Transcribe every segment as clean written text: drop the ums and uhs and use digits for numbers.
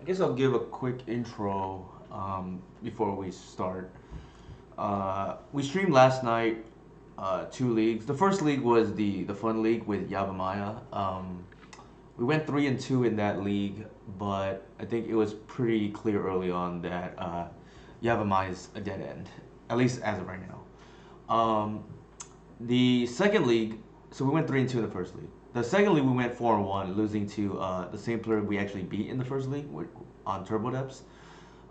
I guess I'll give a quick intro before we start. We streamed last night two leagues. The first league was the fun league with Yavamaya. We went 3-2 in that league, but I think it was pretty clear early on that Yavamaya is a dead end, at least as of right now. The second league, so we went 3-2 in the first league. The second league we went 4-1, losing to the same player we actually beat in the first league on Turbo Depths.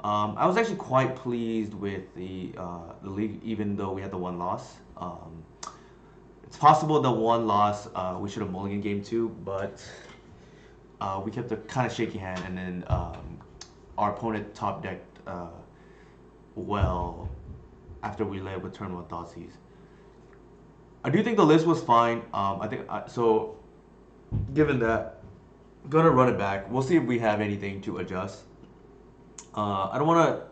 I was actually quite pleased with the league, even though we had the one loss. It's possible the one loss we should have mulliganed game two, but we kept a kind of shaky hand, and then our opponent top decked well after we led with turn one Thoughtseize. I do think the list was fine. I think so. Given that, gonna run it back. We'll see if we have anything to adjust. I don't want to.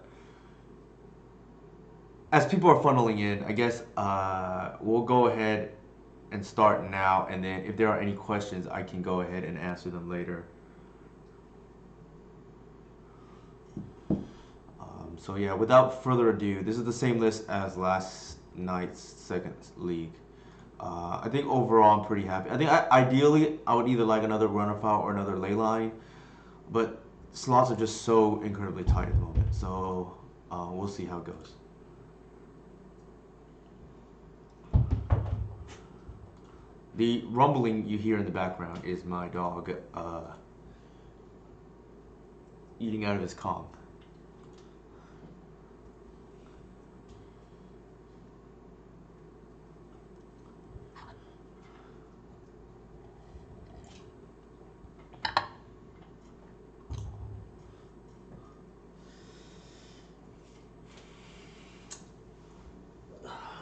As people are funneling in, I guess we'll go ahead and start now, and then if there are any questions, I can go ahead and answer them later. So yeah, without further ado, this is the same list as last night's second league. I think overall I'm pretty happy. I think ideally I would either like another runner file or another ley line, but slots are just so incredibly tight at the moment. So we'll see how it goes. The rumbling you hear in the background is my dog eating out of his Kong.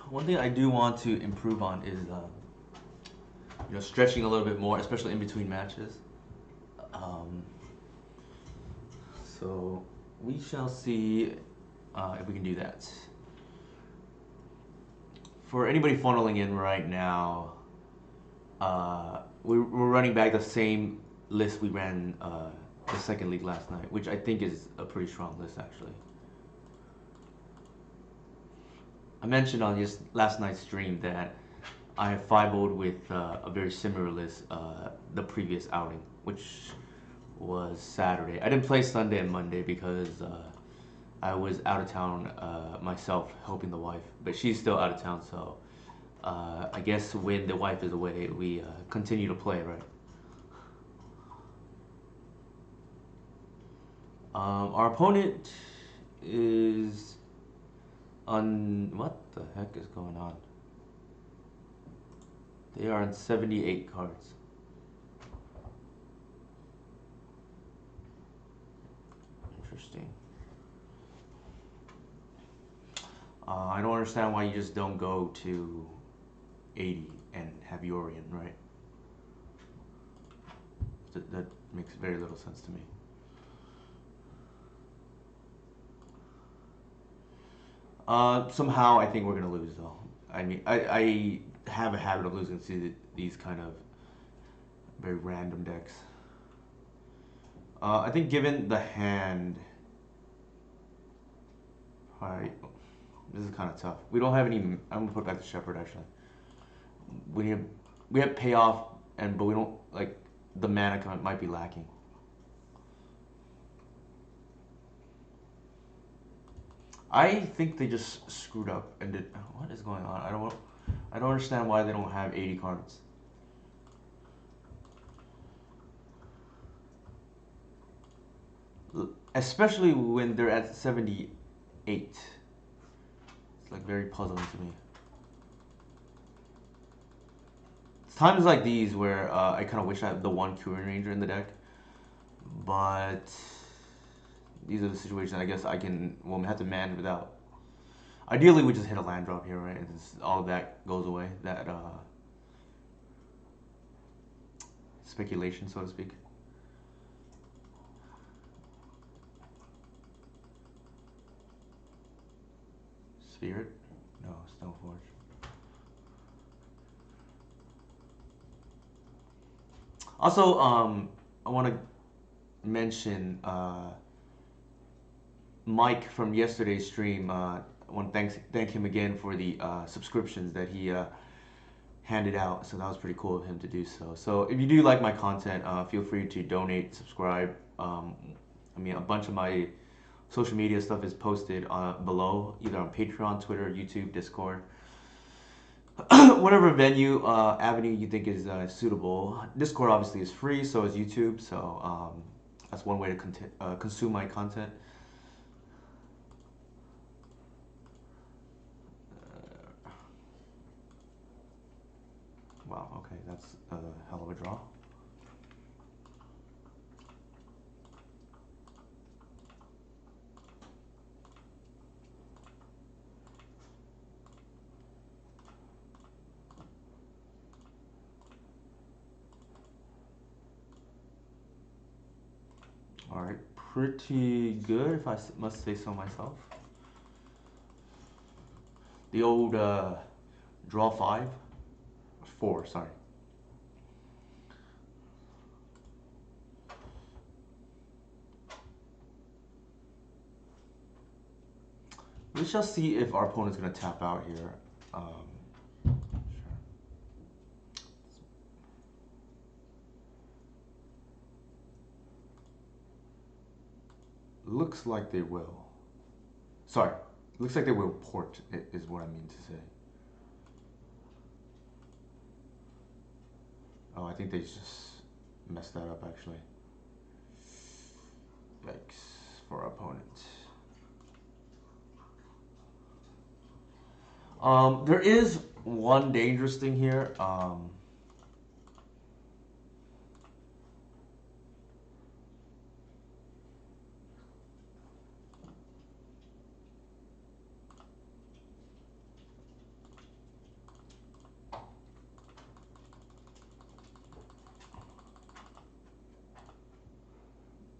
One thing I do want to improve on is stretching a little bit more, especially in between matches. Um, so we shall see if we can do that. For anybody funneling in right now, we're running back the same list we ran the second league last night, which I think is a pretty strong list actually. I mentioned on just last night's stream that I have 5-0'd with a very similar list the previous outing, which was Saturday. I didn't play Sunday and Monday because I was out of town myself helping the wife, but she's still out of town, so I guess when the wife is away, we continue to play, right? Our opponent is on what the heck is going on? They are on 78 cards. Interesting. I don't understand why you just don't go to 80 and have Yorion, right? That makes very little sense to me. Somehow I think we're gonna lose though. I mean, I have a habit of losing to these kind of very random decks. I think given the hand, alright, this is kind of tough. We don't have any. I'm gonna put back the Shepherd actually. We have payoff, but we don't like the mana might be lacking. I think they just screwed up and did. What is going on? I don't understand why they don't have 80 cards. Especially when they're at 78. It's like very puzzling to me. It's times like these where I kind of wish I had the one Curing Ranger in the deck, but these are the situations I guess I can have to manage without. Ideally, we just hit a land drop here, right? And all of that goes away. That speculation, so to speak. Spirit? No, Stoneforge. Also, I want to mention Mike from yesterday's stream. I want to thank him again for the subscriptions that he handed out. So that was pretty cool of him to do so. So if you do like my content, feel free to donate, subscribe. I mean, a bunch of my social media stuff is posted below, either on Patreon, Twitter, YouTube, Discord. Whatever avenue you think is suitable. Discord obviously is free, so is YouTube. So that's one way to consume my content. Wow, okay, that's a hell of a draw. All right, pretty good if I must say so myself. The old draw 5, 4, sorry. We shall see if our opponent's going to tap out here. Sure. Looks like they will. Sorry, looks like they will port, is what I mean to say. Oh, I think they just messed that up actually. Yikes for our opponent. There is one dangerous thing here.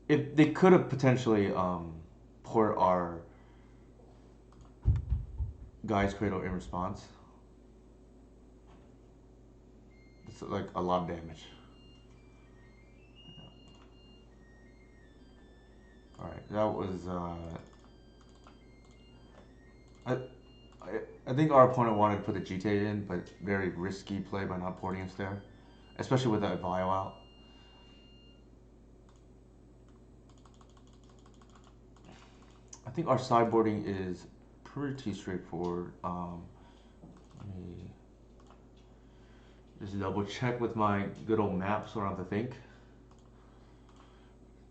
If they could have potentially port our Guy's Cradle in response. It's like a lot of damage. Alright, that was I think our opponent wanted to put the GT in, but very risky play by not porting us there. Especially with that Vio out. I think our sideboarding is pretty straightforward. Let me just double check with my good old map so I don't have to think.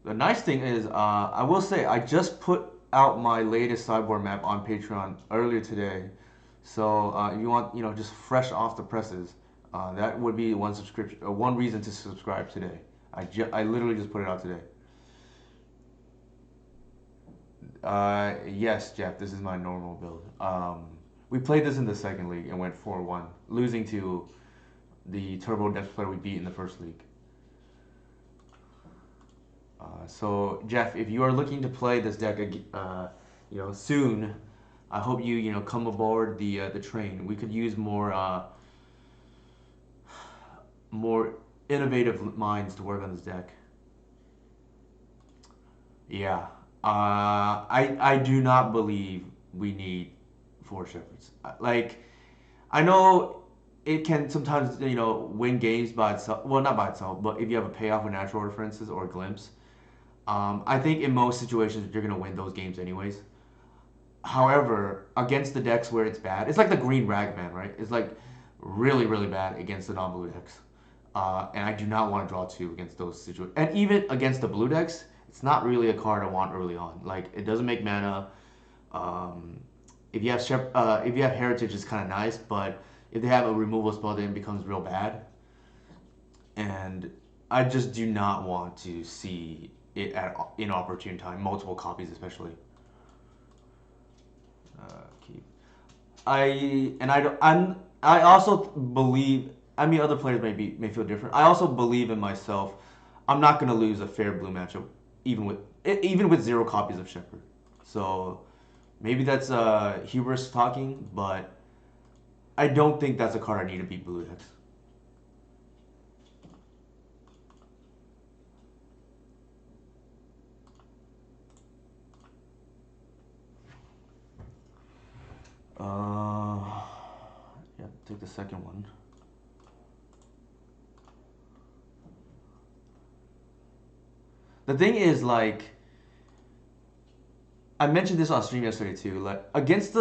The nice thing is, I will say, I just put out my latest sideboard map on Patreon earlier today. So if you want, just fresh off the presses, that would be one reason to subscribe today. I literally just put it out today. Yes, Jeff, this is my normal build. We played this in the second league and went 4-1, losing to the Turbo Depth player we beat in the first league. So Jeff, if you are looking to play this deck, soon, I hope you come aboard the train. We could use more innovative minds to work on this deck. Yeah, I do not believe we need 4 shepherds. Like, I know it can sometimes win games by itself. Well, not by itself, but if you have a payoff with natural order, for instance, or a glimpse. I think in most situations you're gonna win those games anyways. However, against the decks where it's bad, it's like the green ragman, right? It's like really, really bad against the non-blue decks. And I do not want to draw 2 against those situations. And even against the blue decks, it's not really a card I want early on. Like, it doesn't make mana. If you have Heritage, it's kind of nice, but if they have a removal spell, then it becomes real bad. And I just do not want to see it at inopportune time, multiple copies especially. Keep. I also believe. I mean, other players may feel different. I also believe in myself. I'm not gonna lose a fair blue matchup, even with 0 copies of Shepherd. So maybe that's hubris talking, but I don't think that's a card I need to beat blue decks. Uh, yeah, take the second one. The thing is, like, I mentioned this on stream yesterday too. Like, against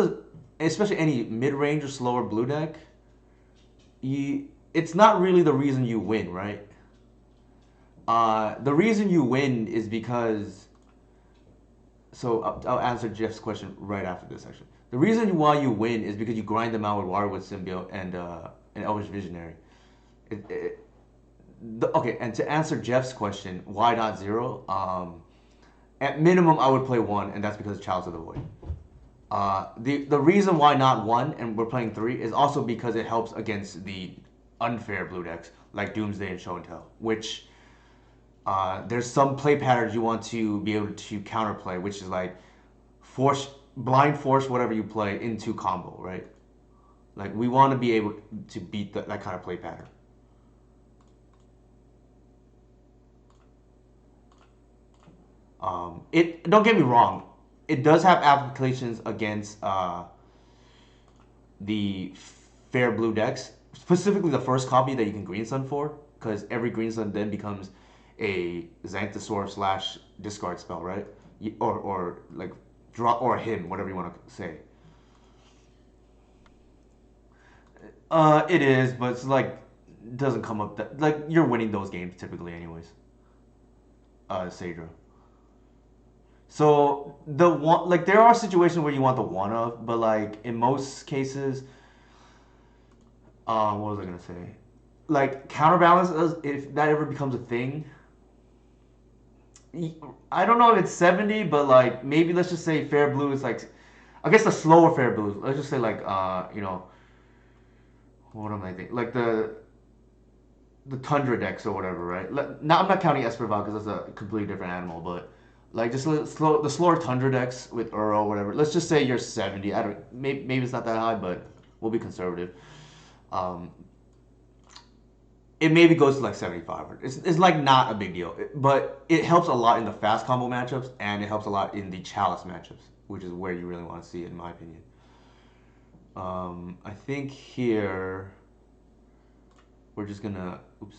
especially any mid-range or slower blue deck, it's not really the reason you win, right? The reason you win is because. So I'll answer Jeff's question right after this. Actually, the reason why you win is because you grind them out with Waterwood Symbiote and Elvish Visionary. It, okay, and to answer Jeff's question, why not zero? At minimum, I would play one, and that's because of Chalice of the Void. The reason why not one and we're playing three is also because it helps against the unfair blue decks like Doomsday and Show and Tell, which there's some play patterns you want to be able to counterplay, which is like blind force whatever you play into combo, right? Like we want to be able to beat that kind of play pattern. It don't get me wrong, it does have applications against the fair blue decks, specifically the first copy that you can green sun for, because every green sun then becomes a Xanthosaur slash discard spell, right? Or like draw or him, whatever you want to say. It is, but it's like doesn't come up that like you're winning those games typically anyways. Sadra. So the one like there are situations where you want the one of, but like in most cases, what was I gonna say? Like counterbalance, if that ever becomes a thing, I don't know if it's 70, but like maybe let's just say fair blue is like, I guess the slower fair blues. Let's just say like what am I thinking? Like the Tundra decks or whatever, right? I'm not counting Esperval because that's a completely different animal, but like just the slower Tundra decks with Uro or whatever. Let's just say you're 70. I don't maybe it's not that high, but we'll be conservative. Um, it maybe goes to like 75. It's like not a big deal, but it helps a lot in the fast combo matchups and it helps a lot in the Chalice matchups, which is where you really want to see it, in my opinion. I think here we're just gonna oops.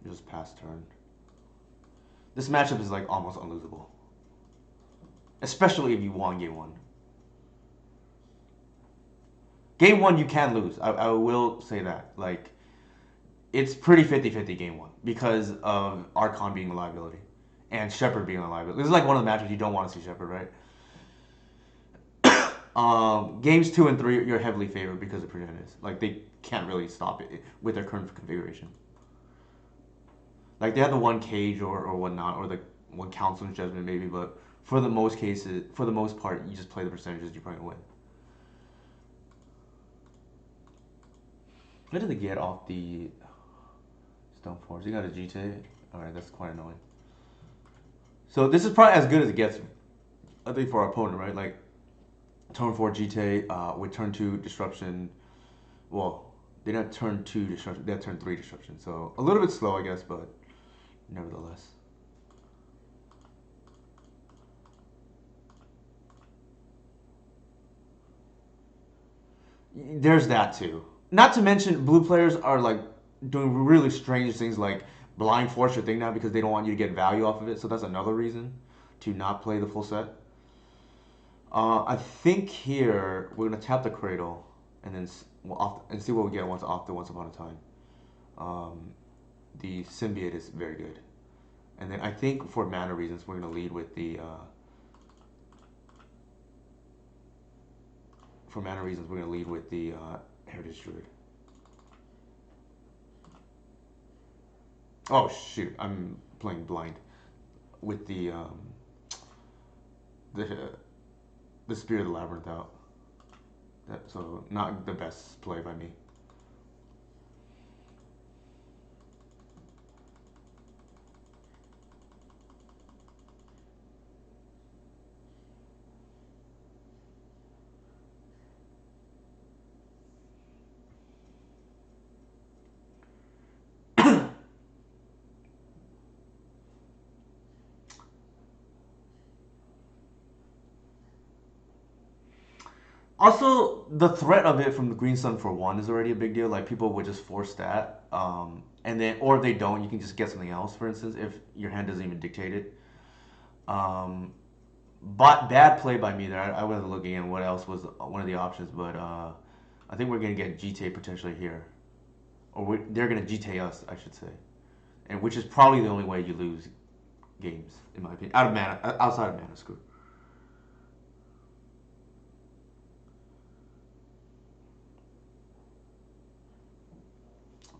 Just pass turn. This matchup is like almost unlosable, especially if you won game one. Game one you can lose. I will say that. Like it's pretty 50-50 game one because of Archon being a liability and Shepard being a liability. This is like one of the matches you don't want to see Shepard, right? Games two and three, you're heavily favored because of Progenitus. Like they can't really stop it with their current configuration. Like they have the one cage or whatnot, or the one Council's Judgment maybe, but for the most cases, for the most part, you just play the percentages. You're probably gonna win. Where did they get off the Stone Force? You got a GTA. All right, that's quite annoying. So this is probably as good as it gets, I think, for our opponent, right? Like turn four GTA with turn two disruption. Well, they didn't have turn two disruption. They had turn three disruption. So a little bit slow, I guess, but nevertheless. There's that too. Not to mention, blue players are like doing really strange things like blind force your thing now because they don't want you to get value off of it. So that's another reason to not play the full set. I think here we're gonna tap the cradle and then and see what we get once upon a time. Um, the symbiote is very good, and then I think for mana reasons we're gonna lead with the heritage druid. Oh shoot, I'm playing blind with the the spirit of the labyrinth out. So not the best play by me. Also, the threat of it from the Green Sun for one is already a big deal. Like people would just force that, and then or if they don't, you can just get something else. For instance, if your hand doesn't even dictate it. Um, but bad play by me there. I wasn't looking at what else was one of the options, but I think we're gonna get GTA potentially here, or they're gonna GTA us, I should say, and which is probably the only way you lose games, in my opinion, out of mana, outside of mana screw.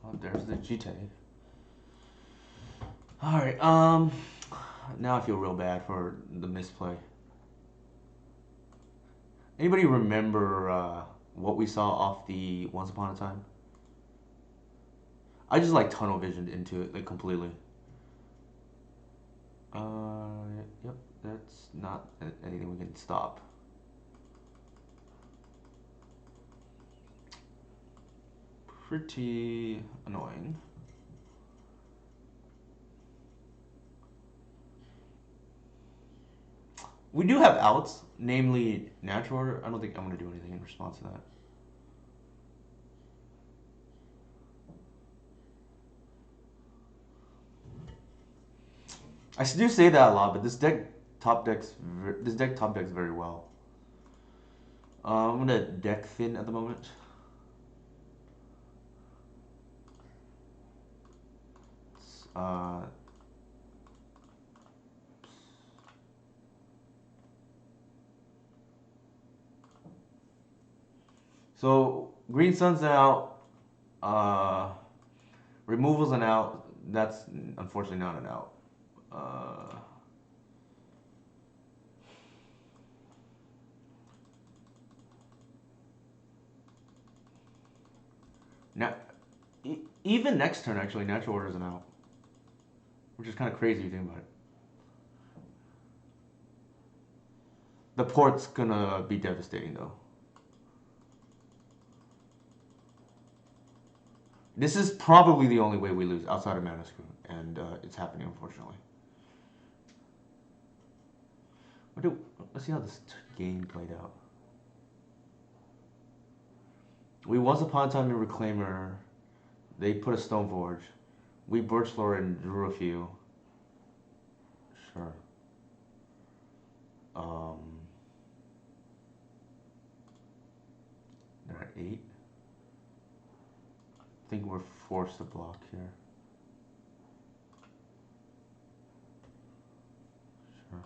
Oh, there's the GTA. All right. Now I feel real bad for the misplay. Anybody remember what we saw off the Once Upon a Time? I just like tunnel visioned into it like completely. Yep, that's not anything we can stop. Pretty annoying. We do have outs, namely natural order. I don't think I'm gonna do anything in response to that. I do say that a lot, but this deck top decks very well. I'm gonna deck thin at the moment. Uh, so Green Sun's out. Uh, Removal's an out. That's unfortunately not an out. Uh, now, even next turn, actually, natural order's an out, which is kind of crazy if you think about it. The port's gonna be devastating though. This is probably the only way we lose outside of mana screw, and it's happening unfortunately. Let's see how this game played out. We once upon a time in Reclaimer, they put a Stone Forge. We Birch Lore and drew a few. Sure. Um, they're at 8. I think we're forced to block here. Sure.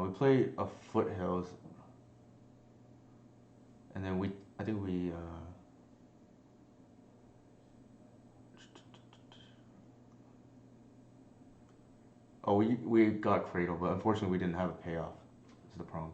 We play a Foothills, and then I think we. Oh, we got Cradle, but unfortunately we didn't have a payoff. That's the problem.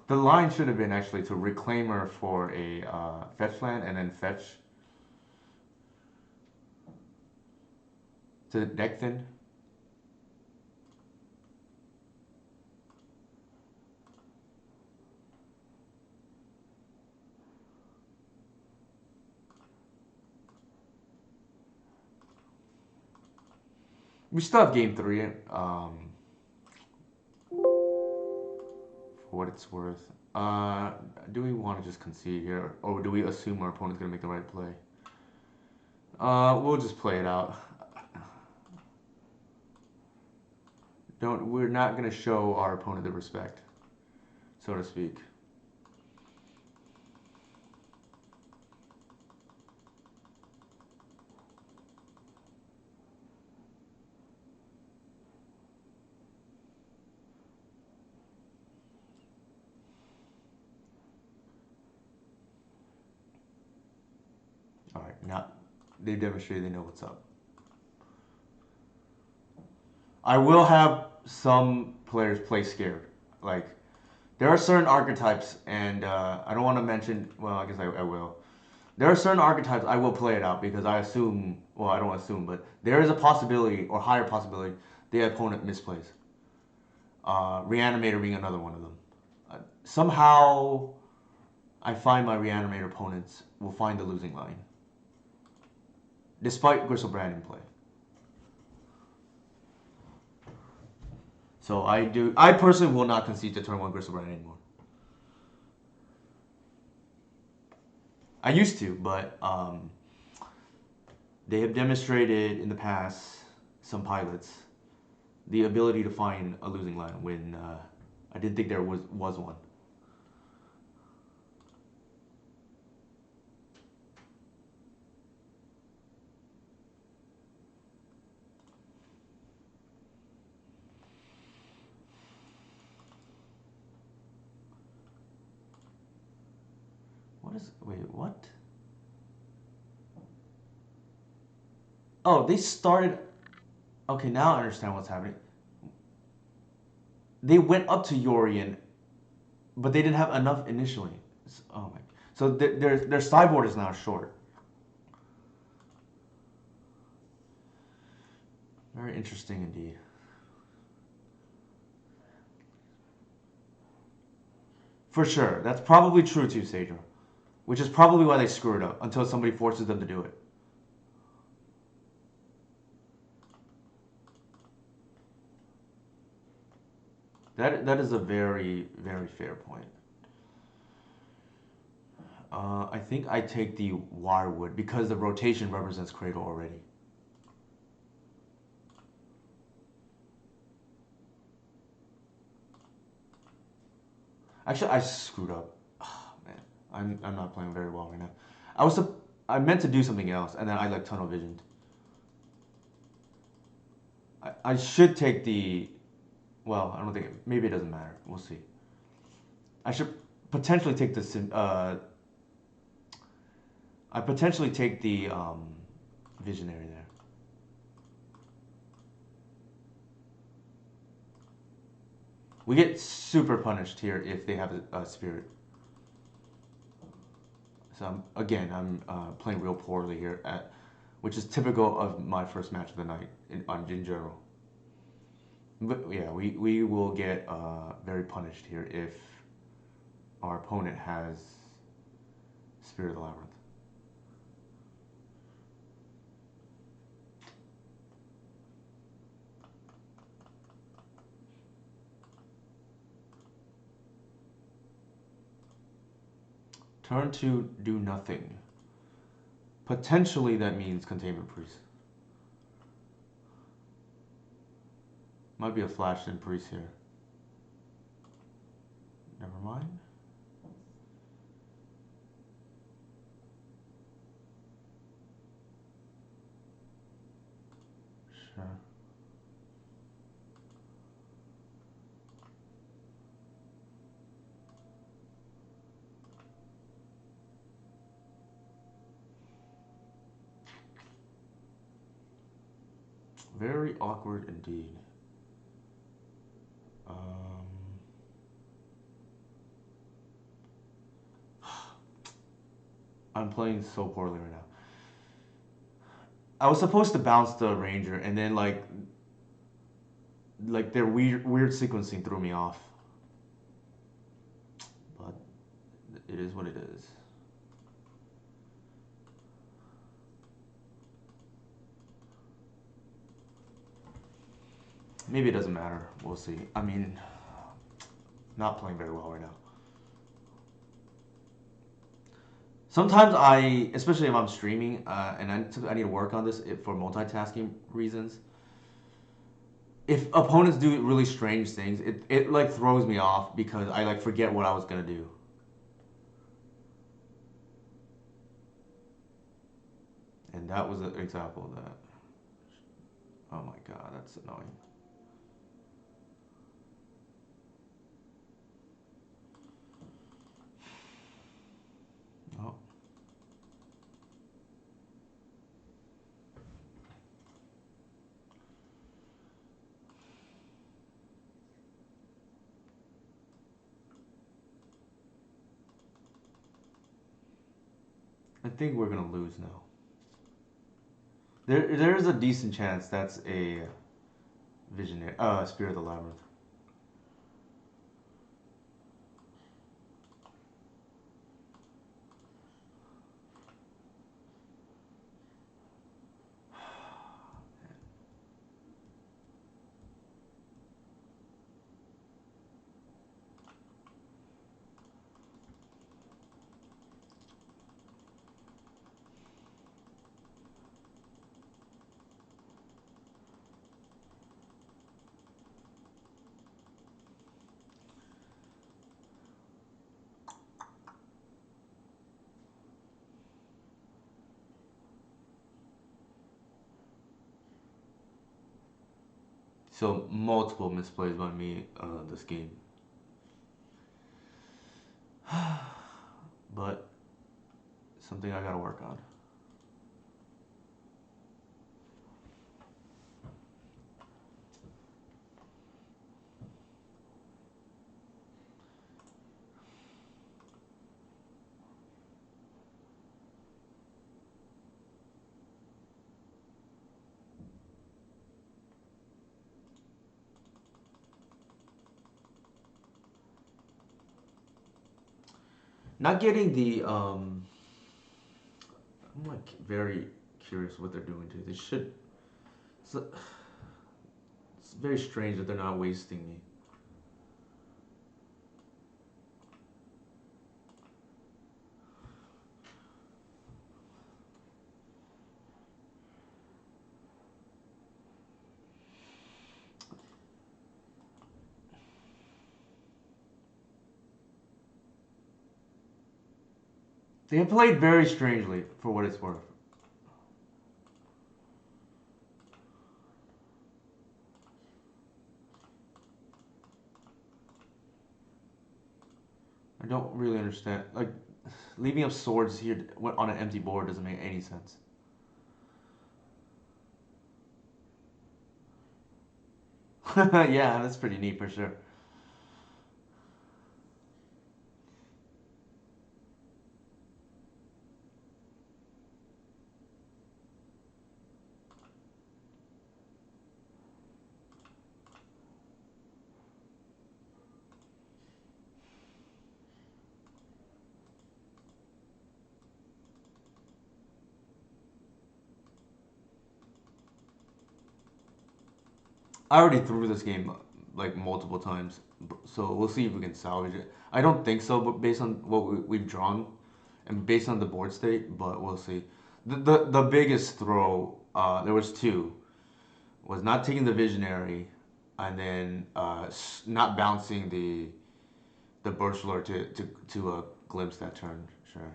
The line should have been actually to Reclaimer for a fetch land and then fetch to deck thin. We still have game 3, for what it's worth. Do we want to just concede here, or do we assume our opponent's gonna make the right play? We'll just play it out. We're not gonna show our opponent the respect, so to speak. All right, now they've demonstrated they know what's up. I will have some players play scared. Like there are certain archetypes, and I don't want to mention. Well, I guess I will. There are certain archetypes I will play it out because I assume. Well, I don't assume, but there is a possibility or higher possibility the opponent misplays. Reanimator being another one of them. Somehow, I find my Reanimator opponents will find the losing line, despite Gristlebrand in play. So I do. I personally will not concede to turn one Gristlebrand anymore. I used to, but they have demonstrated in the past some pilots the ability to find a losing line when I didn't think there was one. What is? Wait, what? Oh, they started. Okay, now I understand what's happening. They went up to Yorian, but they didn't have enough initially. Oh my! So their sideboard is now short. Very interesting indeed. For sure, that's probably true too, Sadra. Which is probably why they screw it up until somebody forces them to do it. That is a very very fair point. I think I take the Wirewood because the rotation represents Cradle already. Actually, I screwed up. Oh, man, I'm not playing very well right now. I was I meant to do something else, and then I like tunnel visioned. I should take the. Well, I don't think maybe it doesn't matter. We'll see. I should potentially take the. I potentially take the visionary there. We get super punished here if they have a spirit. So again, I'm playing real poorly here, which is typical of my first match of the night in general. But yeah, we will get very punished here if our opponent has Spirit of the Labyrinth. Turn 2, do nothing. Potentially that means Containment Priest. Might be a Flash in Priest here. Never mind. Sure. Very awkward indeed. I'm playing so poorly right now. I was supposed to bounce the Ranger, and then like their weird sequencing threw me off. But it is what it is. Maybe it doesn't matter. We'll see. I mean, not playing very well right now. Sometimes especially if I'm streaming, and I need to work on this for multitasking reasons. If opponents do really strange things, it like throws me off because I like forget what I was gonna do. And that was an example of that. Oh my god, that's annoying. Oh. think we're gonna lose now. There's a decent chance that's a visionary. Spirit of the Labyrinth. So multiple misplays by me this game, but something I gotta work on. Not getting the I'm like very curious what they're doing too. They should. It's, it's very strange that they're not wasting me. They have played very strangely for what it's worth. I don't really understand. Like, leaving up swords here on an empty board doesn't make any sense. Yeah, that's pretty neat for sure. I already threw this game like multiple times, so we'll see if we can salvage it. I don't think so, but based on what we've drawn and based on the board state, but we'll see. The biggest throw, there was two, was not taking the visionary, and then not bouncing the burst lord to glimpse that turn. Sure.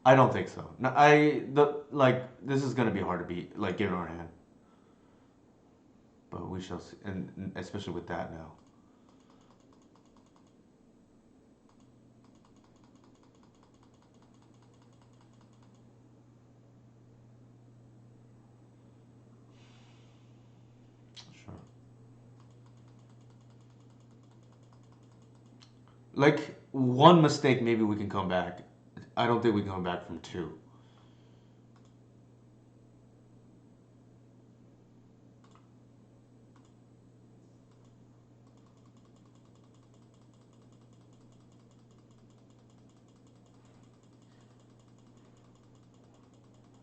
I don't think so. No, the like this is gonna be hard to beat, like given our hand, but we shall see, and especially with that now. Sure. Like one mistake, maybe we can come back. I don't think we can come back from two,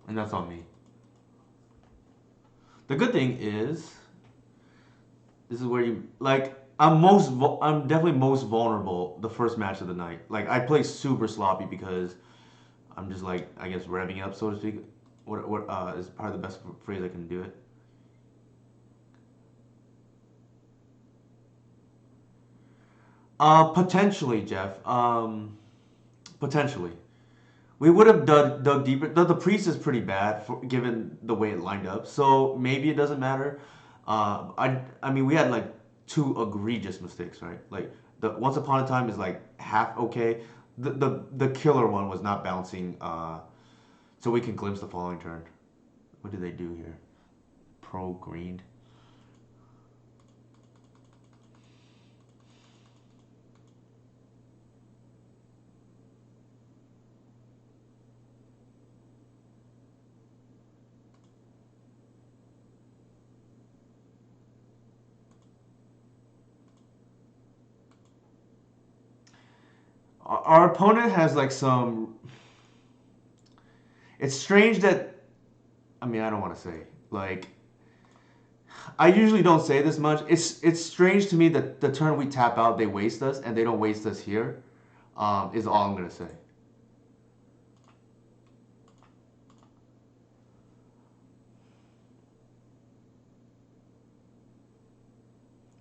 and that's on me. The good thing is, this is where you like. I'm definitely most vulnerable the first match of the night. Like I play super sloppy because I'm just like I guess revving up so to speak. What is probably the best phrase I can do it. Potentially, Jeff. Potentially. We would have dug deeper. The priest is pretty bad for given the way it lined up. So maybe it doesn't matter. I mean we had like two egregious mistakes, right? Like the once upon a time is like half okay. The killer one was not bouncing. So we can glimpse the following turn. What do they do here? Pro green. Our opponent has like some. It's strange that I mean I don't want to say like I usually don't say this much. It's strange to me that the turn we tap out they waste us and they don't waste us here. Is all I'm gonna say.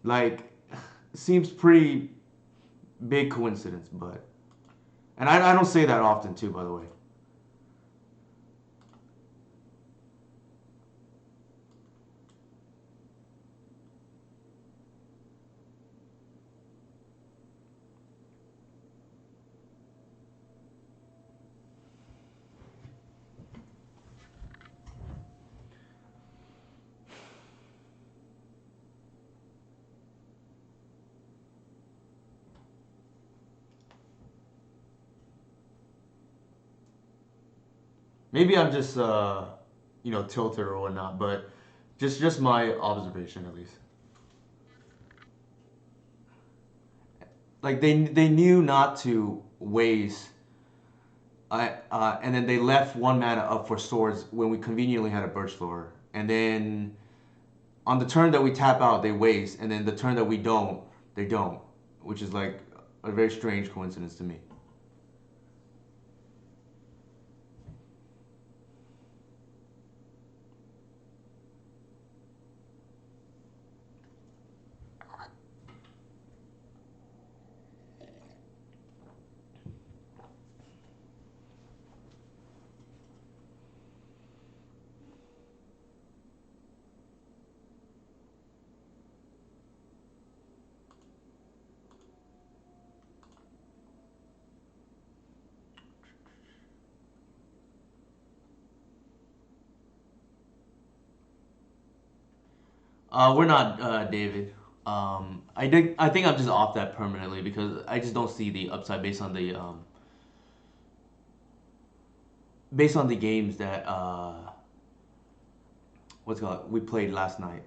Like seems pretty big coincidence, but and I don't say that often too, by the way. Maybe I'm just tilted or whatnot, but just my observation at least. Like they knew not to waste. And then they left one mana up for swords when we conveniently had a birch thrower. And then on the turn that we tap out, they waste, and then the turn that we don't, they don't, which is like a very strange coincidence to me. We're not David. I think I'm just off that permanently because I just don't see the upside based on the games that what's it called we played last night.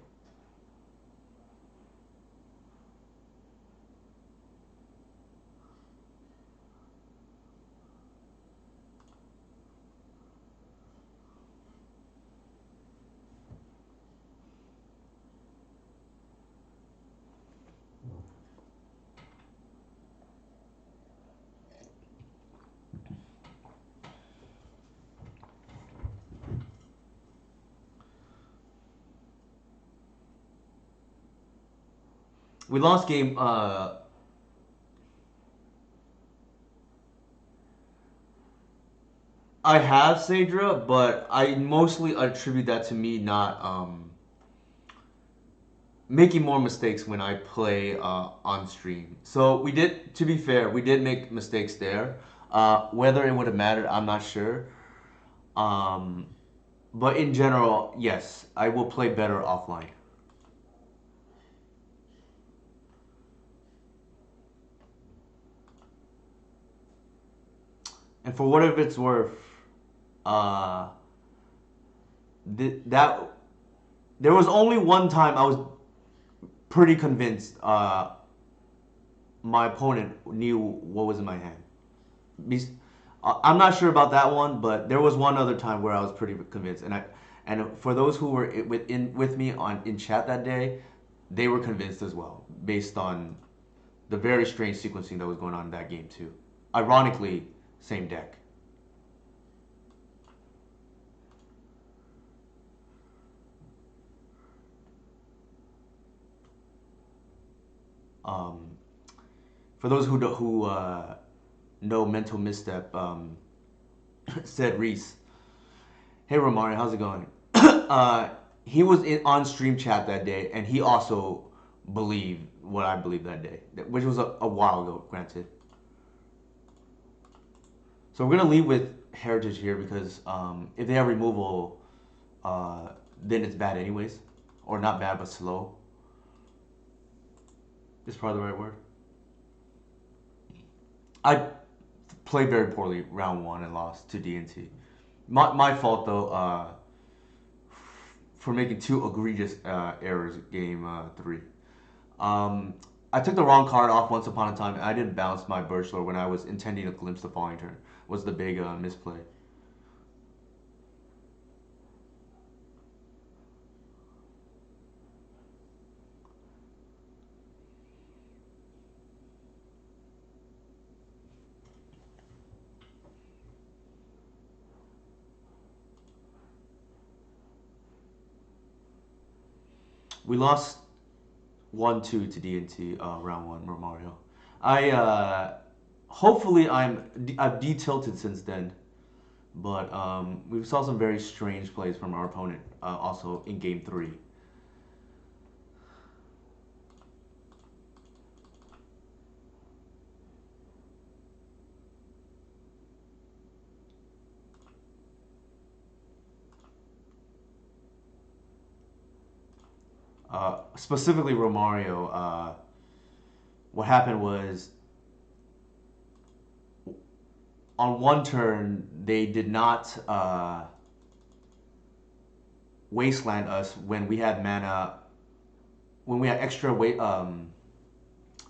We lost game. I have Sadra, but I mostly attribute that to me not making more mistakes when I play on stream. So we did, to be fair, we did make mistakes there. Whether it would have mattered, I'm not sure. Um, but in general, yes, I will play better offline. And for whatever it's worth, uh, that there was only one time I was pretty convinced my opponent knew what was in my hand. I'm not sure about that one, but there was one other time where I was pretty convinced, and for those who were with me on in chat that day, they were convinced as well, based on the very strange sequencing that was going on in that game too. Ironically, same deck. Um, for those who know mental misstep, said Reese, "Hey Romario, how's it going?" uh, he was on stream chat that day, and he also believed what I believed that day, which was a while ago, granted. So we're gonna leave with Heritage here because if they have removal, uh, then it's bad anyways, or not bad but slow. Is probably the right word. I played very poorly round one and lost to DNT. My fault though. For making two egregious errors game three. Um, I took the wrong card off once upon a time. And I didn't bounce my Birchlord when I was intending to glimpse the following turn. Was the big misplay. We lost 1-2 to DNT round one Mario. I hopefully I've de-tilted since then, but we saw some very strange plays from our opponent also in game three. Specifically Romario. What happened was on one turn they did not wasteland us when we had mana. When we had extra weight,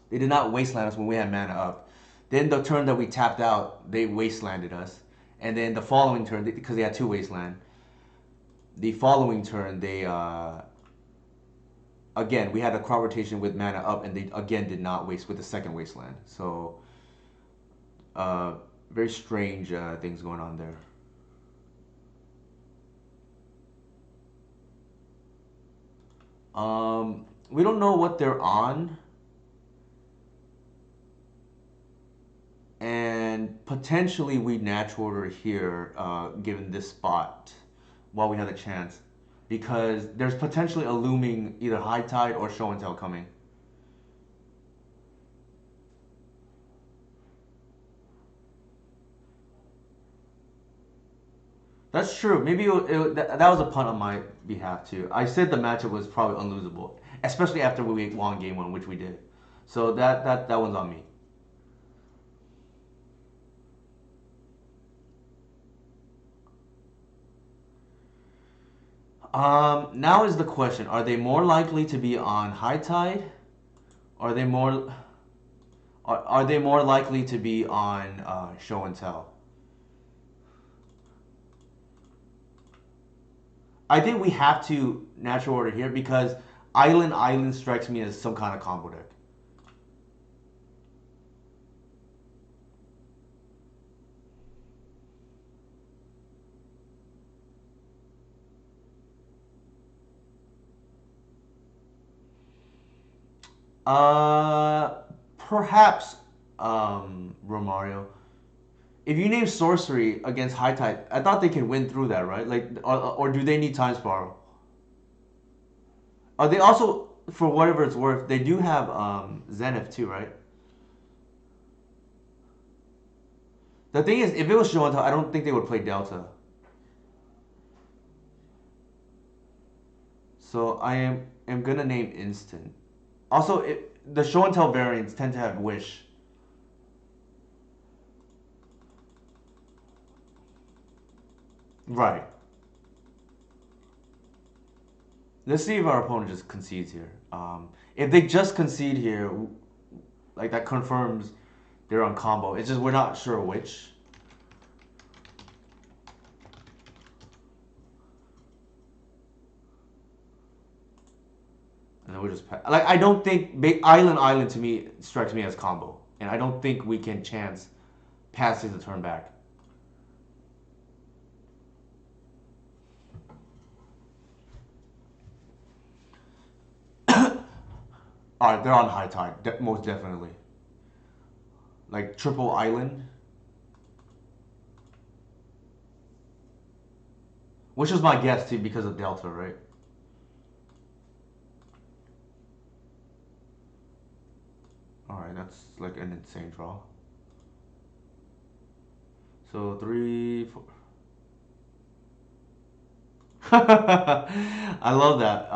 they did not wasteland us when we had mana up. Then the turn that we tapped out, they wastelanded us, and then the following turn, because they had two wasteland, the following turn they again we had a crop rotation with mana up, and they again did not waste with the second wasteland. So uh, very strange things going on there. We don't know what they're on, and potentially we natural order here, given this spot, while we have a chance, because there's potentially a looming either high tide or show and tell coming. That's true. Maybe that was a punt on my behalf too. I said the matchup was probably unlosable, especially after we won game one, which we did. So that one's on me. Now is the question: are they more likely to be on high tide? Are they more are they more likely to be on show and tell? I think we have to natural order here because Island strikes me as some kind of combo deck. Uh, Perhaps Romario. If you name sorcery against high tide, I thought they can win through that, right? Like, or do they need time spiral? Are they also, for whatever it's worth, they do have Zenith too, right? The thing is, if it was Shoento, I don't think they would play Delta. So I am gonna name Instant. Also, the show and tell variants tend to have Wish. Right. Let's see if our opponent just concedes here. If they just concede here, like that confirms they're on combo. It's just we're not sure which. And then we just like I don't think Island to me strikes me as combo, and I don't think we can chance passing the turn back. All right, they're on high tide, most definitely. Like triple island. which is my guess too because of Delta, right? All right, that's like an insane draw. So three, four. I love that,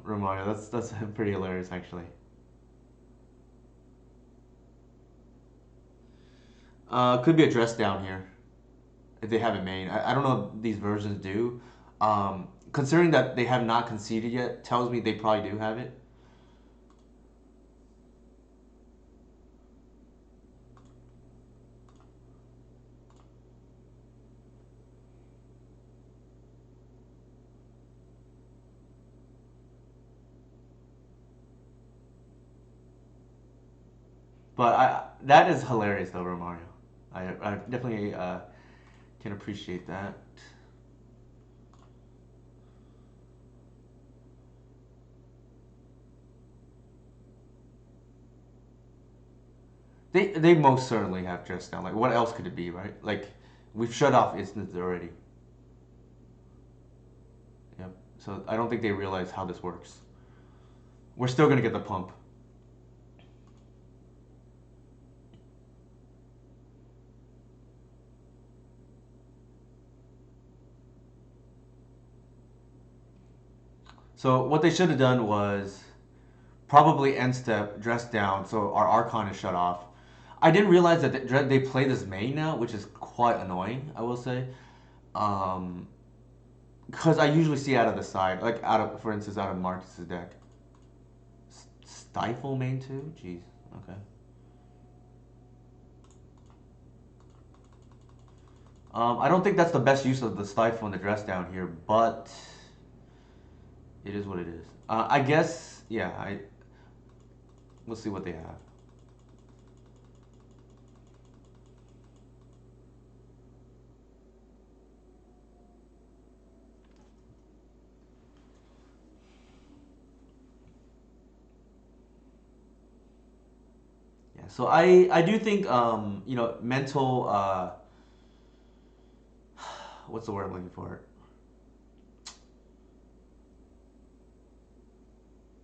Romario. That's pretty hilarious, actually. Could be a dress down here if they haven't made. I don't know if these versions do. Considering that they have not conceded yet, tells me they probably do have it. But that is hilarious though, Romario. I definitely can appreciate that. They most certainly have dressed down. Like what else could it be, right? Like we've shut off instances already. Yep. So I don't think they realize how this works. We're still gonna get the pump. So what they should have done was probably end step, dress down, so our Archon is shut off. I didn't realize that they play this main now, which is quite annoying, I will say. Um, because I usually see out of the side, like out of, for instance, out of Marcus's deck. Stifle main too? Jeez. Okay. I don't think that's the best use of the stifle and the dress down here, but it is what it is. I guess, yeah. We'll see what they have. Yeah. So I do think mental what's the word I'm looking for?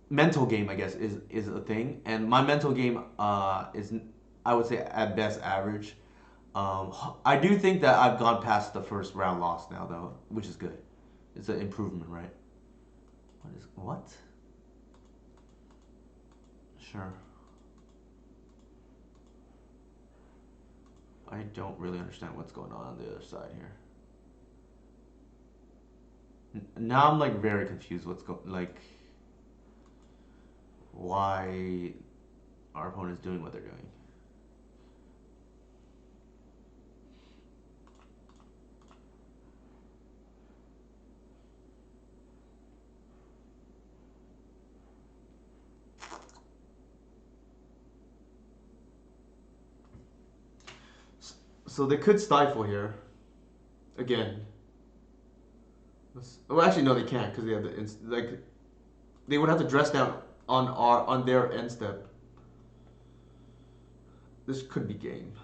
Mental game, I guess, is a thing, and my mental game is, I would say, at best average. I do think that I've gone past the first round loss now, though, which is good. It's an improvement, right? What? Sure. I don't really understand what's going on the other side here. Now I'm like very confused. What's going like why our opponent's doing what they're doing. So they could stifle here again. Well, actually, no, they can't because they have like they would have to dress down on their end step. This could be game.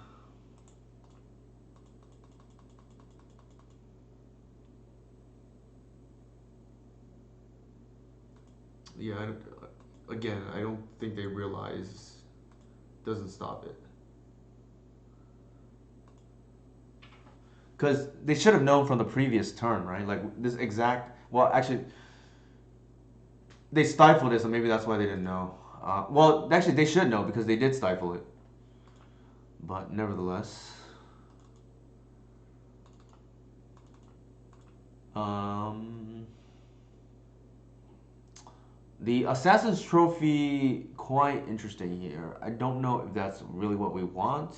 Yeah, again, I don't think they realize doesn't stop it. Because they should have known from the previous turn, right? Like this exact. Well, actually, they stifled it, so maybe that's why they didn't know. Well, actually, they should know because they did stifle it. But nevertheless, um, the Assassin's Trophy quite interesting here. I don't know if that's really what we want.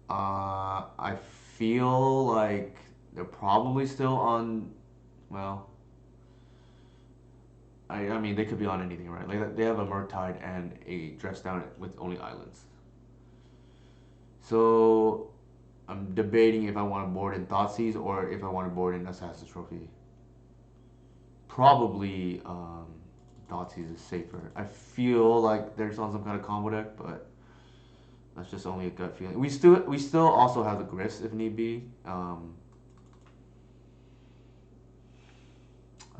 I feel like they're probably still on. Well, I mean they could be on anything, right? Like they have a Murktide and a Dress Down with only islands. So I'm debating if I want to board in Thoughtseize or if I want to board in Assassin's Trophy. Probably Thoughtseize is safer. I feel like there's on some kind of combo deck, but that's just only a gut feeling. We still also have the Gris if need be.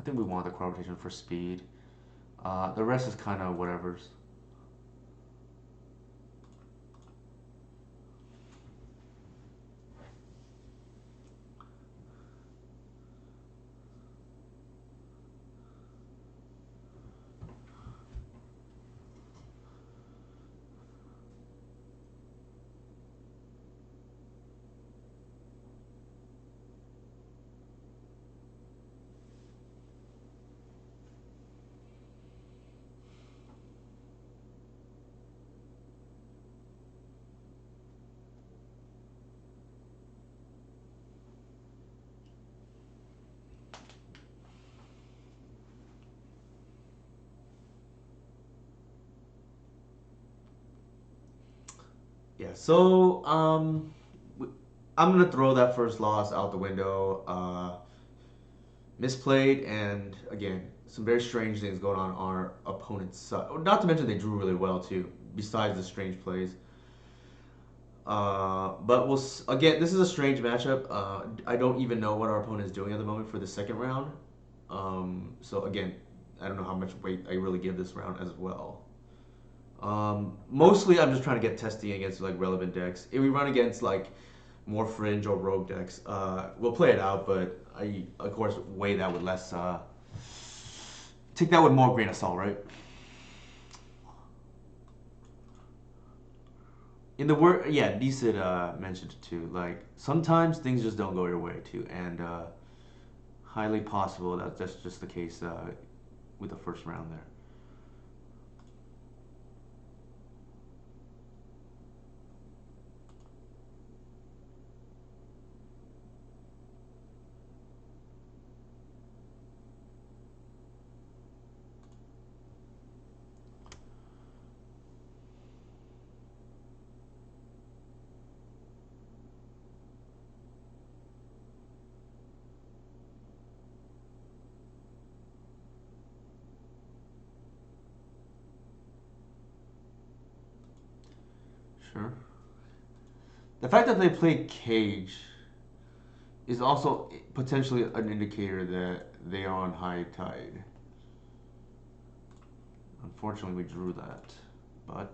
I think we want the crop rotation for speed. The rest is kind of whatever's. Yeah, so I'm gonna throw that first loss out the window. Misplayed, and again, some very strange things going on our opponent's side. Not to mention they drew really well too. Besides the strange plays, but again, this is a strange matchup. I don't even know what our opponent is doing at the moment for the second round. So again, I don't know how much weight I really give this round as well. Mostly, I'm just trying to get testing against like relevant decks. If we run against like more fringe or rogue decks, we'll play it out. But I, of course, weigh that with less. Take that with more grain of salt, right? In the word, yeah, Decid mentioned it too. Like sometimes things just don't go your way too, and highly possible that that's just the case with the first round there. Sure. The fact that they play Cage is also potentially an indicator that they are on high tide. Unfortunately, we drew that, but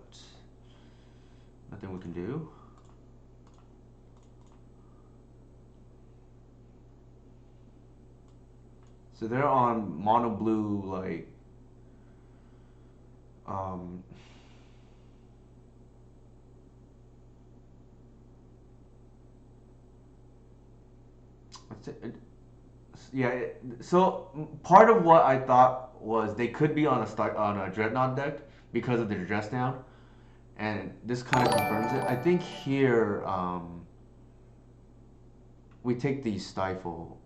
nothing we can do. So they're on mono blue, like, um, yeah. So part of what I thought was they could be on a dreadnought deck because of the dress down, and this kind of confirms it. I think here we take the stifle.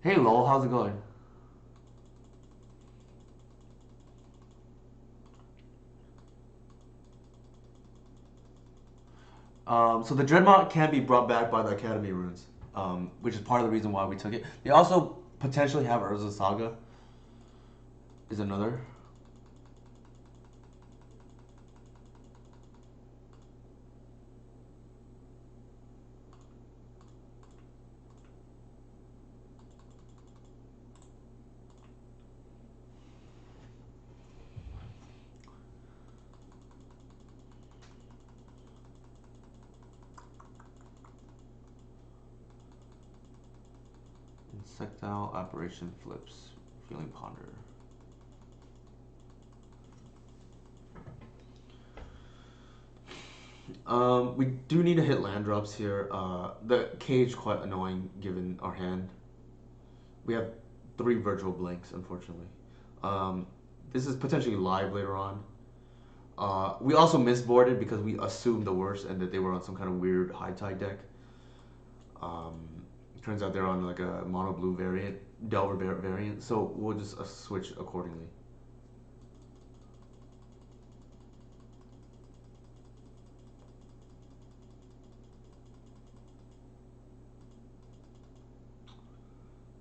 Hey lol, how's it going? So the Dreadnought can be brought back by the Academy runes, which is part of the reason why we took it. They also potentially have Urza Saga, is another. Insectile Apparition Flips, Feeling Ponder. We do need to hit land drops here. The cage quite annoying given our hand. We have 3 virtual blinks, unfortunately. Um, this is potentially live later on. We also misboarded because we assumed the worst and that they were on some kind of weird high tide deck. Um, Turns out they're on like a mono blue variant, Delver variant, so we'll just switch accordingly.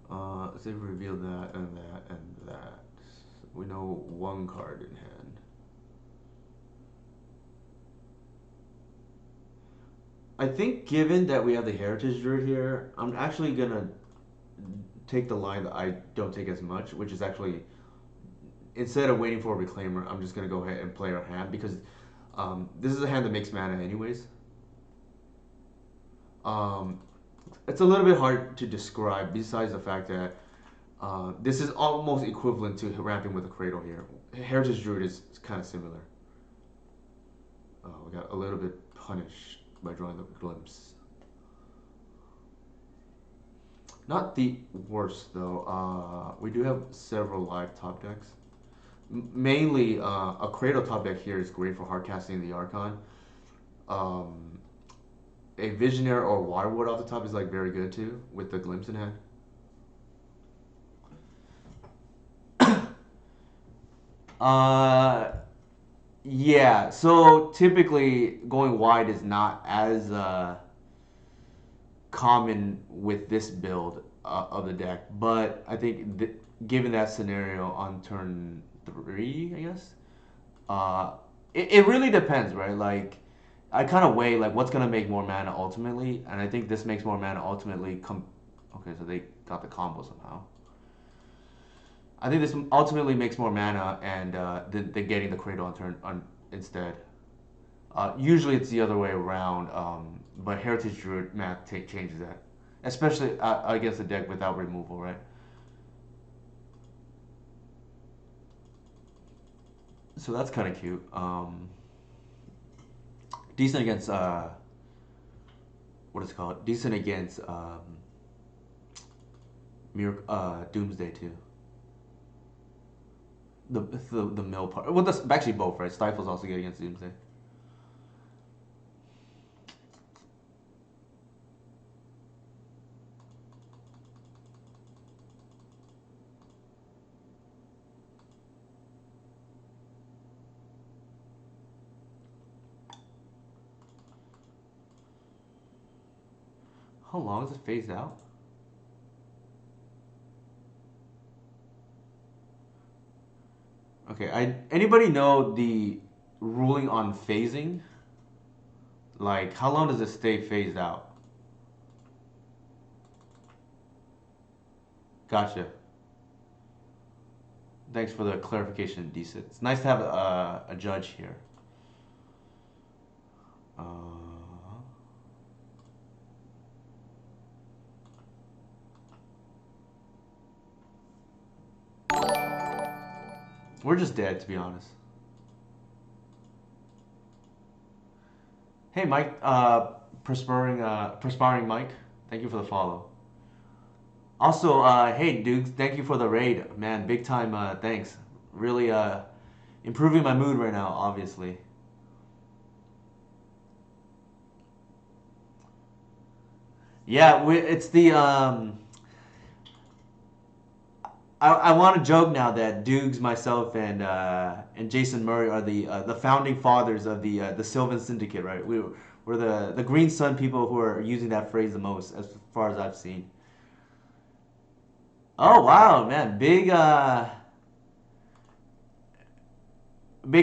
Let's say reveal that and that and that. We know one card in hand. I think given that we have the Heritage Druid here, I'm actually gonna take the line that I don't take as much, which is actually instead of waiting for a Reclaimer, I'm just gonna go ahead and play our hand because this is a hand that makes mana anyways. Um, it's a little bit hard to describe besides the fact that this is almost equivalent to ramping with a Cradle here. Heritage Druid is kind of similar. We got a little bit punished by drawing the glimpse. Not the worst though. We do have several live top decks. Mainly, a Cradle top deck here is great for hardcasting the Archon. Um, a Visionary or Waterward off the top is like very good too with the glimpse in hand. Uh, yeah. So typically, going wide is not as common with this build of the deck, but I think given that scenario on turn 3, I guess it really depends, right? Like I kind of weigh like what's gonna make more mana ultimately, and I think this makes more mana ultimately. Okay, so they got the combo somehow. I think this ultimately makes more mana, and than getting the Cradle on turn instead. Usually it's the other way around, but Heritage Druid math changes that, especially against a deck without removal, right? So that's kind of cute. Decent against what is it called? Decent against Doomsday too. The mill part. Well, that's actually both, right? Stifle's also good against Doomsday. How long is it phased out? Okay, anybody know the ruling on phasing? Like, how long does it stay phased out? Gotcha. Thanks for the clarification, Decent. It's nice to have a judge here. Uh, we're just dead, to be honest. Hey, Mike. Perspiring Mike. Thank you for the follow. Also, hey, Dukes. Thank you for the raid, man. Big time. Thanks. Really improving my mood right now. Obviously. Yeah, it's the I want to joke now that Dukes, myself, and Jason Murray are the founding fathers of the Sylvan Syndicate, right? We're the Green Sun people who are using that phrase the most, as far as I've seen. Oh wow, man! Big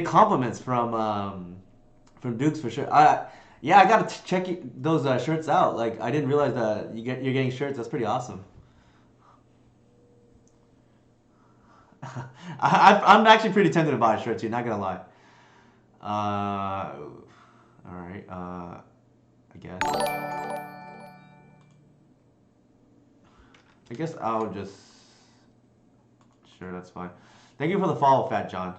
compliments from Dukes for sure. Yeah, I gotta check those shirts out. Like I didn't realize that you're getting shirts. That's pretty awesome. I'm actually pretty tempted to buy a shirt too. Not gonna lie. All right. I guess. I guess I'll just. Sure, that's fine. Thank you for the follow, Fat John.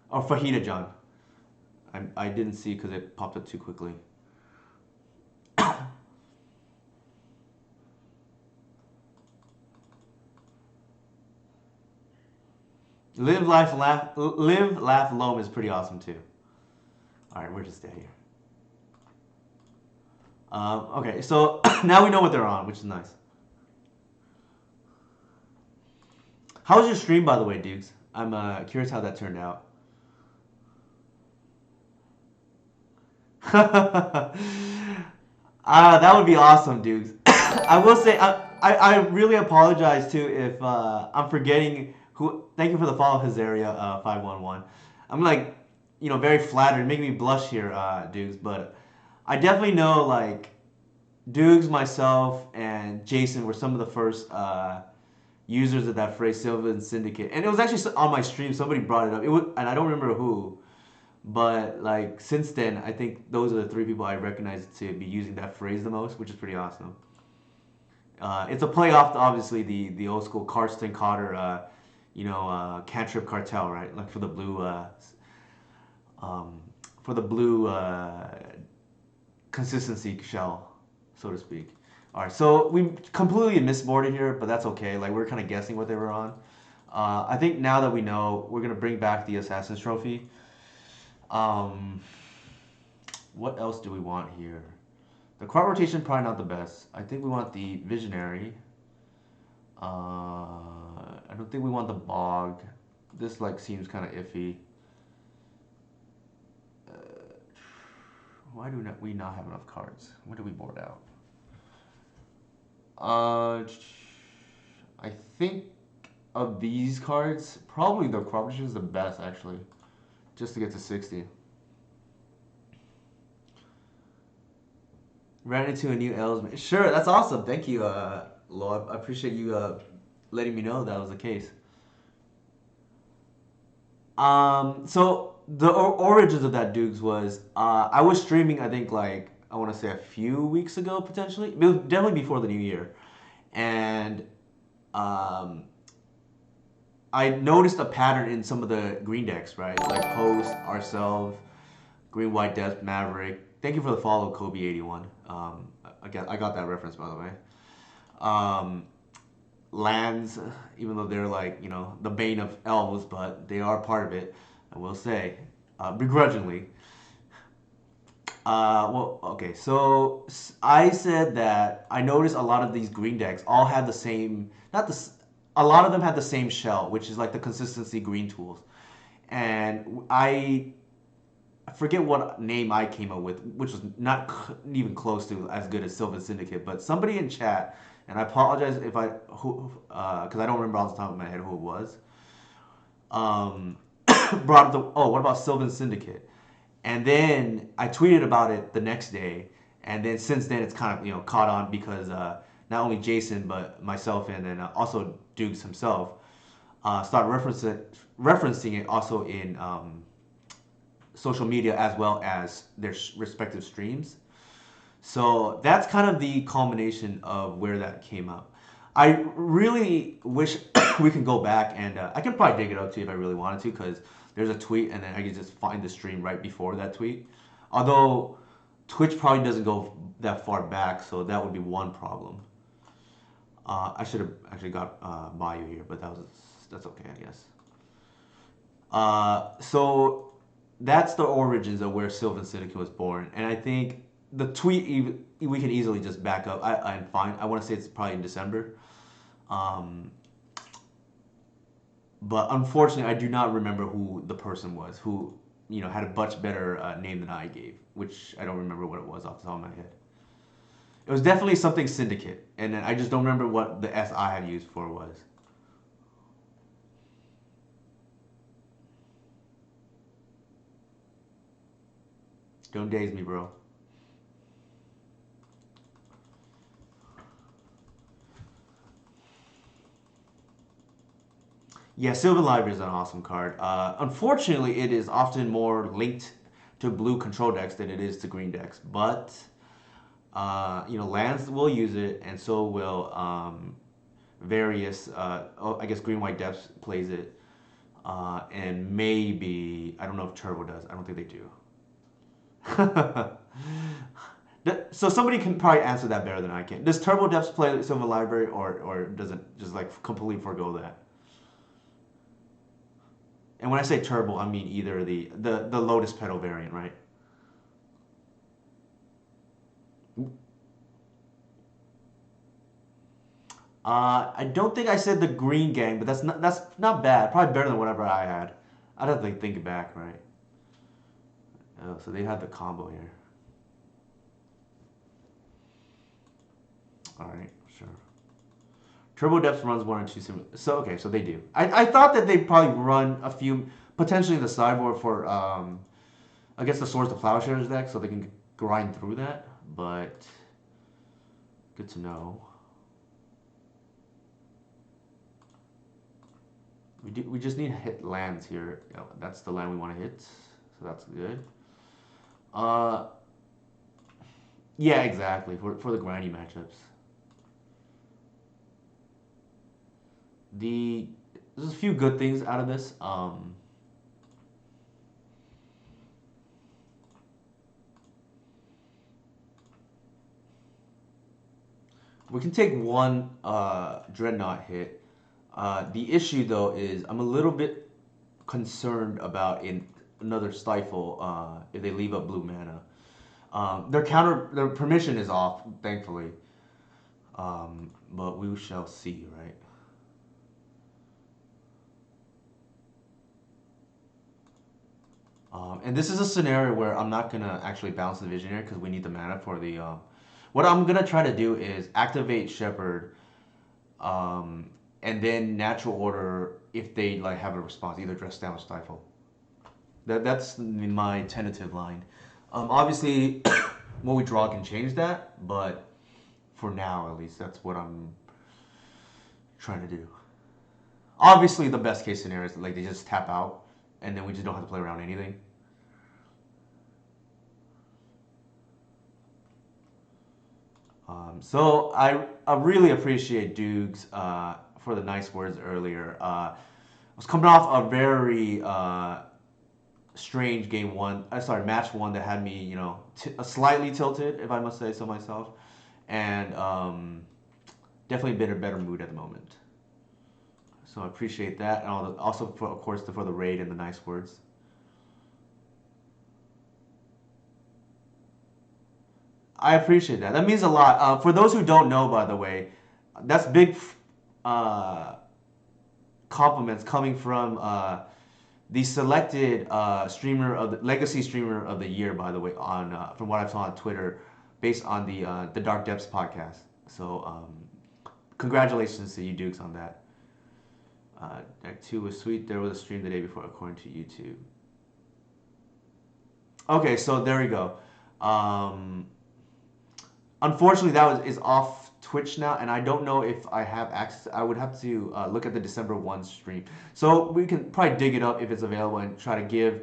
Or Fajita John. I didn't see because it popped up too quickly. Live, laugh, loam is pretty awesome too. All right, we're just dead here. Okay, so now we know what they're on, which is nice. How was your stream, by the way, Dukes? I'm curious how that turned out. That would be awesome, Dukes. I will say, I really apologize too if I'm forgetting who. Thank you for the follow, Hazaria 511. I'm like, very flattered, making me blush here, Dukes. But I definitely know like Dukes, myself, and Jason were some of the first users of that phrase, Sylvan Syndicate, and it was actually on my stream. Somebody brought it up. It was, and I don't remember who, but like since then, I think those are the three people I recognize to be using that phrase the most, which is pretty awesome. It's a play off, obviously, the old school Karsten Cotter, cantrip cartel, right? Like um, for the blue consistency shell, so to speak. All right, so we completely misboarded here, but that's okay. Like we're kind of guessing what they were on. I think now that we know, we're gonna bring back the Assassin's Trophy. Um, what else do we want here? The card rotation probably not the best. I think we want the Visionary. I don't think we want the Bog. This like seems kind of iffy. Uh, why do we not have enough cards? What did we board out? I think of these cards, probably the crop is the best actually, just to get to 60. Ran into a new Elves. Sure, that's awesome. Thank you, Lo. I appreciate you letting me know that was the case. So the origins of that Dukes was I was streaming. I think like I want to say a few weeks ago, potentially. It was definitely before the new year, and um, I noticed a pattern in some of the green decks, right? Like Post, ourselves, Green White Depth, Maverick. Thank you for the follow, Kobe81. I got that reference by the way. Um, Lands, even though they're like the bane of elves, but they are part of it. I will say, begrudgingly. Well, okay. So I said that I noticed a lot of these green decks all have the same, not the, a lot of them have the same shell, which is like the consistency green tools. And I forget what name I came up with, which was not even close to as good as Sylvan Syndicate. But somebody in chat, and I apologize if I who because I don't remember off the top of my head who it was. Um, brought up the what about Sylvan Syndicate? And then I tweeted about it the next day, and then since then it's kind of caught on because not only Jason but myself and then also Dukes himself started referencing it also in social media as well as their respective streams. So that's kind of the culmination of where that came up. I really wish we can go back and I can probably dig it up too if I really wanted to because there's a tweet and then I can just find the stream right before that tweet. Although Twitch probably doesn't go that far back, so that would be one problem. I should have actually got Bayou here, but that's okay, I guess. So that's the origins of where Sylvan Syndicate was born, and I think the tweet we can easily just back up. I'm fine. I want to say it's probably in December, um, but unfortunately, I do not remember who the person was who had a much better name than I gave, which I don't remember what it was off the top of my head. It was definitely something Syndicate, and then I just don't remember what the S I had used for was. Don't daze me, bro. Yeah, Sylvan Library is an awesome card. Unfortunately, it is often more linked to blue control decks than it is to green decks. But lands will use it, and so will various. I guess Green White Depths plays it, and maybe I don't know if Turbo does. I don't think they do. So somebody can probably answer that better than I can. Does Turbo Depths play Sylvan Library, or does it just like completely forego that? And when I say turbo, I mean either the Lotus Petal variant, right? I don't think I said the Green Gang, but that's not bad. Probably better than whatever I had. I'd have to think it back, right? Oh, so they had the combo here. All right, sure. Turbo Depths runs one or two so okay, so they do. I thought that they'd probably run a few potentially in the sideboard for I guess the Swords to Plowshares deck, so they can grind through that, but good to know. We just need to hit lands here. Yeah, that's the land we want to hit, so that's good. Uh, yeah, exactly for the grindy matchups. The There's a few good things out of this. We can take one dreadnought hit. The issue though is I'm a little bit concerned about another stifle if they leave up blue mana. Their permission is off, thankfully. But we shall see, right? And this is a scenario where I'm not gonna actually bounce the Visionary because we need the mana for the. What I'm gonna try to do is activate Shepherd, and then Natural Order if they like have a response, either Dress Down or Stifle. That's my tentative line. Obviously, what we draw can change that, but for now at least, that's what I'm trying to do. Obviously, the best case scenario is like they just tap out, and then we just don't have to play around anything. So I really appreciate Dukes for the nice words earlier. I was coming off a very strange game one. Sorry, match one that had me, slightly tilted, if I must say so myself, and definitely been in a better mood at the moment. So I appreciate that, and also for, of course, for the raid and the nice words. I appreciate that. That means a lot. For those who don't know, by the way, that's big uh, compliments coming from the selected streamer of the legacy streamer of the year. By the way, on from what I saw on Twitter, based on the Dark Depths podcast. So congratulations to you, Dukes, on that. Deck two was sweet. There was a stream the day before, according to YouTube. Okay, so there we go. Um, Unfortunately, is off Twitch now, and I don't know if I have access. I would have to look at the December 1 stream. So we can probably dig it up if it's available and try to give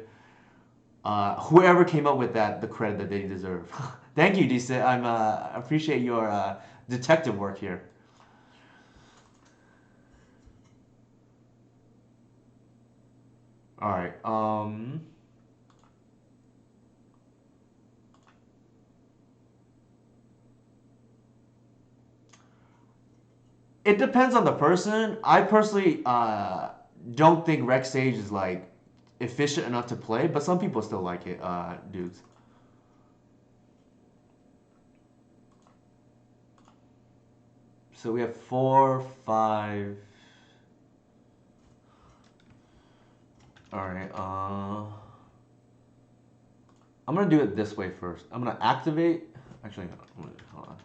whoever came up with that the credit that they deserve. Thank you, Disa. I appreciate your detective work here. All right. It depends on the person. I personally don't think Rex Sage is like efficient enough to play, but some people still like it, dudes. So we have four, five. All right. I'm gonna do it this way first. I'm gonna activate. Actually, hold on.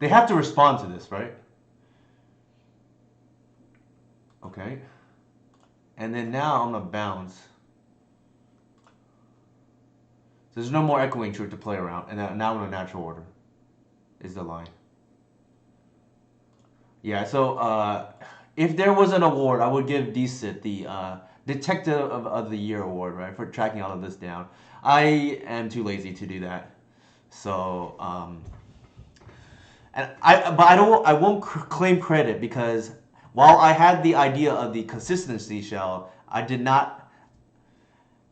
They have to respond to this, right? Okay. And then now I'm gonna bounce. So there's no more echoing truth to play around, and now I'm in a natural order. Is the line? Yeah. So if there was an award, I would give DCIT the Detective of the Year award, right, for tracking all of this down. I am too lazy to do that. So but I won't claim credit because while I had the idea of the consistency shell, I did not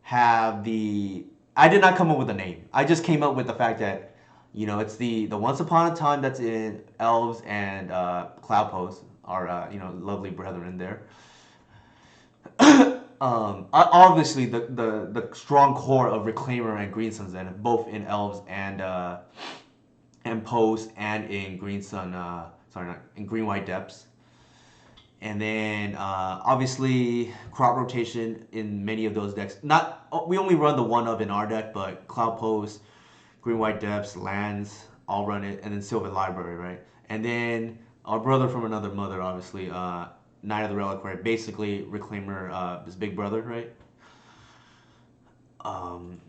come up with a name. I just came up with the fact that it's the Once Upon a Time that's in Elves and Cloud Post, our lovely brethren there. Obviously the strong core of Reclaimer and Green Suns, then both in Elves and and Post and in Green Sun. Sorry, not in Green White Depths. And then obviously crop rotation in many of those decks. Not we only run the one of in our deck, but Cloud Post, Green White Depths, Lands, all run it, and then Sylvan Library, right? And then our brother from another mother, obviously, Knight of the Reliquary, basically Reclaimer, his big brother, right? Um,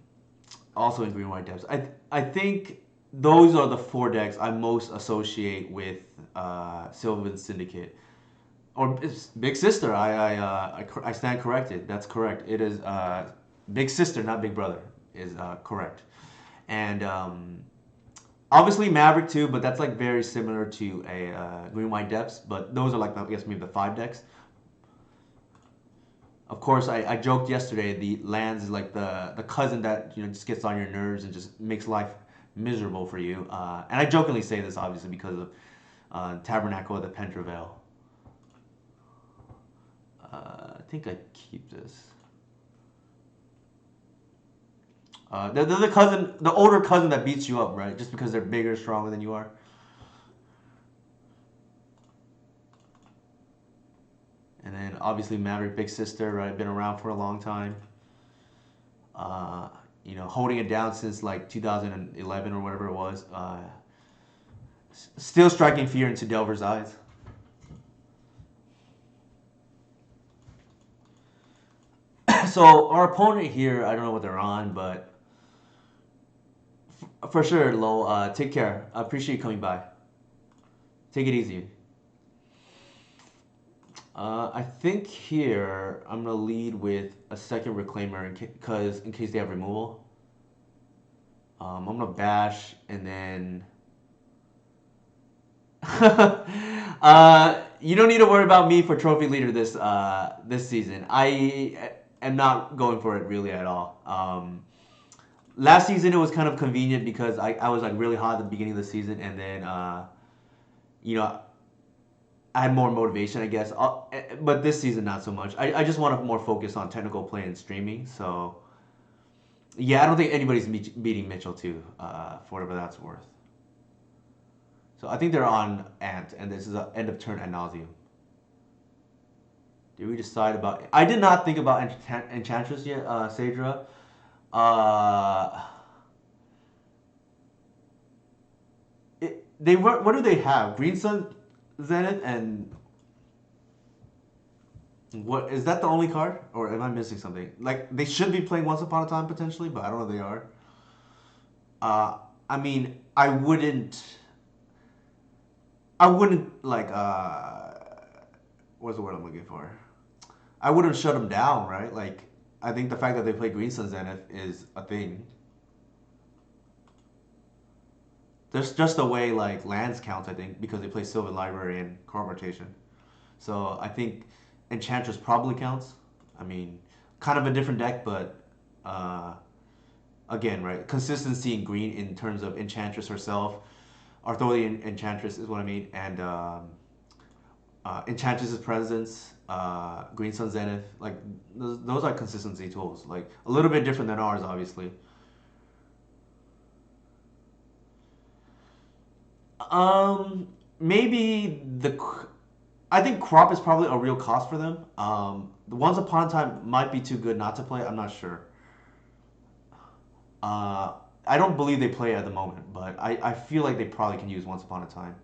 Also in Green White Depths. I think those are the four decks I most associate with Sylvan Syndicate. Or it's Big Sister. I stand corrected. That's correct. It is Big Sister, not Big Brother, is correct. And obviously Maverick too, but that's like very similar to a Green White Depths. But those are like I guess maybe the five decks. Of course, I joked yesterday. The Lands is like the cousin that just gets on your nerves and just makes life miserable for you. And I jokingly say this obviously because of Tabernacle of the Pentravale. I think I keep this. They're the cousin, the older cousin that beats you up, right? Just because they're bigger, stronger than you are. And then obviously Maverick, Big Sister, right? Been around for a long time. Uh, holding it down since like 2011 or whatever it was. Still striking fear into Delver's eyes. So our opponent here, I don't know what they're on, but for sure, Lo, take care. I appreciate you coming by. Take it easy. I think here I'm gonna lead with a second Reclaimer because in case they have removal. I'm gonna bash and then. You don't need to worry about me for trophy leader this season. I am not going for it really at all. Last season it was kind of convenient because I was like really hot at the beginning of the season and then you know I had more motivation, I guess. But this season, not so much. I just want to more focus on technical play and streaming. So, yeah, I don't think anybody's beating Mitchell, too, for whatever that's worth. So, I think they're on Ant, and this is an end of turn ad nauseum. Did we decide about. I did not think about Enchantress yet, Sadra. Uh, what do they have? Green Sun, Zenith, and what is that the only card, or am I missing something? Like they should be playing Once Upon a Time potentially, but I don't know if they are. I mean, I wouldn't like what's the word I'm looking for? I wouldn't shut them down, right? Like I think the fact that they play Green Sun Zenith is a thing. There's just the way like lands count, I think, because they play Sylvan Library and card rotation. So I think Enchantress probably counts. I mean, kind of a different deck, but uh, again, right? Consistency in green in terms of Enchantress herself. Arthurian Enchantress is what I mean, and Enchantress's presence, Green Sun Zenith, like those are consistency tools. Like a little bit different than ours, obviously. Maybe I think crop is probably a real cost for them. The Once Upon a Time might be too good not to play. I'm not sure. Uh, I don't believe they play at the moment, but I feel like they probably can use Once Upon a Time.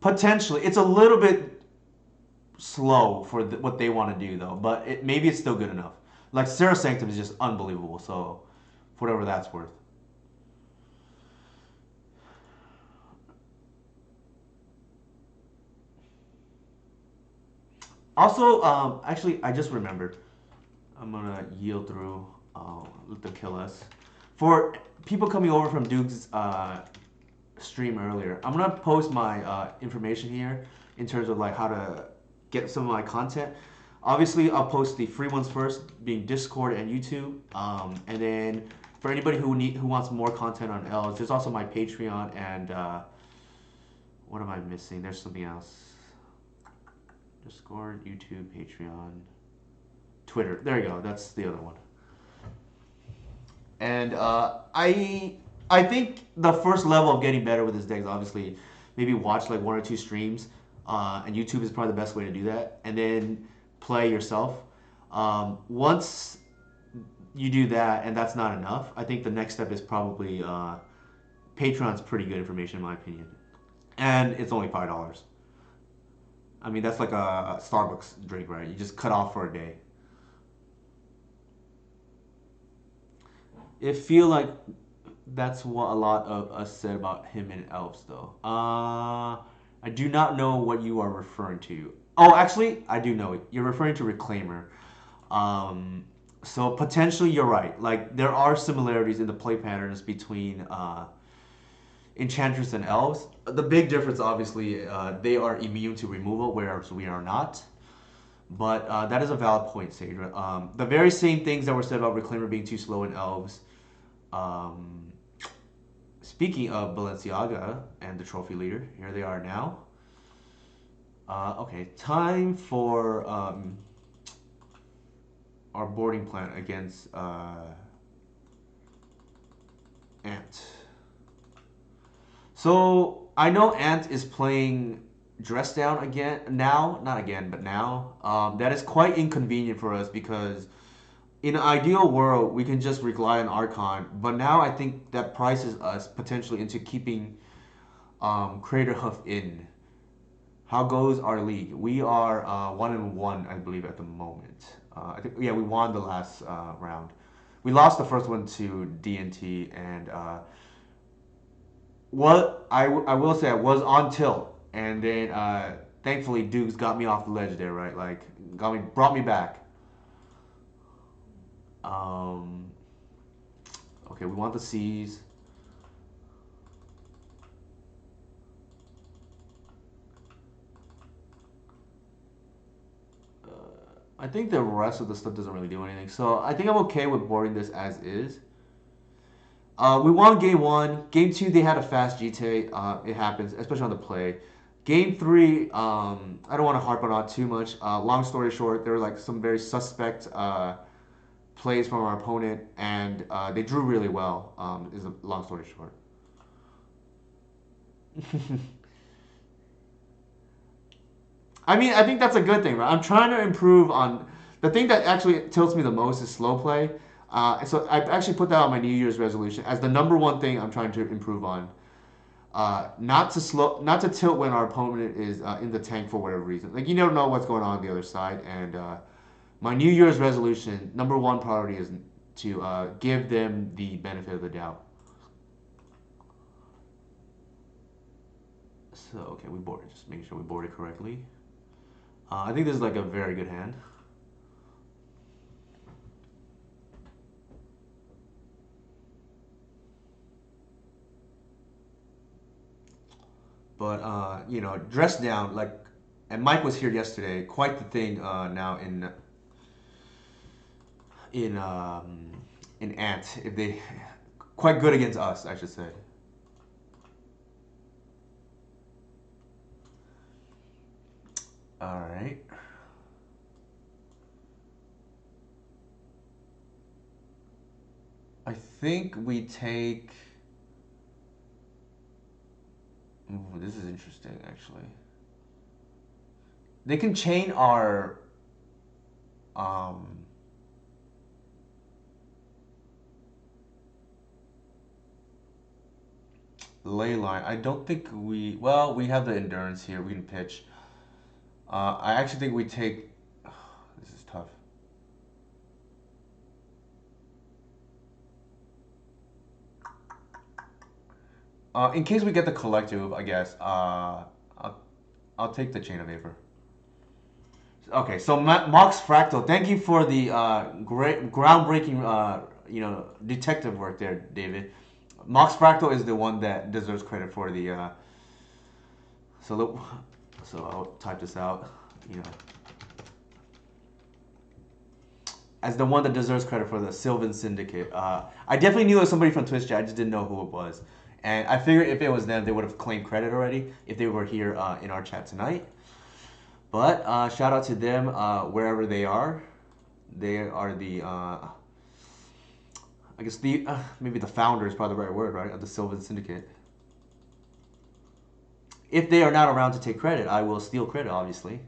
Potentially, it's a little bit slow for what they want to do though, but maybe it's still good enough. Like Sarah Sanctum is just unbelievable. So, for whatever that's worth. Also, actually, I just remembered. I'm gonna yield through. Let them kill us. For people coming over from Duke's stream earlier, I'm gonna post my information here in terms of like how to get some of my content. Obviously, I'll post the free ones first, being Discord and YouTube, and then for anybody who wants more content on Elves, there's also my Patreon and what am I missing? There's something else. Discord, YouTube, Patreon, Twitter. There you go. That's the other one. And I think the first level of getting better with this deck is obviously maybe watch like one or two streams, and YouTube is probably the best way to do that. And then play yourself. Once you do that, and that's not enough, I think the next step is probably Patreon's pretty good information in my opinion, and it's only $5. I mean that's like a Starbucks drink, right? You just cut off for a day. It feel like that's what a lot of us said about him in Elves, though. I do not know what you are referring to. Oh, actually, I do know it. You're referring to Reclaimer. Um, so potentially you're right. Like there are similarities in the play patterns between Enchantress and Elves. The big difference, obviously, they are immune to removal, whereas we are not. But that is a valid point, Sadra. The very same things that were said about Reclaimer being too slow in Elves. Um, Speaking of Balenciaga and the trophy leader, here they are now. Okay, time for our boarding plan against Ant. So I know Ant is playing dress down again now, not again, but now. That is quite inconvenient for us because in an ideal world we can just rely on Archon, but now I think that prices us potentially into keeping Crater Hoof in. How goes our league? We are 1-1, I believe, at the moment. I think yeah, we won the last round. We lost the first one to DNT, and what I will say I was on tilt, and then thankfully Dukes got me off the ledge there, right? Like brought me back. Um, okay, we want the C's. I think the rest of the stuff doesn't really do anything, so I think I'm okay with boarding this as is. We won game one. Game two, they had a fast GT. It happens, especially on the play. Game three, I don't want to harp on it too much. Long story short, there were like some very suspect plays from our opponent, and they drew really well. Is a long story short. I mean, I think that's a good thing, right? I'm trying to improve on the thing that actually tilts me the most is slow play. So I actually put that on my New Year's resolution as the number one thing I'm trying to improve on. Not to tilt when our opponent is in the tank for whatever reason. Like you never know what's going on the other side, and my New Year's resolution, number one priority is to give them the benefit of the doubt. So okay, we boarded. Just making sure we boarded correctly. I think this is like a very good hand. But you know, dress down like, and Mike was here yesterday. Quite the thing now in um, in Ant. If they quite good against us, I should say. All right. I think we take. Ooh, this is interesting, actually. They can chain our um, ley line. I don't think we. Well, we have the endurance here. We can pitch. I actually think we take. This is tough. In case we get the collective, I guess. I'll take the chain of vapor. Okay, so Mox Fractal, thank you for the great groundbreaking, detective work there, David. Mox Fractal is the one that deserves credit for the. So, so I'll type this out. You know, as the one that deserves credit for the Sylvan Syndicate. I definitely knew it was somebody from Twitch chat. I just didn't know who it was, and I figured if it was them, they would have claimed credit already if they were here in our chat tonight. But shout out to them wherever they are. They are the I guess the maybe the founder is probably the right word, right, of the Sylvan Syndicate. If they are not around to take credit, I will steal credit, obviously.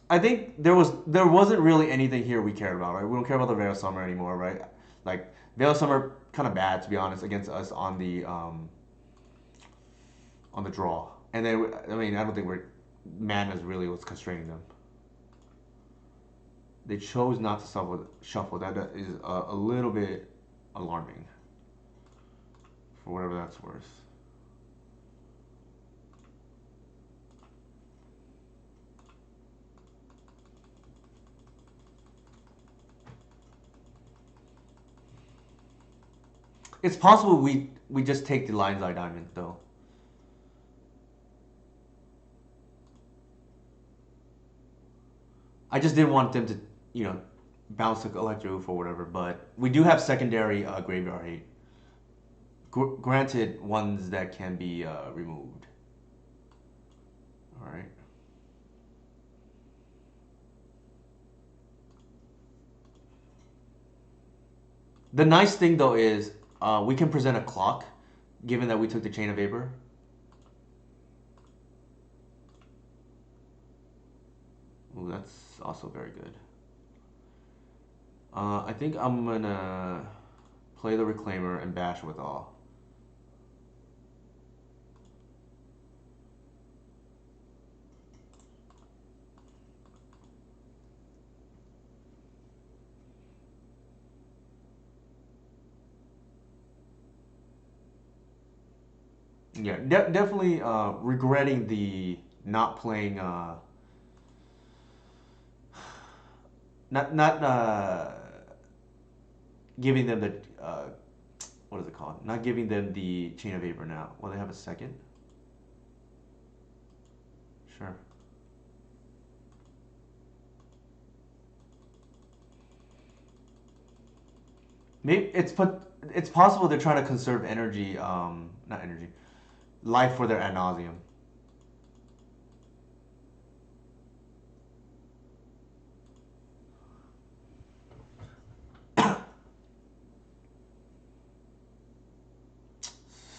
I think there wasn't really anything here we cared about, right? We don't care about the Veil Summer anymore, right? Like Veil Summer, kind of bad to be honest against us on the draw, and then I mean I don't think we're mana is really what's constraining them. They chose not to shuffle. That is a little bit alarming, for whatever that's worth. It's possible we just take the Lion's Eye Diamond though. I just didn't want them to, you know, bounce the Electro for whatever. But we do have secondary Graveyard Hate. Granted, ones that can be removed. All right. The nice thing though is we can present a clock, given that we took the Chain of Vapor. Ooh, that's also very good. I think I'm gonna play the Reclaimer and bash with all. Yeah, definitely regretting the not playing, not giving them the what is it called? Not giving them the Chain of Vapor now. Will they have a second? Sure. Maybe it's possible they're trying to conserve energy, not energy, life for their ad nauseum.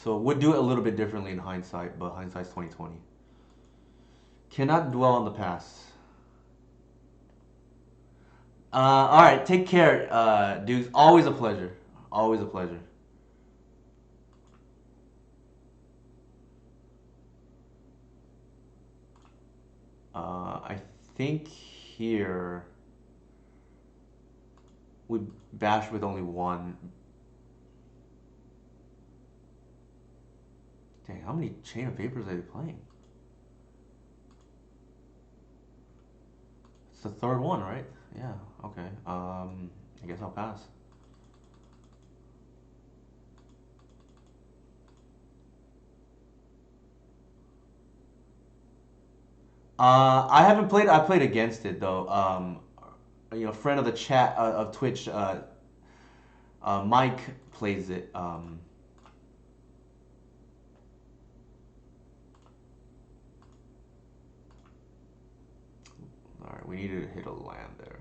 So would do it a little bit differently in hindsight, but hindsight's 2020. Cannot dwell on the past. All right, take care, dudes. Always a pleasure. Always a pleasure. I think here we bash with only one. Dang, how many Chain of Vapors are they playing? It's the third one, right? Yeah. Okay. I guess I'll pass. I haven't played. I played against it though. Friend of the chat of Twitch, Mike plays it. All right, we needed to hit a land there.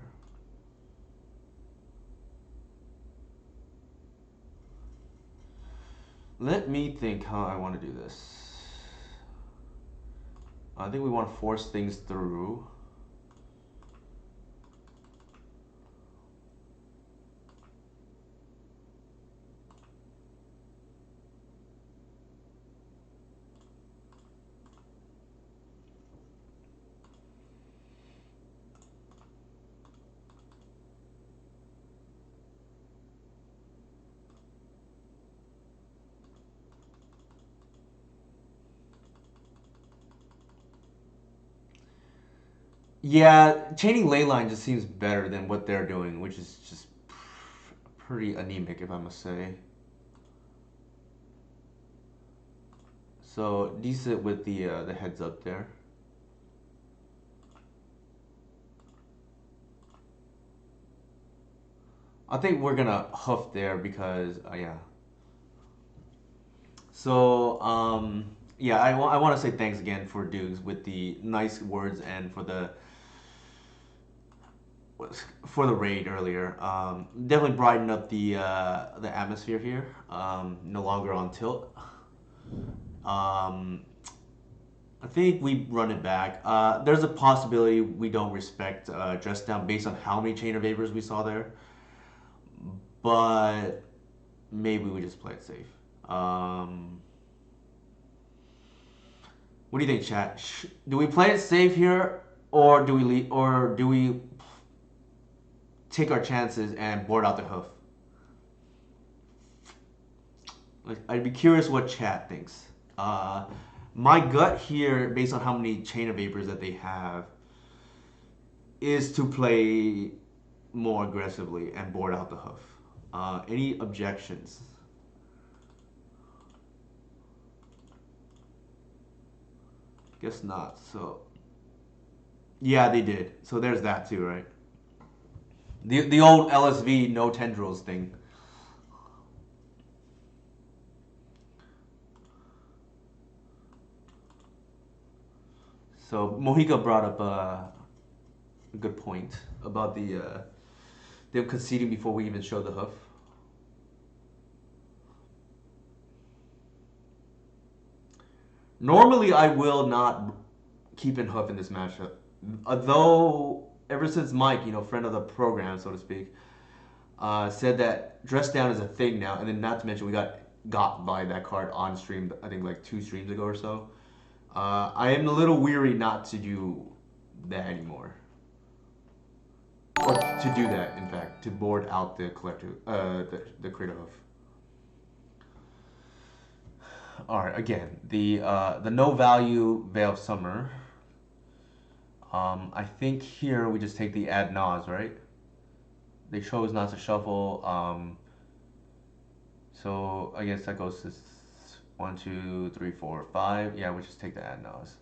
Let me think how I want to do this. I think we want to force things through. Yeah, chaining Leyline just seems better than what they're doing, which is just pretty anemic, if I must say. So decent with the heads up there. I think we're gonna huff there because yeah. So, yeah, I want to say thanks again for Dukes with the nice words and for the raid earlier. Definitely brightened up the atmosphere here. No longer on tilt. Um, I think we run it back. There's a possibility we don't respect dress down based on how many chain of vapors we saw there, but maybe we just play it safe. What do you think, chat? Do we play it safe here, or do we take our chances and board out the hoof? Like, I'd be curious what chat thinks. Uh, my gut here, based on how many chain of vapors that they have, is to play more aggressively and board out the hoof. Any objections? Guess not. So, yeah, they did. So there's that too, right? The old LSV no tendrils thing. So Mojica brought up a good point about them conceding before we even show the hoof. Normally, I will not keep in hoof in this matchup, though. Ever since Mike, friend of the program, so to speak, said that dress down is a thing now, and then not to mention we got by that card on stream. I think like 2 streams ago or so. I am a little weary not to do that anymore, or to do that. In fact, to board out the collector, the Crater Hoof. All right, again, the no value Veil of Summer. I think here we just take the ad nos, right? They chose not to shuffle. So I guess that goes to 1, 2, 3, 4, 5. Yeah, we just take the ad nos.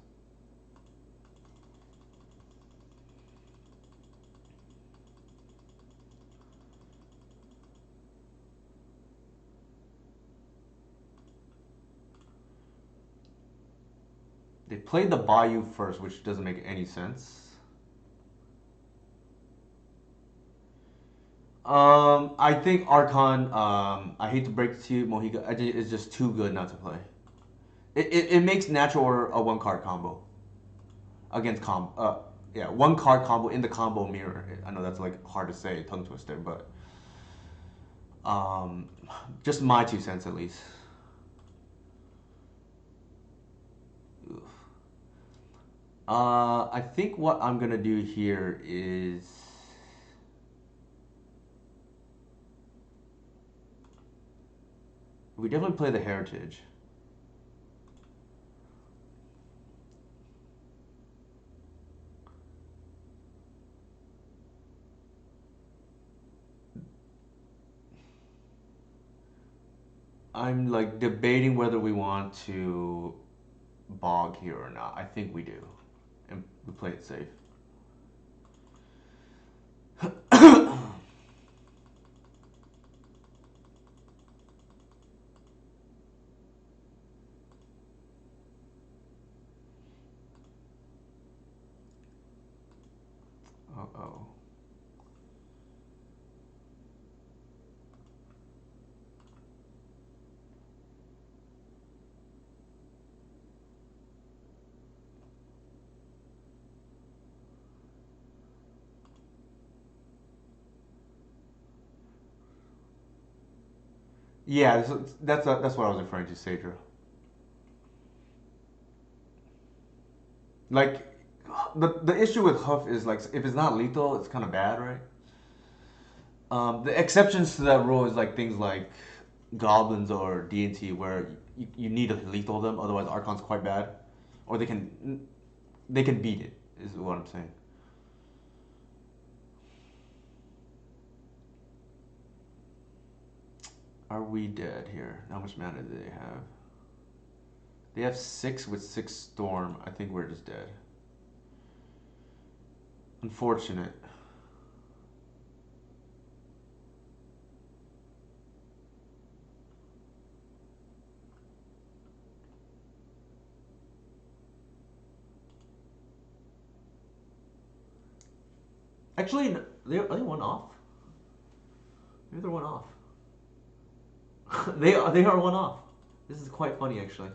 They played the Bayou first, which doesn't make any sense. I think Archon. I hate to break it to you, Mohica. It's just too good not to play. It makes natural order a 1 card combo against yeah, 1 card combo in the combo mirror. I know that's like hard to say, tongue twister, but um, just my 2 cents at least. Oof. I think what I'm gonna do here is we definitely play the Heritage. I'm like debating whether we want to bog here or not. I think we do, and we play it safe. Uh-oh. Yeah, that's what I was referring to, Sadra. Like, the issue with Huff is like if it's not lethal, it's kind of bad, right? The exceptions to that rule is like things like goblins or D&T where you need to lethal them, otherwise Archon's quite bad, or they can beat it. Is what I'm saying. Are we dead here? How much mana do they have? They have 6 with 6 storm. I think we're just dead. Unfortunate. Actually, are they one off? Maybe they're one off. They are one off. This is quite funny actually.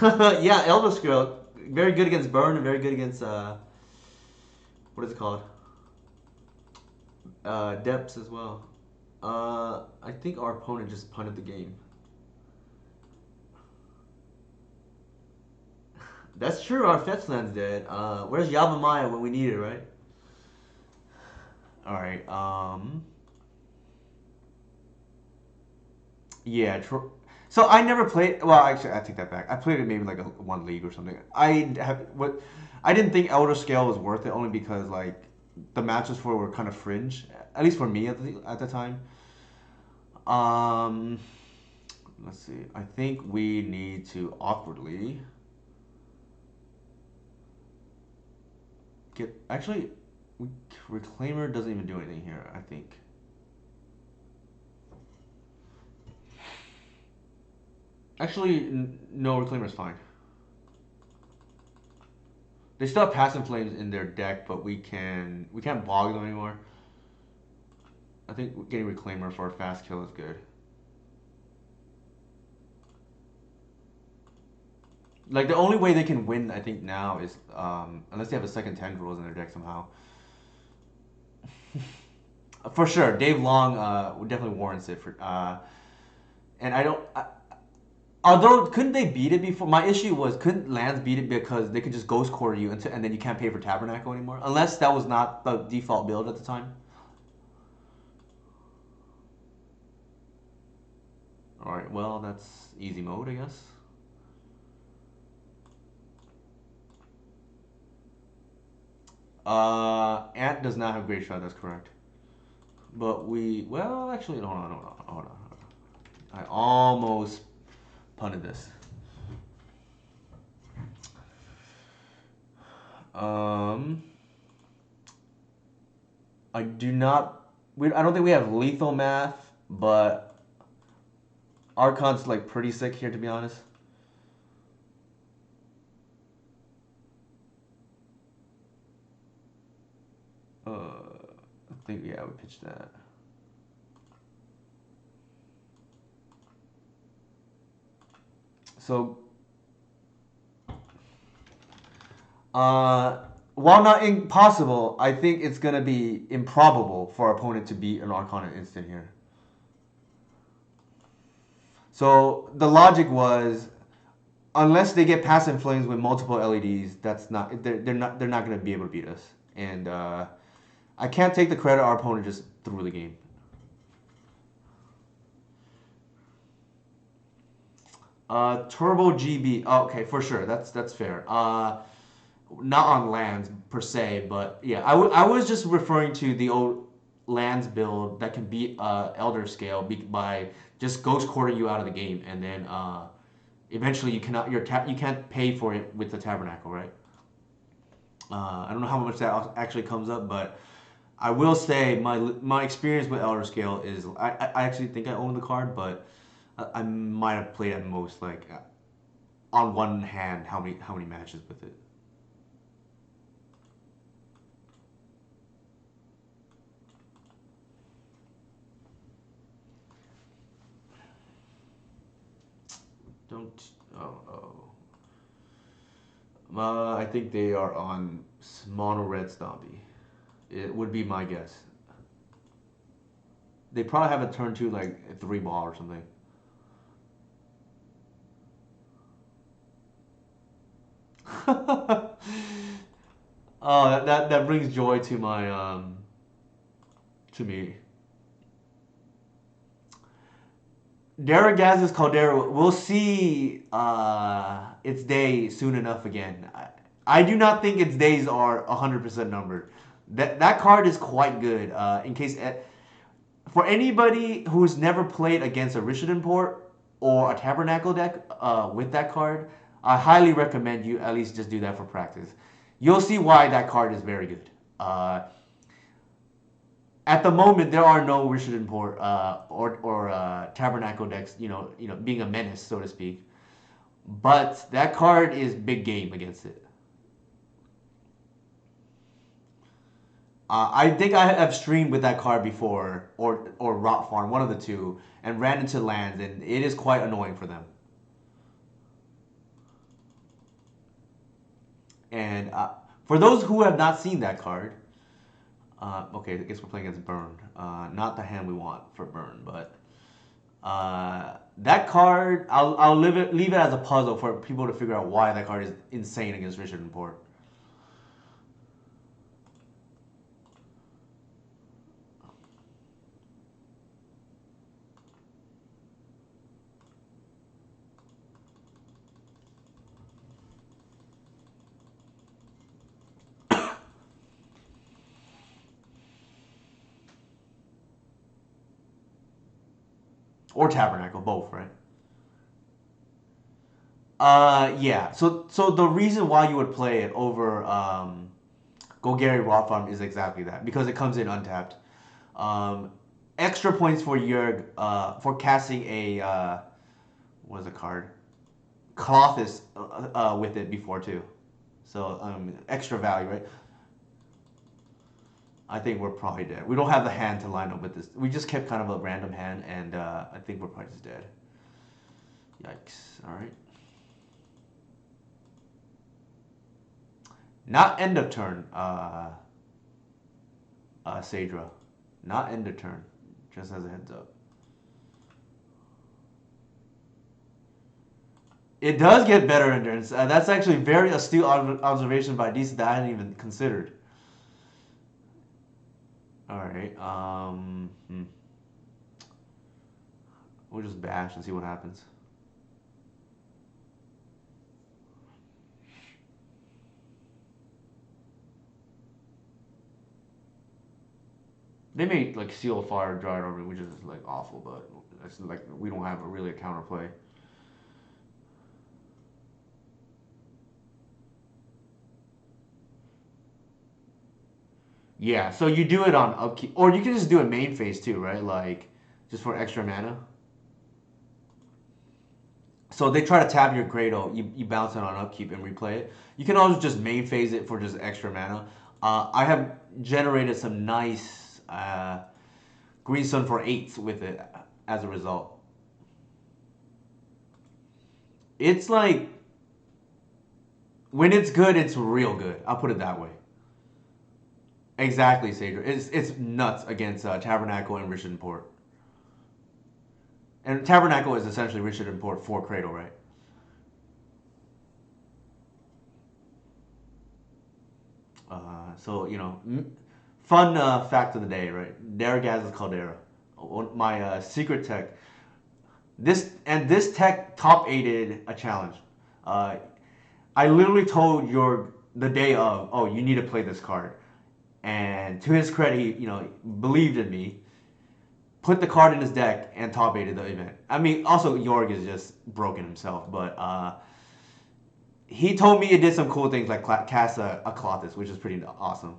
Yeah, Elder Scroll, very good against burn and very good against what is it called? Depths as well. I think our opponent just punted the game. That's true. Our fetch land's dead. Where's Yavamaya when we need it, right? All right. Yeah. So I never played. Well, actually, I take that back. I played it maybe like one league or something. I didn't think Elder Scale was worth it only because like the matches for it were kind of fringe, at least for me at the time. Um, let's see. I think we need to awkwardly get. Actually, Reclaimer doesn't even do anything here. I think. Actually, no. Reclaimer's fine. They still have Passing Flames in their deck, but we can't bog them anymore. I think getting Reclaimer for a fast kill is good. Like the only way they can win, I think now is unless they have a second tendrils in their deck somehow. For sure, Dave Long definitely warrants it for. And I don't. Although couldn't they beat it before? My issue was couldn't Lands beat it because they could just ghost core you and then you can't pay for Tabernacle anymore unless that was not the default build at the time. All right, well that's easy mode, I guess. Ant does not have great shot. That's correct. But well, actually, hold on. I almost punted this. Um, I do not. I don't think we have lethal math, but Archon's like pretty sick here, to be honest. I think yeah, we pitched that. So, uh, while not impossible, I think it's gonna be improbable for our opponent to beat an Archon in instant here. So the logic was, unless they get Passing Flames with multiple LEDs, they're not gonna be able to beat us. And I can't take the credit our opponent just threw the game. Turbo GB. Oh, okay, for sure. That's fair. Not on lands per se, but yeah, I was just referring to the old lands build that can beat Elder Scale by just ghost courting you out of the game, and then eventually you can't pay for it with the Tabernacle, right? I don't know how much that actually comes up, but I will say my experience with Elder Scale is I actually think I own the card, but I might have played at most like on one hand how many matches with it. Don't I think they are on mono red Stompy. It would be my guess. They probably have a turn two like a three ball or something. Oh, that brings joy to my to me. Daragaz's Caldera. We'll see its day soon enough again. I do not think its days are 100% numbered. That card is quite good. In case for anybody who's never played against a Rishadan port or a Tabernacle deck with that card, I highly recommend you at least just do that for practice. You'll see why that card is very good. At the moment, there are no Rishadan port or Tabernacle decks. Being a menace, so to speak. but that card is big game against it. I think I have streamed with that card before, or Rot Farm, one of the two, and ran into lands, and it is quite annoying for them. And for those who have not seen that card, okay, I guess we're playing against Burn. Not the hand we want for Burn, but that card, I'll leave it as a puzzle for people to figure out why that card is insane against Richard and Port. Or Tabernacle, both, right? Yeah. So the reason why you would play it over Golgari Rot Farm is exactly that because it comes in untapped. Um, Extra points for your for casting a what is a card? Cloth is with it before too. So extra value, right? I think we're probably dead. We don't have the hand to line up with this. We just kept kind of a random hand, and I think we're probably just dead. Yikes! All right. Not end of turn, Sadra. Not end of turn. Just as a heads up. It does get better endurance. That's actually very astute observation by DC that I hadn't even considered. All right. We'll just bash and see what happens. They may like seal fire, dry it over, which is like awful, but it's like we don't have really a counterplay. Yeah, so you do it on upkeep, or you can just do it main phase too, right? Like just for extra mana. So they try to tap your Grado, you bounce it on upkeep and replay it. You can also just main phase it for just extra mana. I have generated some nice Green Sun for 8s with it as a result. It's like when it's good, it's real good. I'll put it that way. Exactly, Sager. It's nuts against Tabernacle and Richard and Port. And Tabernacle is essentially Richard and Port for Cradle, right? So fun fact of the day, right? Daragaz's Caldera, my secret tech. This tech top aided a challenge. Uh, I literally told your the day of, oh, you need to play this card, and to his credit, he believed in me, put the card in his deck, and top aided the event. I mean, also Jorg is just broken himself, but he told me it did some cool things like cast a Colossus, which is pretty awesome.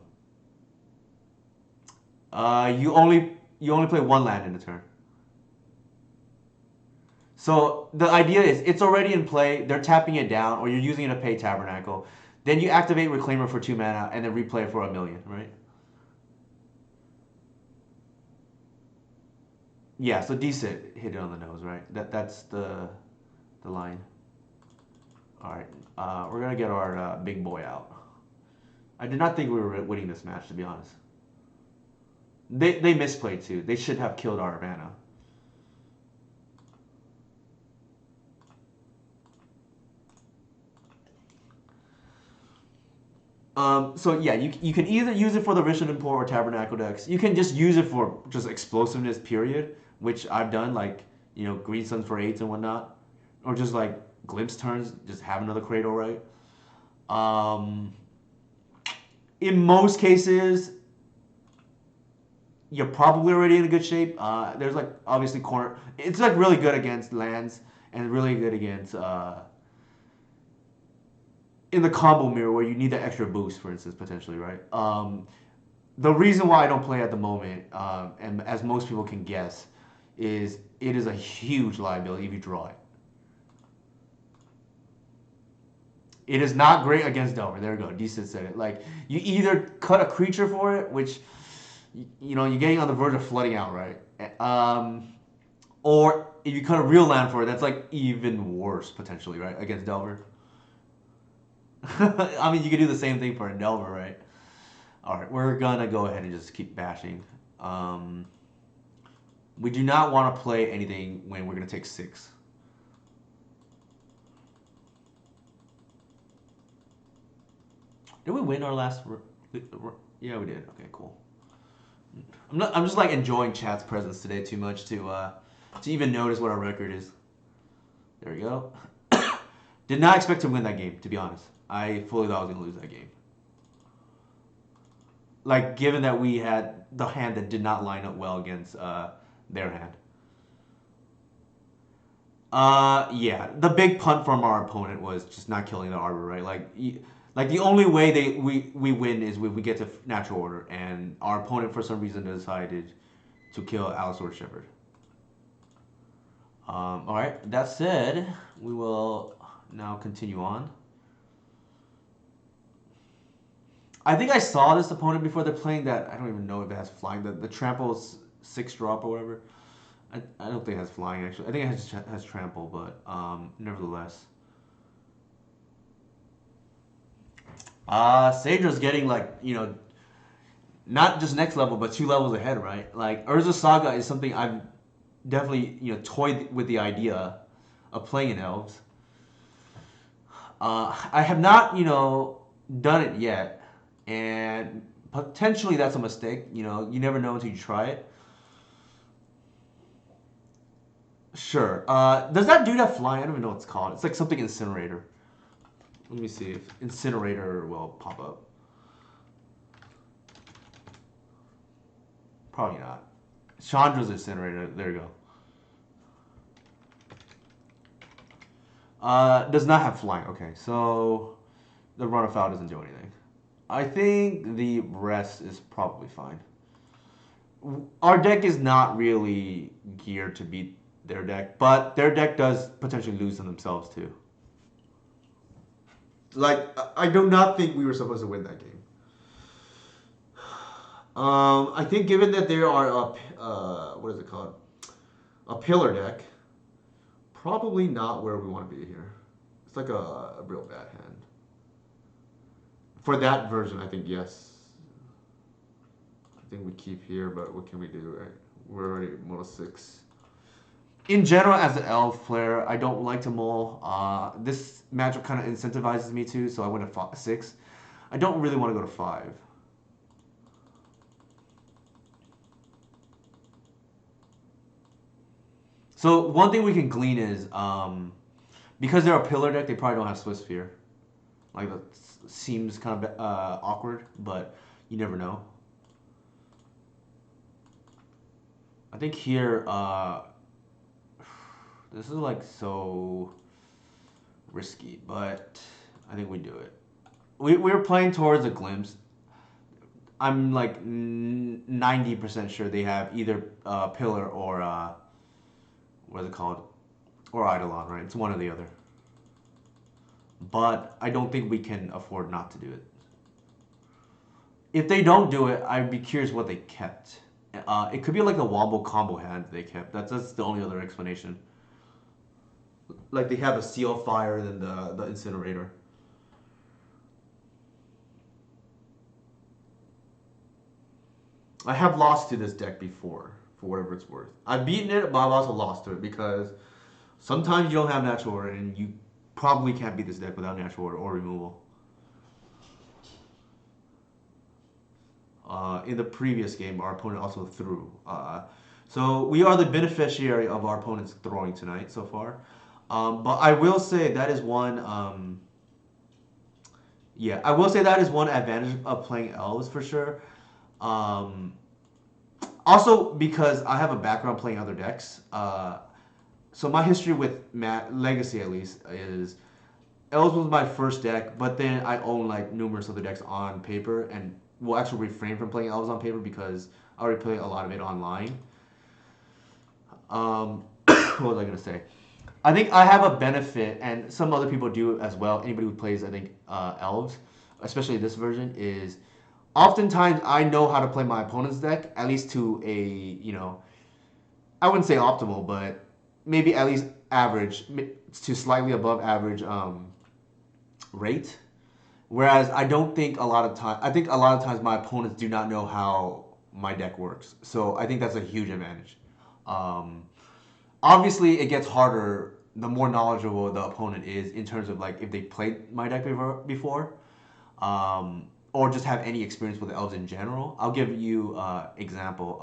You only play one land in a turn. So the idea is it's already in play. They're tapping it down, or you're using it to pay Tabernacle. Then you activate Reclaimer for 2 mana, and then replay it for 1 million, right? Yeah. So decent hit it on the nose, right? That's the line. All right. We're gonna get our big boy out. I did not think we were winning this match, to be honest. They misplayed too. They should have killed our mana. So yeah, you can either use it for the Richard and Poor or Tabernacle decks. You can just use it for just explosiveness, period, which I've done, like Green Suns for 8s and whatnot, or just like Glimpse turns, just have another Cradle, right? Um, in most cases, you're probably already in a good shape. There's like obviously corner. It's like really good against lands and really good against in the combo mirror where you need that extra boost, for instance, potentially, right? The reason why I don't play at the moment, and as most people can guess, is it is a huge liability if you draw it. It is not great against Delver. There we go. Decent said it. Like you either cut a creature for it, which you're getting on the verge of flooding out, right? Or if you cut a real land for it, that's like even worse potentially, right? Against Delver. I mean, you could do the same thing for a Delver, right? All right, we're gonna go ahead and just keep bashing. Um, we do not want to play anything when we're gonna take 6. Did we win our last? Yeah, we did. Okay, cool. I'm not. I'm just like enjoying chat's presence today too much to even notice what our record is. There we go. Did not expect to win that game, to be honest. I fully thought I was gonna lose that game. Like, given that we had the hand that did not line up well against their hand. Yeah, the big punt from our opponent was just not killing the arbor, right? Like the only way we win is if we get to natural order, and our opponent for some reason decided to kill Allosaur Shepherd. All right. That said, we will now continue on. I think I saw this opponent before. They're playing that. I don't even know if it has flying. The trample 6 drop or whatever. I don't think it has flying actually. I think it has trample, but nevertheless. Sadra's getting like not just next level, but 2 levels ahead, right? Like Urza Saga is something I've definitely toyed with the idea of playing in Elves. I have not done it yet, and potentially that's a mistake. You never know until you try it. Sure. Does that dude have flying? I don't even know what it's called. It's like something incinerator. Let me see if incinerator will pop up. Probably not. Chandra's incinerator. There you go. Does not have flying. Okay, so the run of foul doesn't do anything. I think the rest is probably fine. Our deck is not really geared to beat their deck, but their deck does potentially lose them themselves too. Like, I do not think we were supposed to win that game. I think given that there are what is it called? A pillar deck, probably not where we want to be here. It's like a real bad hand. For that version, I think yes. I think we keep here, but what can we do? Right? We're already mono 6. In general, as an elf player, I don't like to mull. This matchup kind of incentivizes me to, so I went to 6. I don't really want to go to 5. So one thing we can glean is because they're a pillar deck, they probably don't have Swiss Sphere. Like that seems kind of awkward, but you never know. I think here, this is like so risky, but I think we do it. We're playing towards a glimpse. I'm like 90% sure they have either pillar or what is it called? Or Eidolon, right? It's one or the other. But I don't think we can afford not to do it. If they don't do it, I'd be curious what they kept. It could be like the wobble combo hand they kept. That's the only other explanation. Like they have a Seal Fire than the Incinerator. I have lost to this deck before, for whatever it's worth. I've beaten it, but I've also lost to it because sometimes you don't have natural order, and you probably can't beat this deck without natural order or removal. In the previous game, our opponent also threw. So we are the beneficiary of our opponent's throwing tonight so far. But I will say that is one. Yeah, I will say that is one advantage of playing elves for sure. Also because I have a background playing other decks. So my history with Legacy at least is elves was my first deck, but then I own like numerous other decks on paper, and will actually refrain from playing elves on paper because I already play a lot of it online. What was I gonna say? I think I have a benefit, and some other people do as well. Anybody who plays, I think, elves, especially this version, is oftentimes I know how to play my opponent's deck, at least to a, I wouldn't say optimal, but maybe at least average to slightly above average rate. Whereas I don't think a lot of time. I think a lot of times my opponents do not know how my deck works. So I think that's a huge advantage. Um, Obviously, it gets harder the more knowledgeable the opponent is in terms of like if they played my deck before, or just have any experience with elves in general. I'll give you example.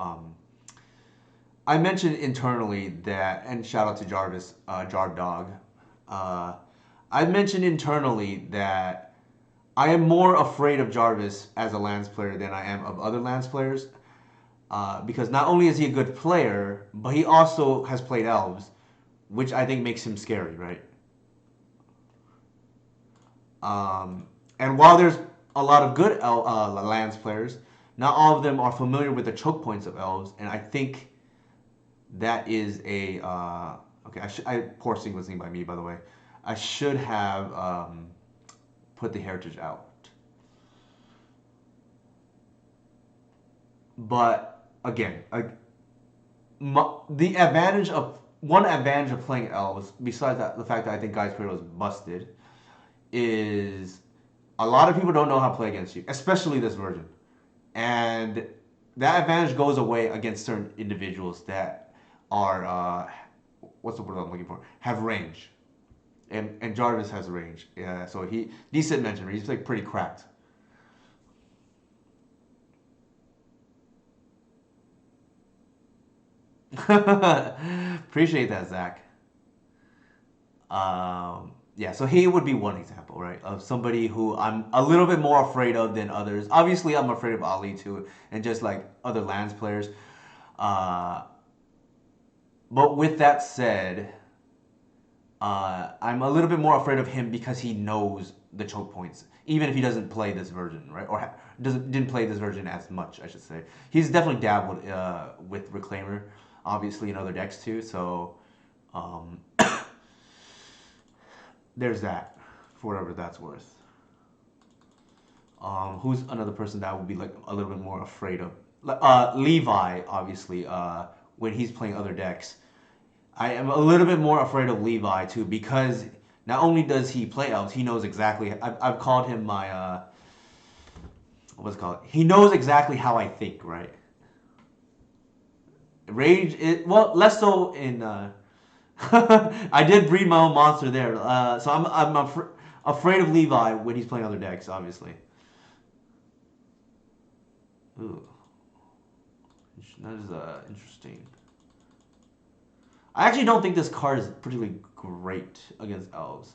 I mentioned internally that, and shout out to Jarvis, Jar Dog. Uh, I mentioned internally that I am more afraid of Jarvis as a Lance player than I am of other Lance players. Because not only is he a good player, but he also has played elves, which I think makes him scary, right? And while there's a lot of good Lance players, not all of them are familiar with the choke points of elves, and I think that is a okay. Poor sequencing by me, by the way. I should have put the heritage out, but again, the advantage of one advantage of playing elves, besides that, the fact that I think Guy's Cradle is busted, is a lot of people don't know how to play against you, especially this version, and that advantage goes away against certain individuals that are what's the word I'm looking for? Have range, and Jarvis has range. Yeah, so he decent mention. He's like pretty cracked. Appreciate that, Zach. Yeah, so he would be one example, right, of somebody who I'm a little bit more afraid of than others. Obviously, I'm afraid of Ali too, and just like other lands players. Uh, but with that said, I'm a little bit more afraid of him because he knows the choke points, even if he doesn't play this version, right? Or didn't play this version as much, I should say. He's definitely dabbled with Reclaimer, obviously in other decks too. So um, there's that, for whatever that's worth. Who's another person that I would be like a little bit more afraid of? Levi, obviously, when he's playing other decks. I am a little bit more afraid of Levi too because not only does he play elves, he knows exactly. I've called him my what's it called? He knows exactly how I think, right? Rage is well less so in. I did breed my own monster there, so afraid of Levi when he's playing other decks, obviously. Ooh, that is interesting. I actually don't think this card is particularly great against elves.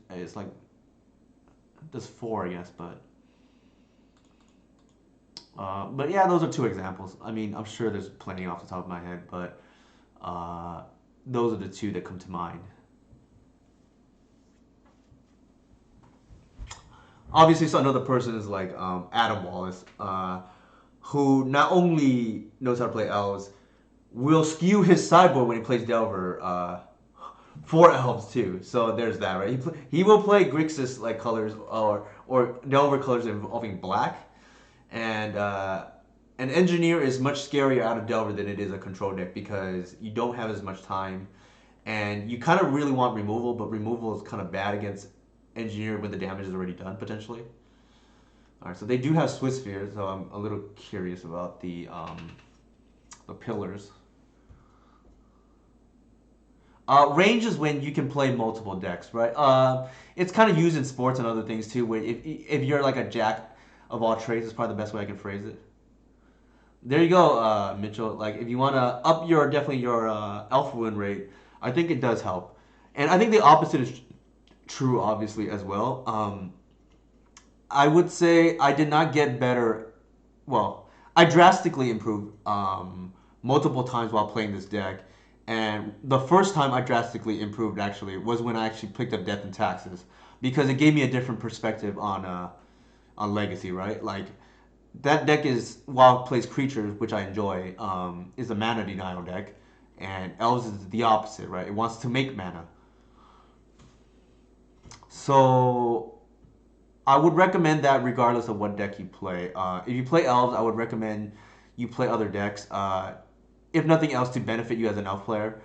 It's like it does four, I guess, but yeah, those are two examples. I mean, I'm sure there's plenty off the top of my head, but uh, those are the two that come to mind. Obviously, so another person is like Adam Wallace, who not only knows how to play elves, will skew his sideboard when he plays Delver for elves too. So there's that, right? He will play Grixis like colors or Delver colors involving black, and an engineer is much scarier out of Delver than it is a control deck because you don't have as much time, and you kind of really want removal, but removal is kind of bad against engineer when the damage is already done potentially. All right, so they do have Swiss Sphere, so I'm a little curious about the pillars. Range is when you can play multiple decks, right? It's kind of used in sports and other things too. Where if you're like a jack of all trades, is probably the best way I can phrase it. There you go, Mitchell. Like if you want to up your definitely your alpha win rate, I think it does help. And I think the opposite is true, obviously as well. I would say I did not get better. Well, I drastically improved multiple times while playing this deck. And the first time I drastically improved actually was when I actually picked up Death and Taxes because it gave me a different perspective on Legacy, right? Like that deck is while it plays creatures, which I enjoy, is a mana denial deck, and Elves is the opposite, right? It wants to make mana. So I would recommend that regardless of what deck you play. If you play elves, I would recommend you play other decks. If nothing else, to benefit you as an elf player.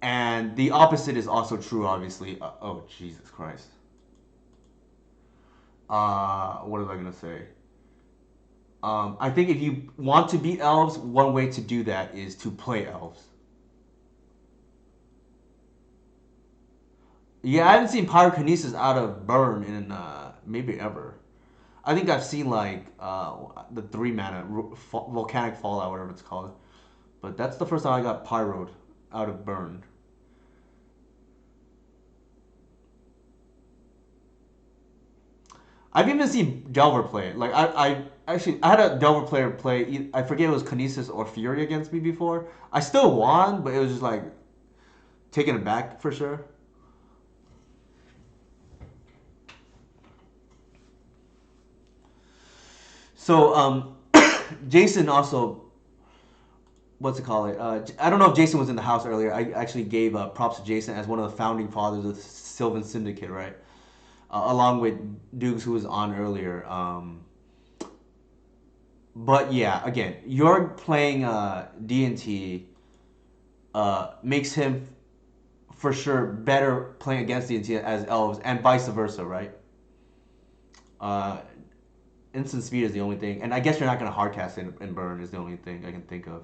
And the opposite is also true, obviously. Oh, Jesus Christ. What was I gonna say? I think if you want to beat elves, one way to do that is to play elves. Yeah, I haven't seen pyrokinesis out of burn in maybe ever. I think I've seen like the 3 mana volcanic fallout, whatever it's called. But that's the first time I got pyroed out of burn. I've even seen Delver play it. Like I had a Delver player play. I forget it was Kinesis or Fury against me before. I still won, but it was just like taken aback for sure. So Jason also, what's it called? I don't know if Jason was in the house earlier. I actually gave props to Jason as one of the founding fathers of the Sylvan Syndicate, right? Along with Dukes, who was on earlier. But yeah, again, you're playing D&T makes him for sure better playing against D&T as elves, and vice versa, right? Uh, instant speed is the only thing, and I guess you're not gonna hardcast in burn is the only thing I can think of.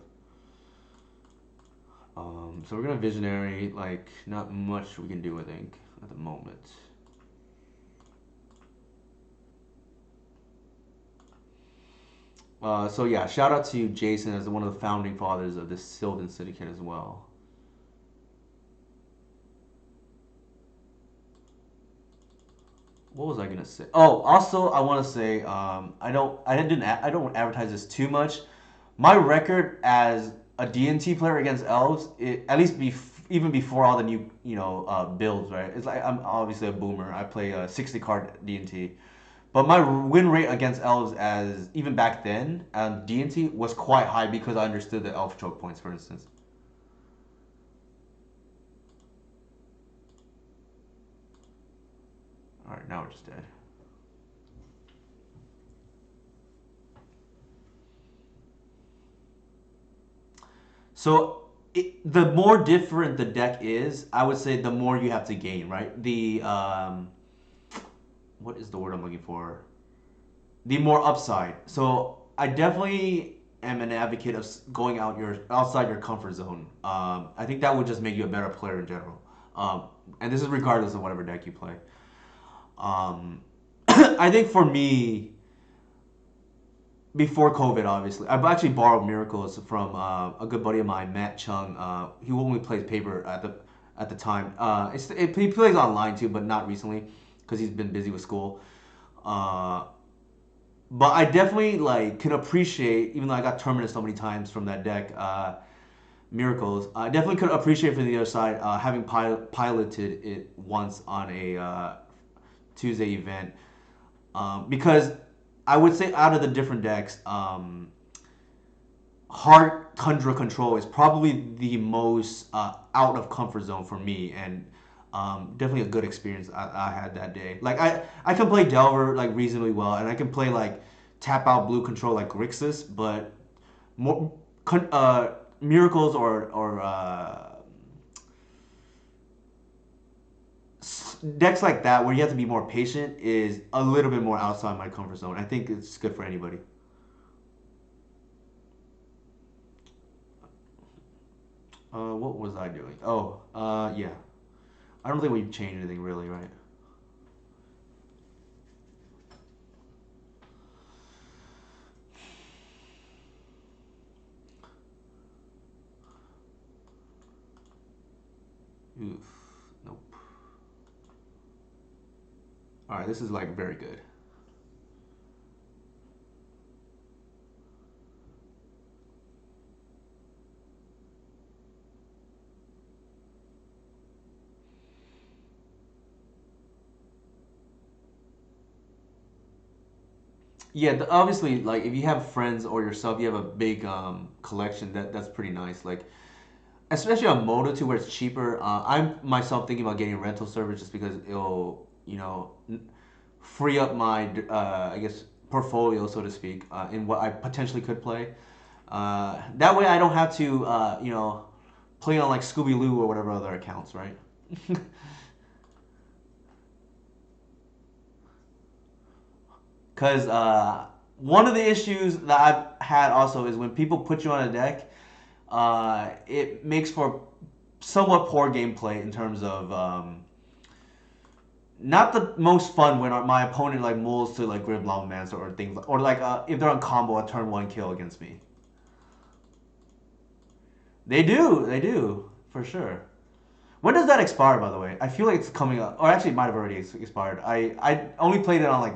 So we're gonna visionary. Like not much we can do, I think, at the moment. So yeah, shout out to Jason as one of the founding fathers of this Sylvan Syndicate as well. What was I gonna say? Oh, also I want to say I don't advertise this too much. My record as a D&T player against elves, at least even before all the new builds, right? It's like I'm obviously a boomer. I play a 60 card D&T, but my win rate against elves as even back then D&T was quite high because I understood the elf choke points, for instance. All right, now we're just dead. So the more different the deck is, I would say the more you have to gain, right? The what is the word I'm looking for? The more upside. So I definitely am an advocate of going outside your comfort zone. I think that would just make you a better player in general. And this is regardless of whatever deck you play. I think for me, before COVID, obviously, I've actually borrowed miracles from a good buddy of mine, Matt Chung. He only plays paper at the time. He plays online too, but not recently because he's been busy with school. Uh, but I definitely like can appreciate, even though I got terminated so many times from that deck, miracles. I definitely could appreciate from the other side having piloted it once on a Tuesday event because I would say out of the different decks, hard Tundra control is probably the most out of comfort zone for me, and definitely a good experience I had that day. Like I can play Delver like reasonably well, and I can play like tap out blue control like Grixis, but more miracles or decks like that where you have to be more patient is a little bit more outside my comfort zone. I think it's good for anybody. What was I doing? Oh, yeah. I don't think we've changed anything really, right? Oof. Nope. All right, this is like very good. Yeah, obviously, like if you have friends or yourself, you have a big collection. That's pretty nice. Like especially on Moto 2 where it's cheaper. I'm myself thinking about getting a rental server just because it'll, free up my, I guess, portfolio, so to speak, in what I potentially could play. That way I don't have to, play on like Scooby Loo or whatever other accounts, right? Because one of the issues that I've had also is when people put you on a deck, it makes for somewhat poor gameplay in terms of not the most fun when my opponent like mulls to like Grid Lava Mancer or things, or like if they're on combo a turn one kill against me. They do for sure. When does that expire, by the way? I feel like it's coming up, or actually, it might have already expired. I only played it on like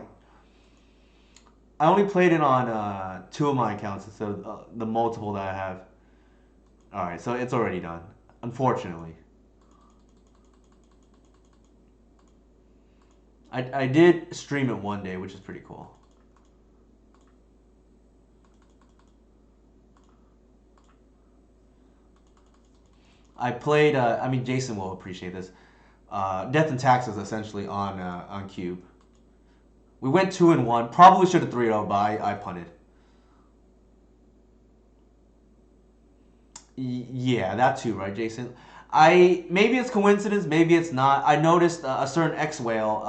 I only played it on two of my accounts instead of the multiple that I have. All right, so it's already done. Unfortunately, I did stream it one day, which is pretty cool. I played. I mean, Jason will appreciate this. Death and Taxes essentially on Cube. We went 2-1. Probably should have 3-0, but I punted. Yeah, that too, right, Jason? I maybe it's coincidence, maybe it's not. I noticed a certain X whale.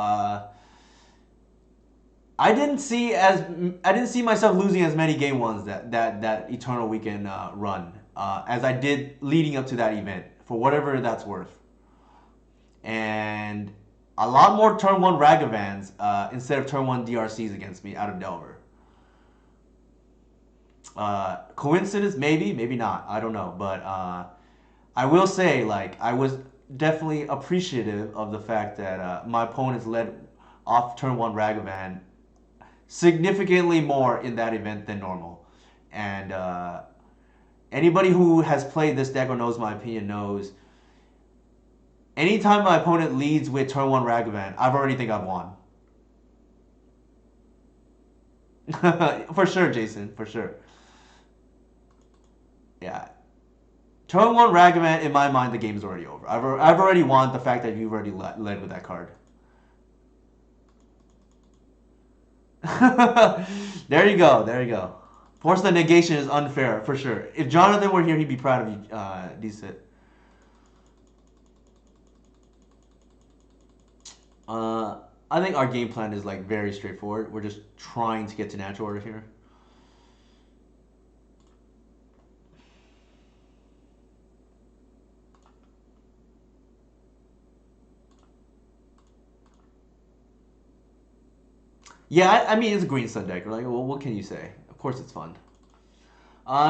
I didn't see myself losing as many game ones that Eternal Weekend run as I did leading up to that event for whatever that's worth, and a lot more turn one Ragavans instead of turn one DRCs against me out of Delver. Coincidence, maybe, maybe not. I don't know, but I will say, like, I was definitely appreciative of the fact that my opponents led off turn one Ragavan significantly more in that event than normal. And anybody who has played this deck or knows my opinion knows anytime my opponent leads with turn one Ragavan, I've already think I've won. For sure, Jason, for sure. Yeah. Turn one Ragavan, in my mind, the game's already over. I've already won the fact that you've already led with that card. There you go. There you go. Force the negation is unfair for sure. If Jonathan were here, he'd be proud of you, Decent. Uh, I think our game plan is like very straightforward. We're just trying to get to natural order here. Yeah, I mean it's a green sun deck. Like, well, what can you say? Of course, it's fun.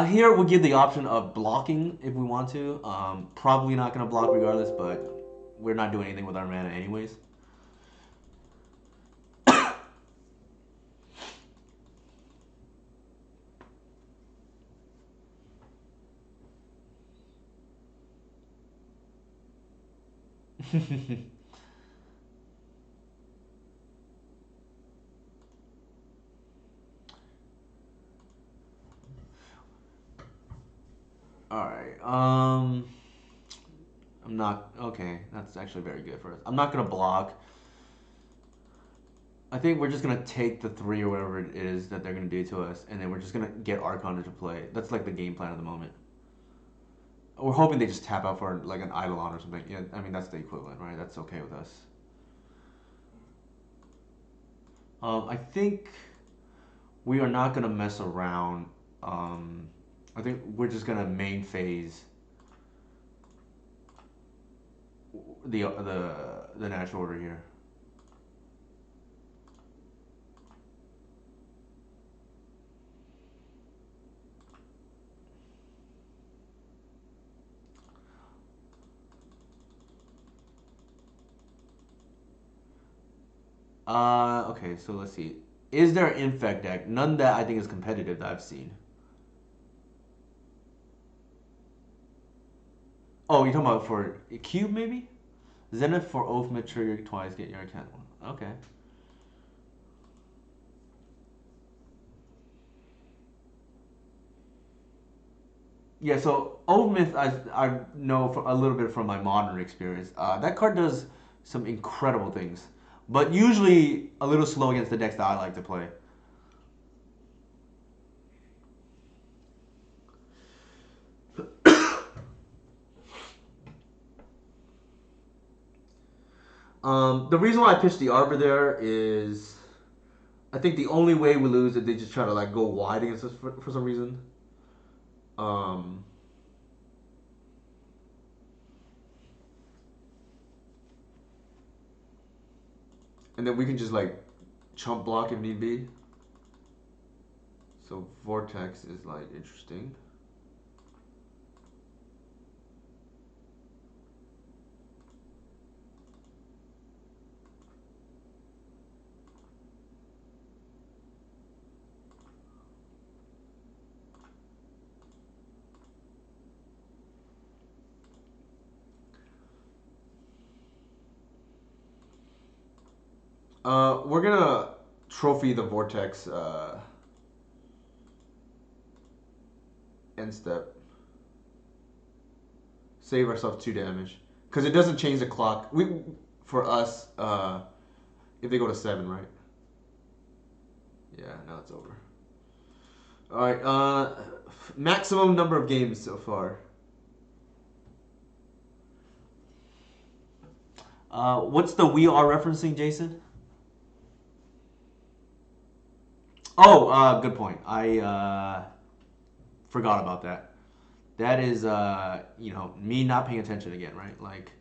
Here we'll give the option of blocking if we want to. Probably not gonna block regardless, but we're not doing anything with our mana anyways. All right. I'm not okay. That's actually very good for us. I'm not gonna block. I think we're just gonna take the three or whatever it is that they're gonna do to us, and then we're just gonna get Archon into play. That's like the game plan at the moment. We're hoping they just tap out for like an Eidolon or something. Yeah, I mean that's the equivalent, right? That's okay with us. I think we are not gonna mess around. Um, I think we're just gonna main phase the natural order here. Okay, so let's see. Is there an infect deck? None that I think is competitive that I've seen. Oh, you're talking about for cube maybe? Zenith for oath mature twice, get your account one. Okay. Yeah, so Oathmyth I know a little bit from my modern experience. That card does some incredible things, but usually a little slow against the decks that I like to play. The reason why I pitched the Arbor there is I think the only way we lose is they just try to like go wide against us for some reason. Um, and then we can just like chump block if need be. So Vortex is like interesting. We're gonna trophy the Vortex end step. Save ourselves 2 damage because it doesn't change the clock. We for us if they go to 7, right? Yeah, now it's over. All right. Maximum number of games so far. What's the we are referencing, Jason? Oh, good point. I forgot about that. That is, me not paying attention again, right? Like,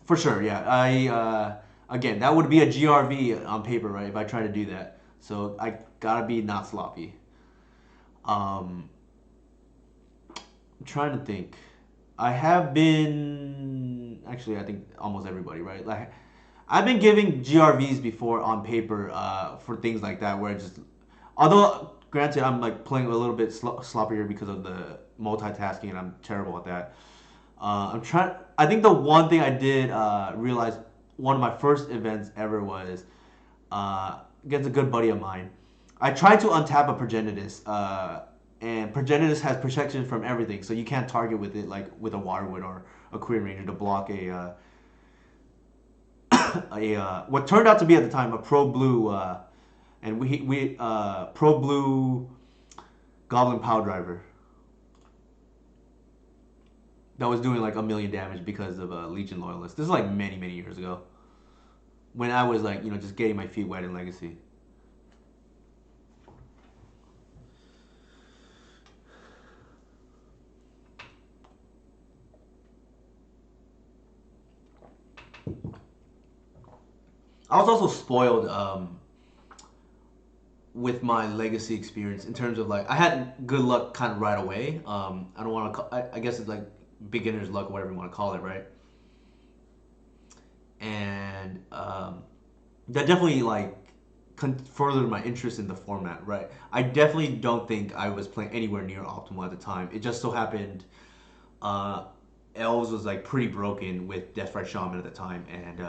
for sure, yeah. Again, that would be a GRV on paper, right? If I try to do that, so I gotta be not sloppy. Um, I'm trying to think. I have been actually, I think almost everybody, right? Like, I've been giving GRVs before on paper for things like that, where it just, although granted, I'm like playing a little bit sloppier because of the multitasking, and I'm terrible at that. I'm trying. I think the one thing I did realize one of my first events ever was against a good buddy of mine. I tried to untap a Progenitus, and Progenitus has protection from everything, so you can't target with it like with a Wirewood or a Queen Ranger to block a what turned out to be at the time a pro blue and we pro blue Goblin Power Driver that was doing like 1 million damage because of a Legion Loyalist. This is like many years ago when I was like just getting my feet wet in Legacy. I was also spoiled with my Legacy experience in terms of like I had good luck kind of right away. I don't want to. I guess it's like beginner's luck, whatever you want to call it, right? And that definitely like furthered my interest in the format, right? I definitely don't think I was playing anywhere near optimal at the time. It just so happened uh, Elves was like pretty broken with Deathbright Shaman at the time, and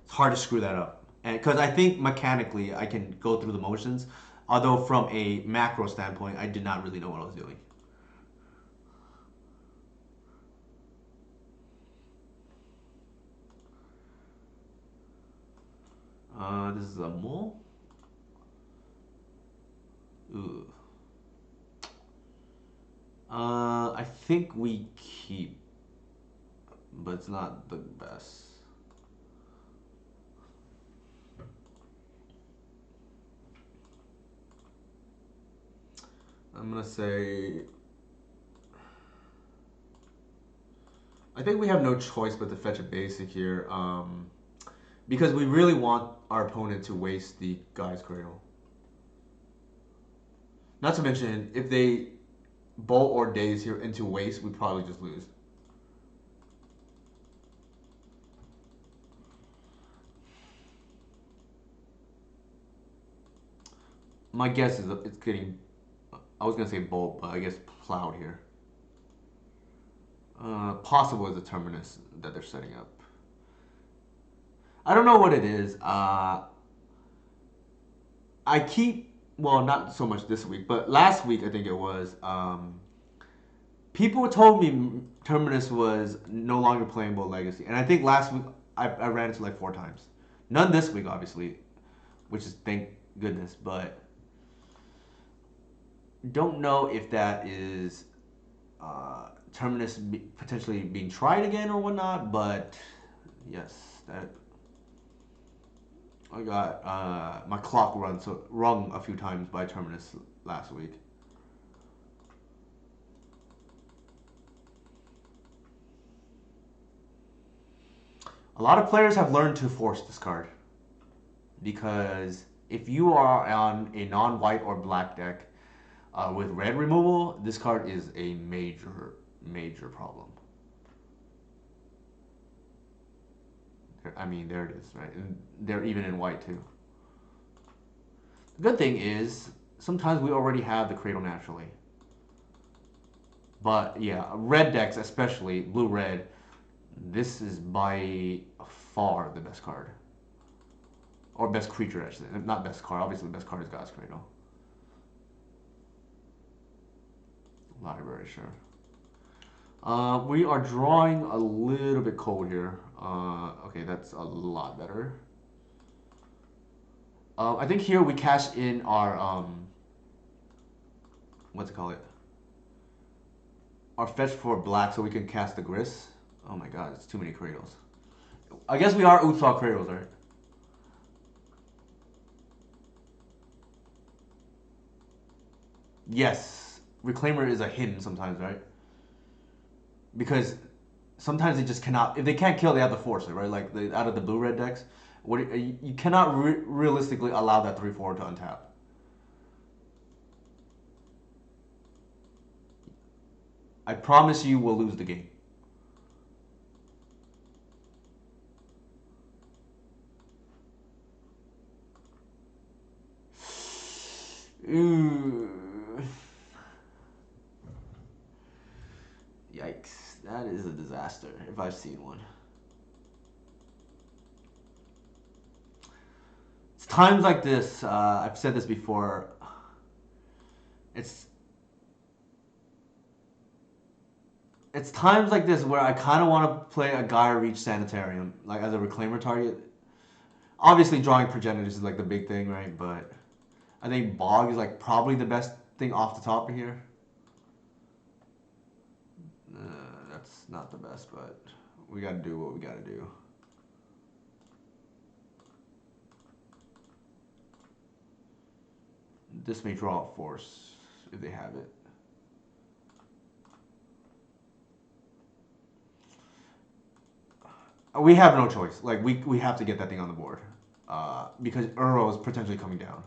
it's hard to screw that up. And because I think mechanically I can go through the motions, although from a macro standpoint, I did not really know what I was doing. This is a mole. Ooh. I think we keep, but it's not the best. I'm gonna say. I think we have no choice but to fetch a basic here, because we really want our opponent to waste the Guy's Cradle. Not to mention, if they bolt or daze here into waste, we probably just lose. My guess is it's getting. I was gonna say bolt, but I guess plowed here. Possible is a terminus that they're setting up. I don't know what it is. I keep well, not so much this week, but last week I think it was. People told me Terminus was no longer playable Legacy, and I think last week I ran into like 4 times. None this week, obviously, which is thank goodness. But don't know if that is Terminus potentially being tried again or whatnot. But yes, that I got my clock rung a few times by Terminus last week. A lot of players have learned to force this card because if you are on a non-white or black deck with red removal, this card is a major problem. I mean, there it is, right? And they're even in white too. The good thing is sometimes we already have the Cradle naturally. But yeah, red decks, especially blue red, this is by far the best card. Or best creature, actually. Not best card. Obviously, the best card is God's Cradle. Library, sure. We are drawing a little bit cold here. Okay, that's a lot better. I think here we cash in our what's it call it? Our fetch for black, so we can cast the Gris. Oh my god, it's too many Cradles. I guess we are Uthal Cradles, right? Yes, Reclaimer is a hidden sometimes, right? Because sometimes they just cannot. If they can't kill, they have to force it, right? Like out of the blue red decks, you cannot realistically allow that 3/4 to untap. I promise you, we'll lose the game. Ooh. Yikes! That is a disaster if I've seen one. It's times like this. I've said this before. It's it's times like this where I kind of want to play a Gaia Reach Sanitarium, like as a reclaimer target. Obviously, drawing progenitors is like the big thing, right? But I think Bog is like probably the best thing off the top of here. That's not the best, but we gotta do what we gotta do. This may draw a force if they have it. We have no choice. Like we have to get that thing on the board because Uro is potentially coming down.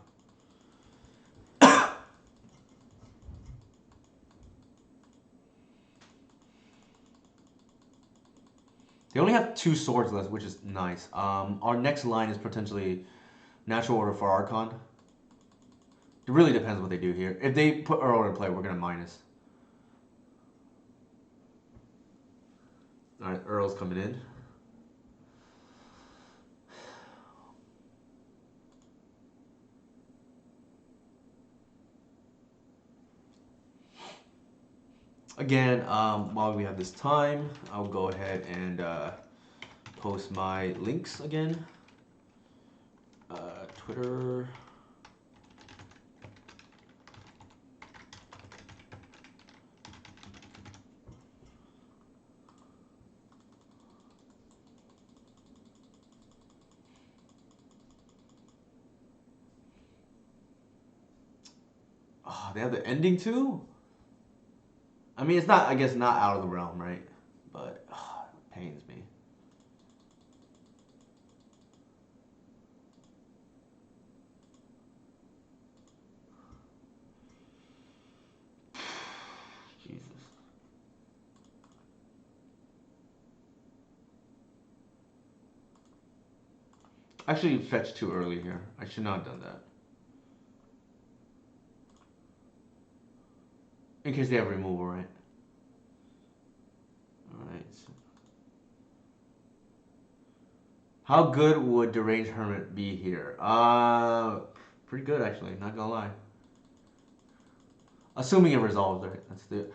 They only have 2 swords left, which is nice. Our next line is potentially Natural Order for Archon. It really depends what they do here. If they put Uro in play, we're gonna minus. All right, Earl's coming in. Again, while we have this time, I'll go ahead and post my links again. Twitter. Oh, they have the ending too? I mean, it's not, I guess, not out of the realm, right? But it pains me. Jesus. Actually, fetched too early here. I should not have done that. In case they have removal, right? Alright. How good would Deranged Hermit be here? pretty good actually. Not gonna lie. Assuming it resolves, right? That's the.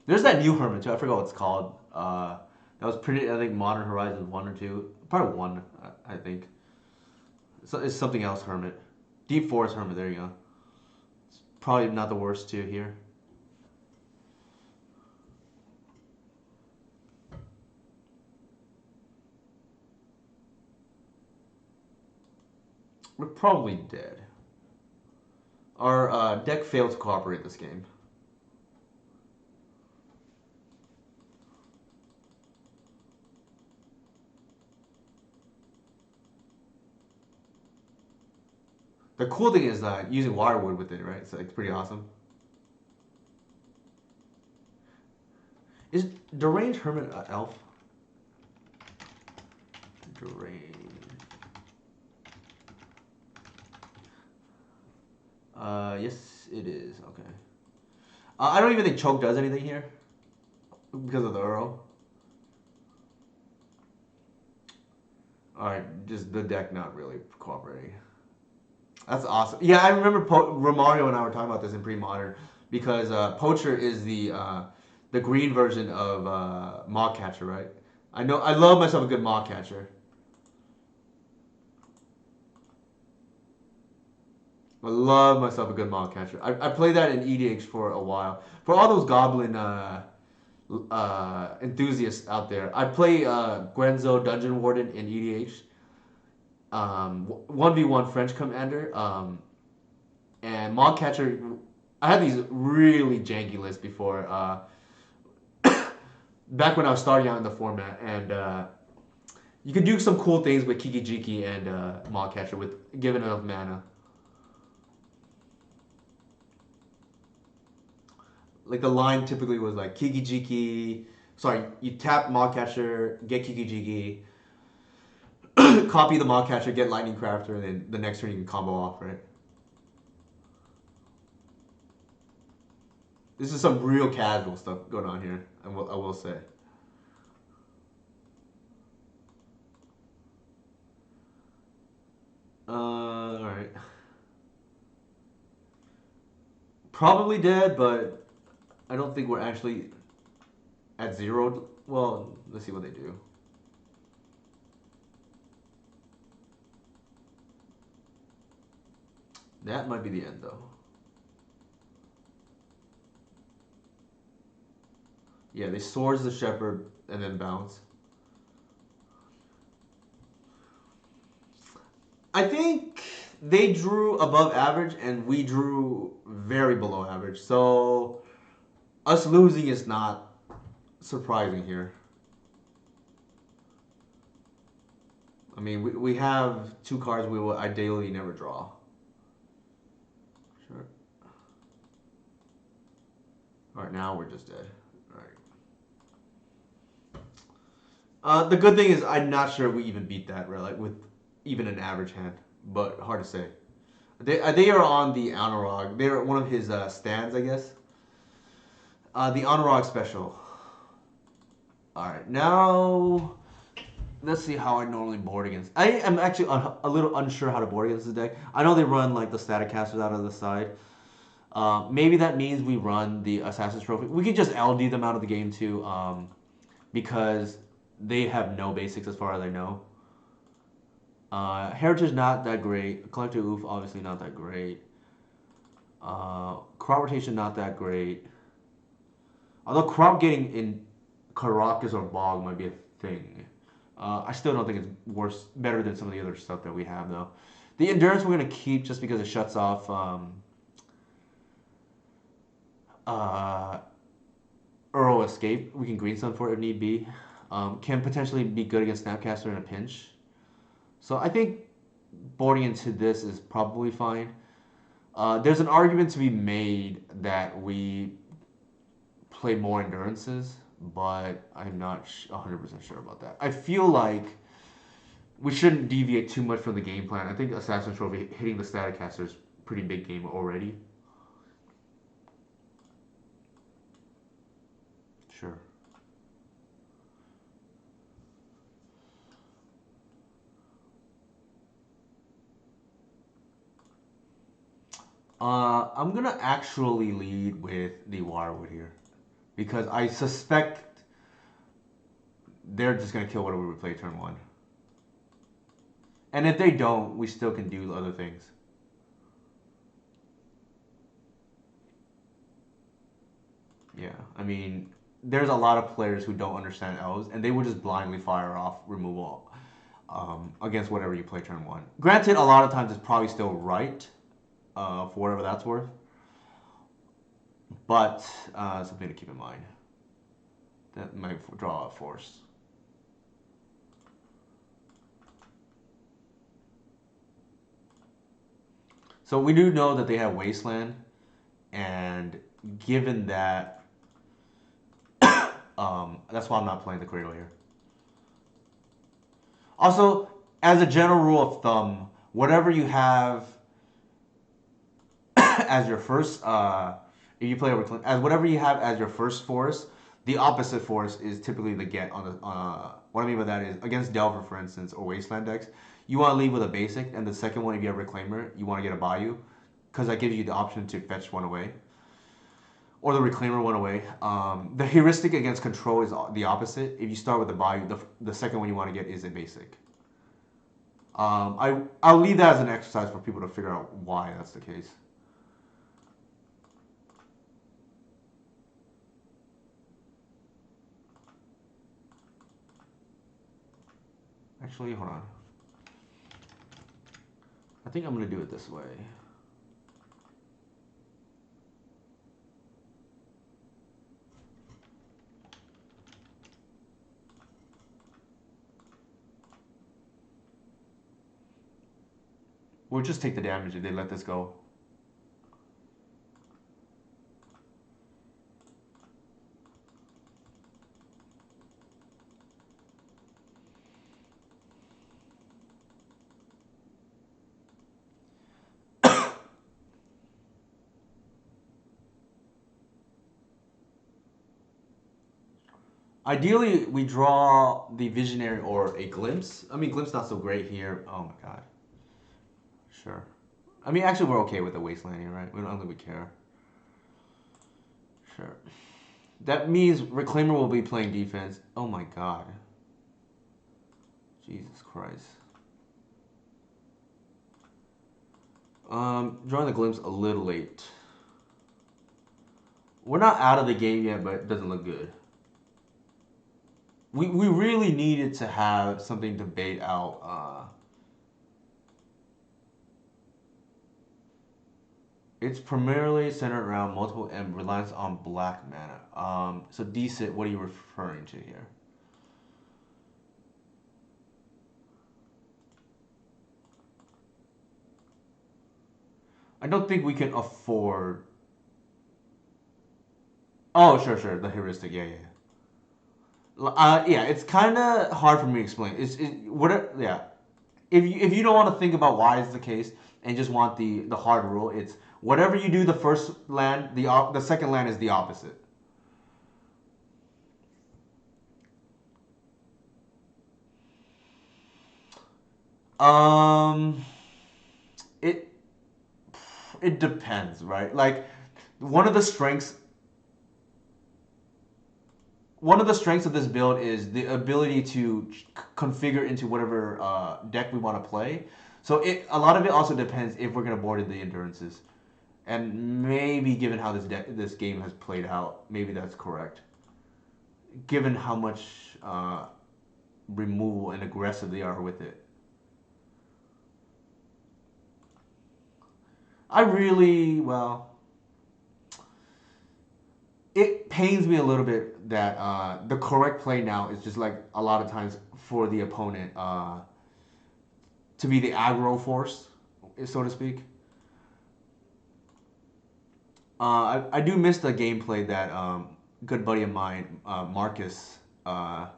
There's that new Hermit too. I forgot what it's called. That was pretty. I think Modern Horizons 1 or 2. Probably 1. I think. So it's something else Hermit. Deep Forest Hermit. There you go. It's probably not the worst too here. We're probably dead. Our deck failed to cooperate this game. The cool thing is using Wirewood with it, right? So it's pretty awesome. Is Deranged Hermit elf? Deranged. Yes, it is. Okay. I don't even think Choke does anything here because of the Earl. Alright, just the deck not really cooperating. That's awesome. Yeah, I remember Romario and I were talking about this in pre-modern because Poacher is the green version of Maw Catcher, right? I know. I love myself a good Maw Catcher. I love myself a good Maw Catcher. I played that in EDH for a while. For all those Goblin enthusiasts out there, I play Gwenzo Dungeon Warden in EDH. 1v1 French Commander. And Maw Catcher, I had these really janky lists before. Back when I was starting out in the format, and you could do some cool things with Kiki Jiki and Maw Catcher with given enough mana. Like the line typically was like Kiki Jiki. Sorry, you tap Maw Catcher, get Kiki Jiki, copy the Maw Catcher, get Lightning Crafter, and then the next turn you can combo off, right? This is some real casual stuff going on here. I will say. All right. Probably dead, but I don't think we're actually at 0. Well, let's see what they do. That might be the end, though. Yeah, they Swords the Shepherd and then bounce. I think they drew above average and we drew very below average. So us losing is not surprising here. I mean, we have 2 cards we will ideally never draw. Sure. Alright, now we're just dead. Alright. The good thing is I'm not sure we even beat that, right? Like with even an average hand, but hard to say. They are on the Anurag. They're one of his stands, I guess. The Anurag special. Alright, now let's see how I normally board against. I am actually a little unsure how to board against this deck. I know they run like the static casters out of the side. Maybe that means we run the Assassin's Trophy. We could just LD them out of the game too, because they have no basics as far as I know. Heritage not that great. Collector Oof obviously not that great. Crop rotation not that great. Although crop getting in Caracas or Bog might be a thing. I still don't think it's better than some of the other stuff that we have though. The endurance we're gonna keep just because it shuts off Earl Escape. We can green sun for it if need be. Can potentially be good against Snapcaster in a pinch. So I think boarding into this is probably fine. There's an argument to be made that we play more endurances, but I'm not 100% sure about that. I feel like we shouldn't deviate too much from the game plan. I think Assassin's Trophy hitting the static caster is pretty big game already. Sure. I'm gonna actually lead with the Wirewood here because I suspect they're just gonna kill whatever we play turn one. And if they don't, we still can do other things. Yeah, I mean, there's a lot of players who don't understand elves, and they would just blindly fire off removal against whatever you play turn one. Granted, a lot of times it's probably still right for whatever that's worth, but something to keep in mind. That might draw a force. So we do know that they have Wasteland, and given that, that's why I'm not playing the Cradle here. Also, as a general rule of thumb, whatever you have as your first, if you play as whatever you have as your first force, the opposite force is typically the get on the. What I mean by that is against Delver, for instance, or Wasteland decks, you want to leave with a basic, and the second one, if you have Reclaimer, you want to get a Bayou, because that gives you the option to fetch one away, or the Reclaimer one away. The heuristic against control is the opposite. If you start with the Bayou, the second one you want to get is a basic. I'll leave that as an exercise for people to figure out why that's the case. Actually, hold on. I think I'm gonna do it this way. We'll just take the damage if they let this go. Ideally, we draw the Visionary or a Glimpse. I mean, Glimpse not so great here. Oh my god. Sure. I mean, actually, we're okay with the Wasteland here, right? We don't really care. Sure. That means Reclaimer will be playing defense. Oh my god. Jesus Christ. Drawing the Glimpse a little late. We're not out of the game yet, but it doesn't look good. We really needed to have something to bait out. It's primarily centered around multiple and reliance on black mana. So decent, what are you referring to here? I don't think we can afford. Oh, sure, the heuristic, yeah. Yeah, it's kind of hard for me to explain. Yeah. If you don't want to think about why it's the case and just want the hard rule, it's whatever you do the first land, the second land is the opposite. Um, it it depends, right? Like one of the strengths one of the strengths of this build is the ability to configure into whatever deck we want to play. So a lot of it also depends if we're gonna board the endurances, and maybe given how this game has played out, maybe that's correct. Given how much removal and aggressive they are with it, I really well. It pains me a little bit that the correct play now is just like a lot of times for the opponent to be the aggro force, so to speak. I do miss the gameplay that good buddy of mine, Marcus, the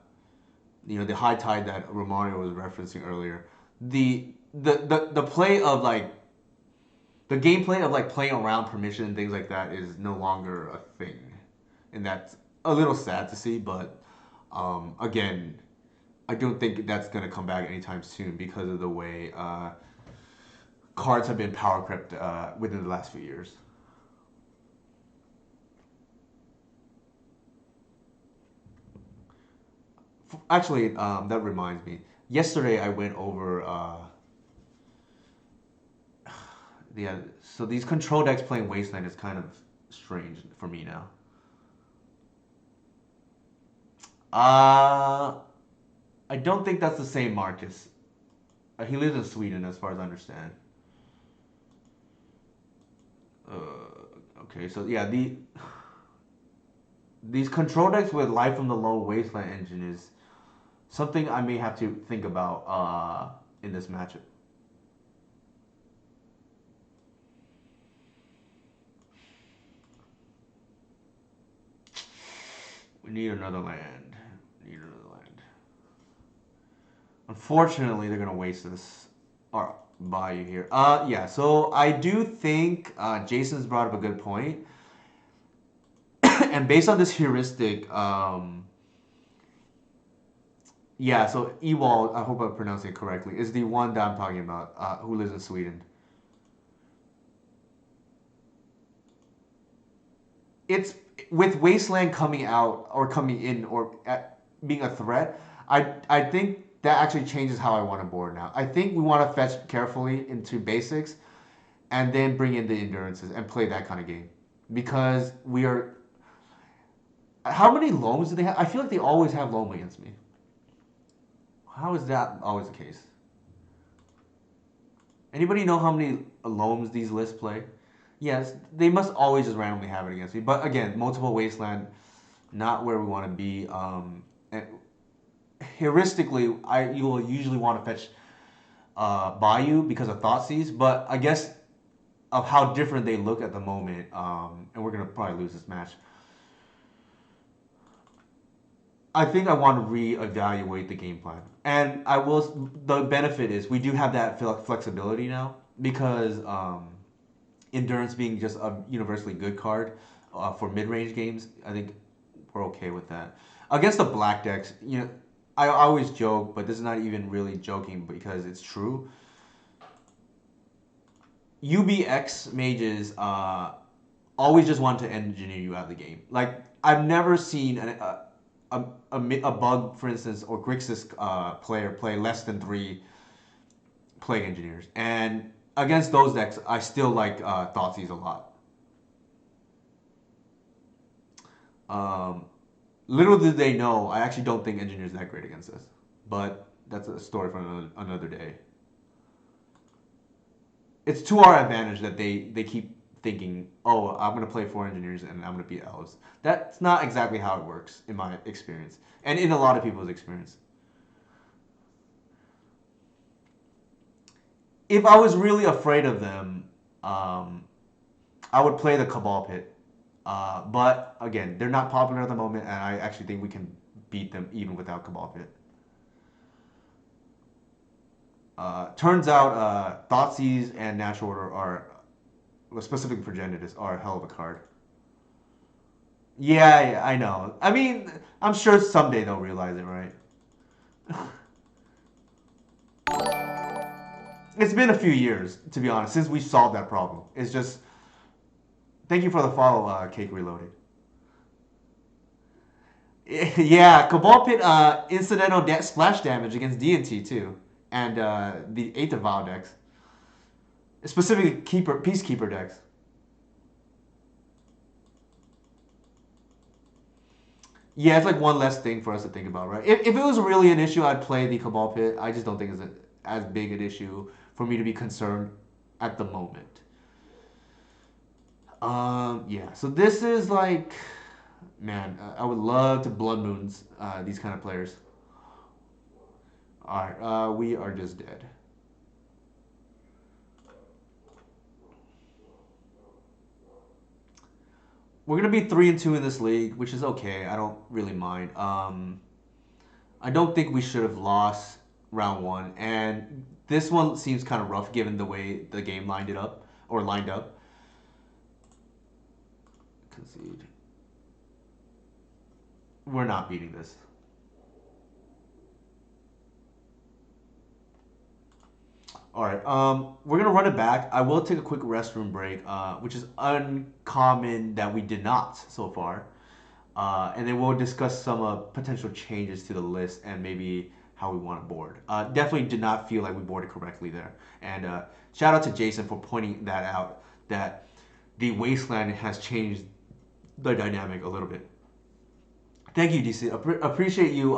high tide that Romario was referencing earlier. The play of like the gameplay of like playing around permission and things like that is no longer a thing, and that's a little sad to see. But again, I don't think that's gonna come back anytime soon because of the way cards have been power crept within the last few years. Actually, that reminds me. Yesterday I went over. Yeah, so these control decks playing Wasteland is kind of strange for me now. Uh, I don't think that's the same Marcus. He lives in Sweden, as far as I understand. Okay, so yeah, these control decks with Life from the Low Wasteland engine is something I may have to think about in this matchup. We need another land. Need another land. Unfortunately, they're gonna waste this or buy you here. Yeah. So I do think Jason's brought up a good point, and based on this heuristic, yeah. So Ewald, I hope I'm pronouncing it correctly, is the one that I'm talking about, who lives in Sweden. It's with Wasteland coming out or coming in or being a threat. I think that actually changes how I want to board now. I think we want to fetch carefully into basics and then bring in the endurances and play that kind of game because we are. How many loams do they have? I feel like they always have loam against me. How is that always the case? Anybody know how many loams these lists play? Yes, they must always just randomly have it against me. But again, multiple wasteland, not where we want to be. And heuristically, you will usually want to fetch Bayou because of Thoughtseize, but I guess of how different they look at the moment, and we're gonna probably lose this match. I think I want to reevaluate the game plan, and I will. The benefit is we do have that flexibility now because endurance being just a universally good card for mid-range games. I think we're okay with that. Against the black decks, I always joke, but this is not even really joking because it's true. UBX mages always just want to engineer you out of the game. Like I've never seen a bug, for instance, or Grixis player play less than 3 plague engineers, and against those decks, I still like Thoughtseize a lot. Um, Little did they know, I actually don't think engineers that great against this, but that's a story for another day. It's to our advantage that they keep thinking, oh, I'm gonna play 4 engineers and I'm gonna beat elves. That's not exactly how it works in my experience, and in a lot of people's experience. If I was really afraid of them, um, I would play the Cabal Pit. But again, they're not popular at the moment, and I actually think we can beat them even without Cabal Pit. Turns out Thoughtseize and Natural Order are, well, specifically for Genidus, are a hell of a card. Yeah, I know. I mean, I'm sure someday they'll realize it, right? It's been a few years, to be honest, since we solved that problem. It's just, thank you for the follow, Cake Reloaded. Yeah, Cabal Pit incidental splash damage against D&T too, and the Eighth of Vow decks, specifically Peacekeeper decks. Yeah, it's like one less thing for us to think about, right? If it was really an issue, I'd play the Cabal Pit. I just don't think it's as big an issue for me to be concerned at the moment. Yeah. So this is like, man, I would love to Blood Moons these kind of players. All right, we are just dead. We're gonna be 3-2 in this league, which is okay. I don't really mind. I don't think we should have lost round one, and this one seems kind of rough given the way the game lined up. Concede. We're not beating this. All right. We're gonna run it back. I will take a quick restroom break, which is uncommon that we did not so far. And then we'll discuss some potential changes to the list and maybe how we want to board. Definitely did not feel like we boarded correctly there. And shout out to Jason for pointing that out. That the wasteland has changed the dynamic a little bit. Thank you, DC. Appreciate you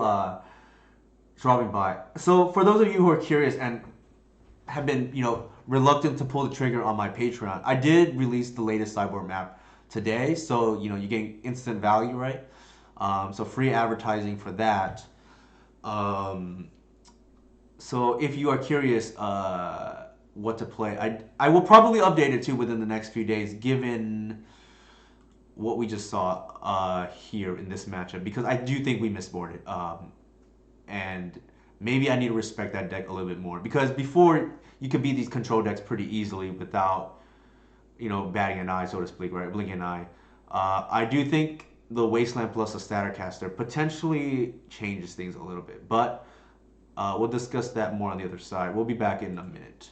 dropping by. So for those of you who are curious and have been, reluctant to pull the trigger on my Patreon, I did release the latest sideboard map today, so you get instant value, right? So free advertising for that. Um, so if you are curious what to play, I will probably update it too within the next few days, given what we just saw here in this matchup, because I do think we misboarded. And maybe I need to respect that deck a little bit more because before you could beat these control decks pretty easily without batting an eye, so to speak, right? Blinking an eye. I do think the Wasteland plus a Stattercaster potentially changes things a little bit, but we'll discuss that more on the other side. We'll be back in a minute.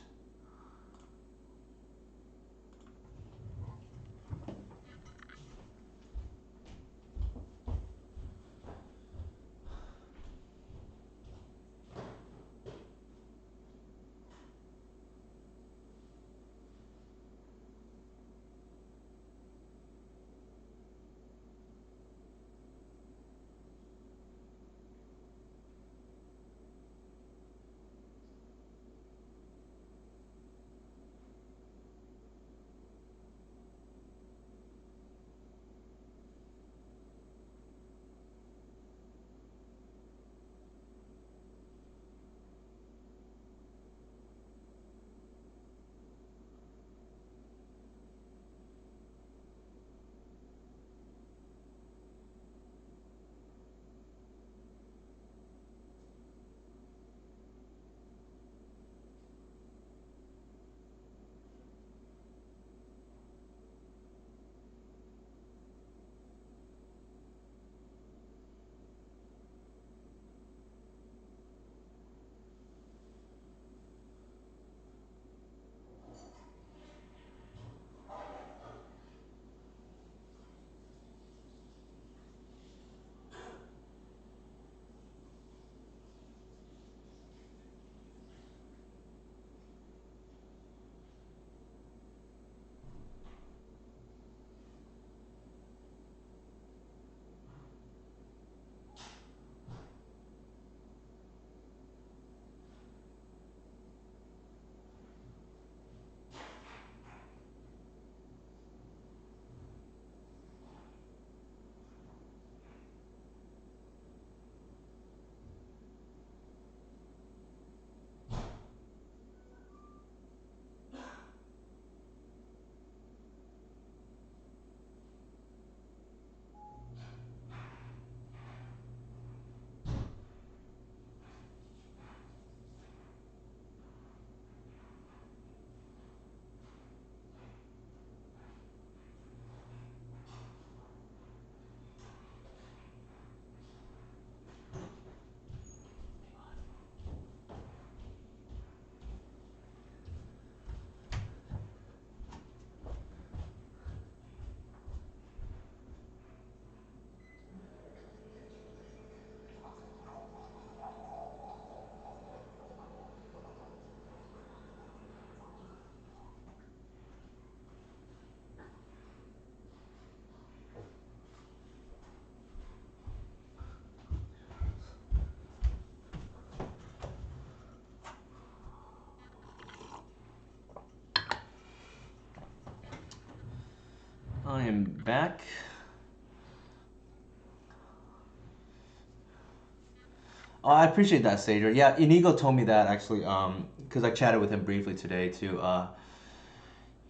I am back. Oh, I appreciate that, Sager. Yeah, Inigo told me that actually, because I chatted with him briefly today too.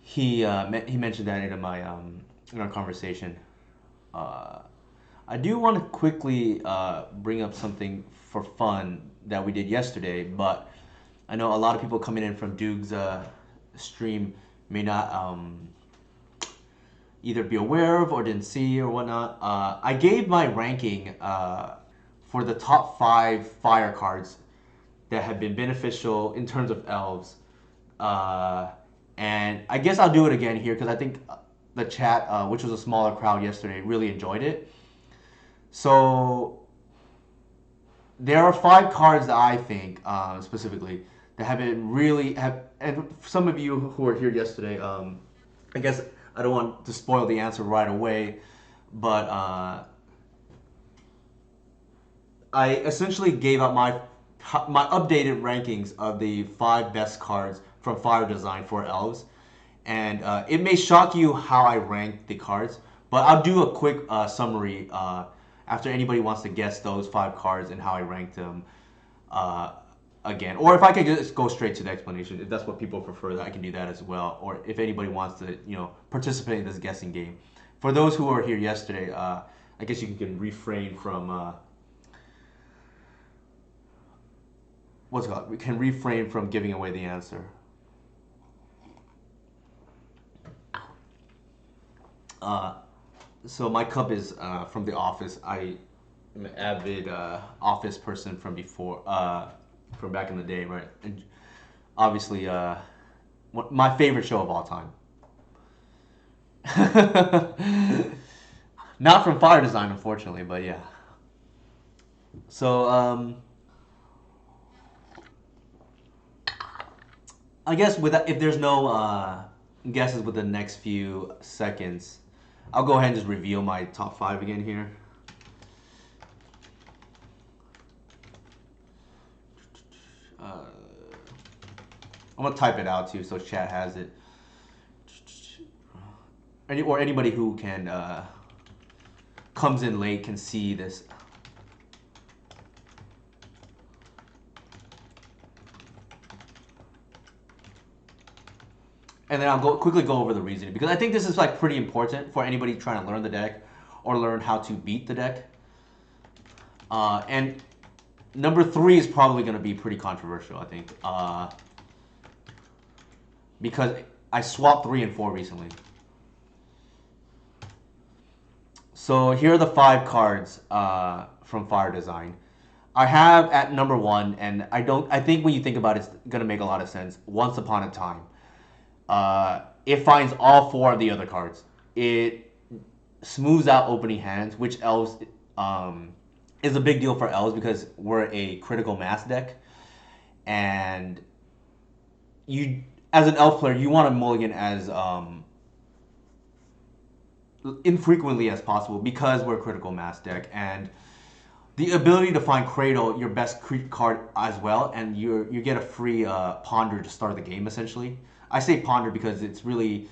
He mentioned that in our conversation. Uh, I do want to quickly bring up something for fun that we did yesterday, but I know a lot of people coming in from Duke's stream may not either be aware of or didn't see or whatnot. I gave my ranking for the top 5 fire cards that have been beneficial in terms of elves Uh, and I guess I'll do it again here because I think the chat, which was a smaller crowd yesterday, really enjoyed it. So there are 5 cards that I think specifically that have been really have, and some of you who were here yesterday, I guess I don't want to spoil the answer right away, but I essentially gave out my updated rankings of the 5 best cards from Fire Design for Elves, and it may shock you how I rank the cards, but I'll do a quick summary after anybody wants to guess those 5 cards and how I ranked them uh, again. Or if I could just go straight to the explanation, if that's what people prefer, I can do that as well. Or if anybody wants to, participate in this guessing game. For those who were here yesterday, I guess you can refrain from what's it called? We can refrain from giving away the answer. Uh, so my cup is from the office. I am an avid office person from before, from back in the day, right? And obviously, my favorite show of all time. Not from Fire Design, unfortunately, but yeah. So I guess with that, if there's no guesses with the next few seconds, I'll go ahead and just reveal my top 5 again here. I'm gonna type it out too, so chat has it. Or anybody who can comes in late can see this. And then I'll quickly go over the reasoning because I think this is like pretty important for anybody trying to learn the deck or learn how to beat the deck. And number 3 is probably going to be pretty controversial, I think, because I swapped 3 and 4 recently. So here are the 5 cards from Fire Design. I have at number 1, and I think when you think about it, it's gonna make a lot of sense. Once Upon a Time. It finds all 4 of the other cards. It smooths out opening hands, which Elves is a big deal for Elves because we're a critical mass deck, and you, as an Elf player, you want to mulligan as infrequently as possible because we're a critical mass deck, and the ability to find Cradle, your best card as well, and you get a free Ponder to start the game essentially. I say Ponder because it's really,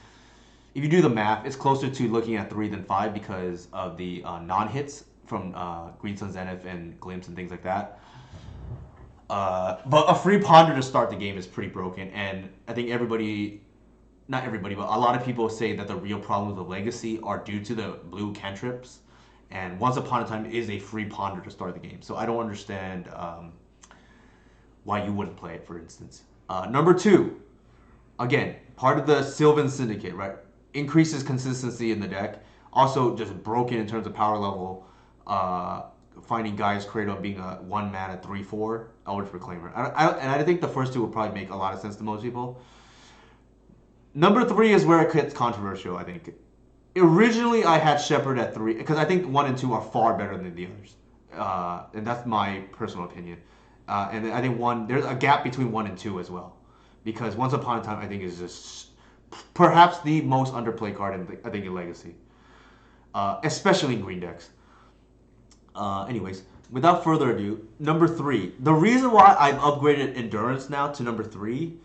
if you do the math, it's closer to looking at 3 than 5 because of the non-hits from Green Sun Zenith and Glimpse and things like that. But a free Ponder to start the game is pretty broken, and I think not everybody, but a lot of people say that the real problems of Legacy are due to the blue cantrips, and Once Upon a Time is a free Ponder to start the game. So I don't understand why you wouldn't play it, for instance. Number 2, again, part of the Sylvan Syndicate, right? Increases consistency in the deck. Also, just broken in terms of power level. Finding Gaia's Cradle being a 1-mana 3/4 Eldritch Reclaimer. And I think the first 2 will probably make a lot of sense to most people. Number 3 is where it gets controversial, I think. Originally, I had Shepherd at 3 because I think 1 and 2 are far better than the others, and that's my personal opinion. And I think there's a gap between 1 and 2 as well, because Once Upon a Time I think is just perhaps the most underplayed card in Legacy, especially in green decks. Anyways, without further ado, number 3. The reason why I've upgraded Endurance now to number 3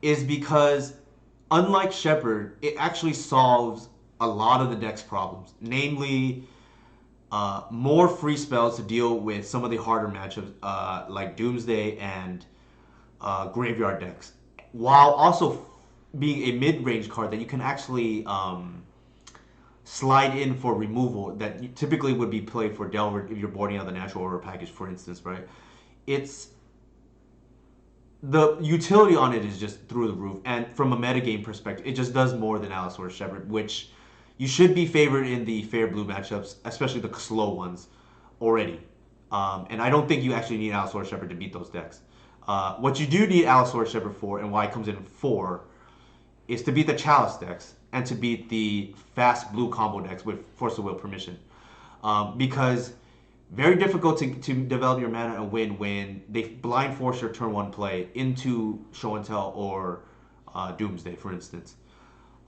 is because, unlike Shepherd, it actually solves a lot of the deck's problems. Namely, more free spells to deal with some of the harder matchups like Doomsday and Graveyard decks, while also being a mid-range card that you can actually slide in for removal that you typically would be played for Delver if you're boarding out the Natural Order package, for instance, right? The utility on it is just through the roof, and from a metagame perspective, it just does more than Allosaurus Shepherd, which you should be favored in the fair blue matchups, especially the slow ones, already. And I don't think you actually need Allosaurus Shepherd to beat those decks. What you do need Allosaurus Shepherd for, and why it comes in 4, is to beat the Chalice decks and to beat the fast blue combo decks with Force of Will permission. Because very difficult to develop your mana and win when they blind force your turn 1 play into Show and Tell or Doomsday, for instance.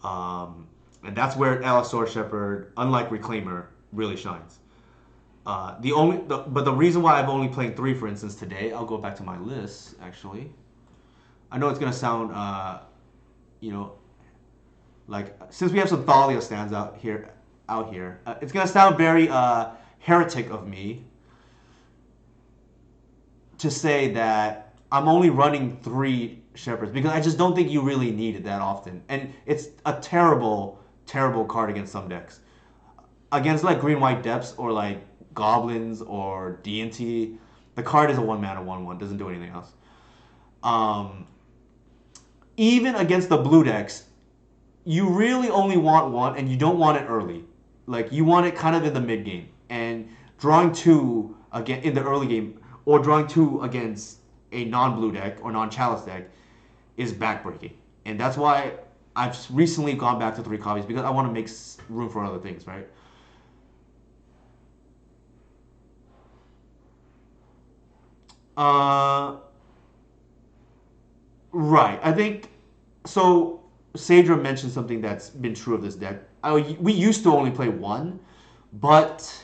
And that's where Allosaurus Shepherd, unlike Reclaimer, really shines. But the reason why I've only played 3, for instance, today, I'll go back to my list, actually. I know it's going to sound, you know, like, since we have some Thalia stands out here, it's going to sound very heretic of me to say that I'm only running 3 Shepherds, because I just don't think you really need it that often. And it's a terrible, terrible card against some decks. Against, like, Green-White Depths or, like, Goblins or D&T, the card is a 1-mana 1/1, doesn't do anything else. Even against the blue decks, you really only want 1, and you don't want it early. Like, you want it kind of in the mid game, and drawing 2 again in the early game, or drawing 2 against a non-blue deck or non-chalice deck is backbreaking. And that's why I've recently gone back to 3 copies, because I want to make room for other things, right? Right. I think so. Sadra mentioned something that's been true of this deck. We used to only play 1, but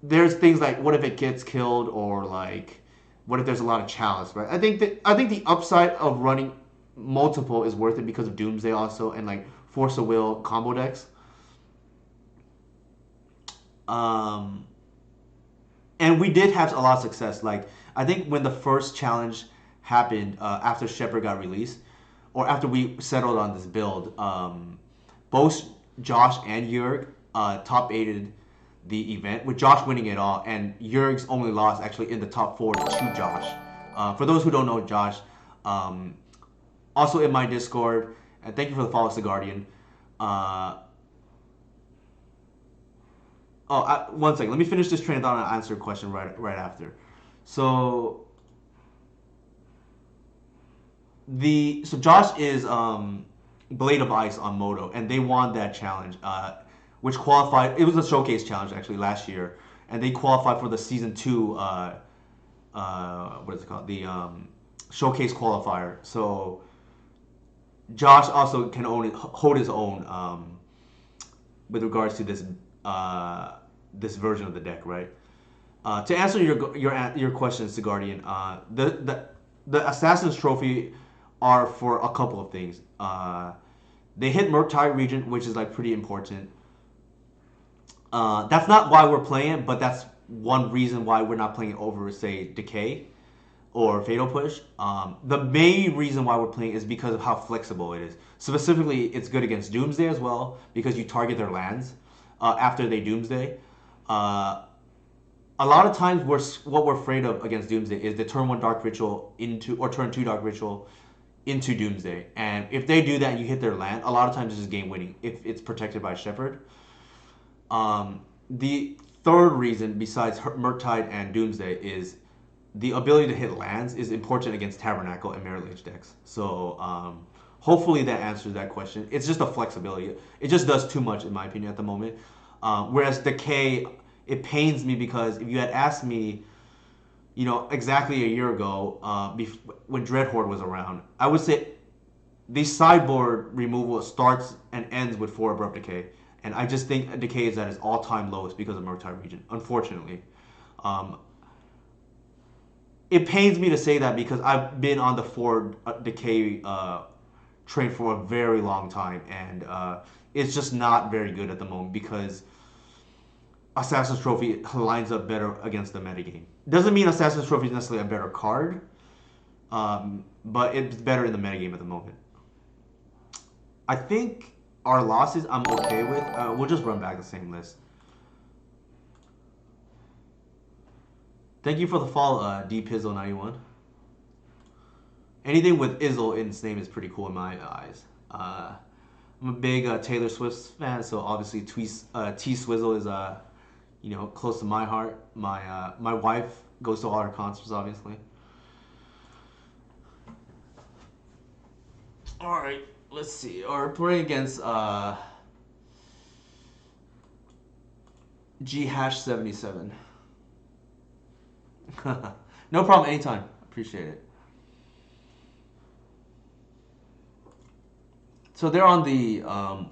there's things like, what if it gets killed, or like, what if there's a lot of chalice, right? I think the upside of running multiple is worth it because of Doomsday also, and like Force of Will combo decks. Um, and we did have a lot of success. Like, I think when the first challenge happened, after Shepard got released, or after we settled on this build, both Josh and Jurg top 8'd the event, with Josh winning it all, and Jurg's only loss actually in the top 4 to Josh. For those who don't know Josh, also in my Discord, and thank you for the follow, the Guardian. Uh, One second. Let me finish this train of thought and answer a question right after. So Josh is Blade of Ice on Moto, and they won that challenge, which qualified. It was a showcase challenge actually last year, and they qualified for the season 2. What is it called? The showcase qualifier. So Josh also can hold his own with regards to this version of the deck, right? To answer your questions, Guardian, the Assassin's Trophy are for a couple of things. They hit Murktide region, which is like pretty important. That's not why we're playing it, but that's one reason why we're not playing it over, say, Decay or Fatal Push. The main reason why we're playing is because of how flexible it is. Specifically, it's good against Doomsday as well, because you target their lands after they Doomsday. A lot of times, what we're afraid of against Doomsday is the turn 1 Dark Ritual or turn 2 Dark Ritual into Doomsday. And if they do that and you hit their land, a lot of times it's just game winning if it's protected by Shepherd. The third reason, besides Murktide and Doomsday, is the ability to hit lands is important against Tabernacle and Mirror Lynch decks. So hopefully that answers that question. It's just a flexibility. It just does too much, in my opinion, at the moment. Whereas Decay, it pains me, because if you had asked me, exactly a year ago, when Dreadhorde was around, I would say the sideboard removal starts and ends with 4 Abrupt Decay. And I just think Decay is at its all-time lowest because of Murktide region, unfortunately. It pains me to say that, because I've been on the 4 Decay train for a very long time, and it's just not very good at the moment, because Assassin's Trophy lines up better against the metagame. Doesn't mean Assassin's Trophy is necessarily a better card, but it's better in the metagame at the moment. I think our losses I'm okay with. We'll just run back the same list. Thank you for the follow, DPizzle91. Anything with Izzle in its name is pretty cool in my eyes. I'm a big Taylor Swift fan, so obviously T-Swizzle is close to my heart. My wife goes to all her concerts, obviously. Alright, let's see. Or playing against G hash 77. No problem, anytime. Appreciate it. So they're on the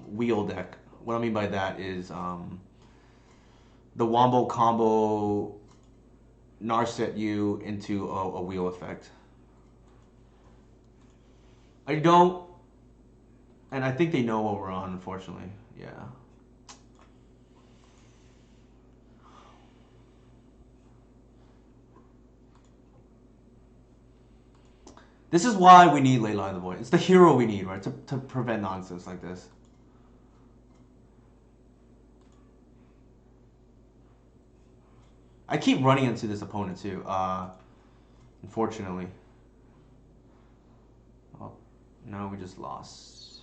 wheel deck. What I mean by that is the Wombo combo Narset you into a wheel effect. I don't, and I think they know what we're on, unfortunately. Yeah. This is why we need Leyline of the Void. It's the hero we need, right? To prevent nonsense like this. I keep running into this opponent too, unfortunately. Oh, no, we just lost.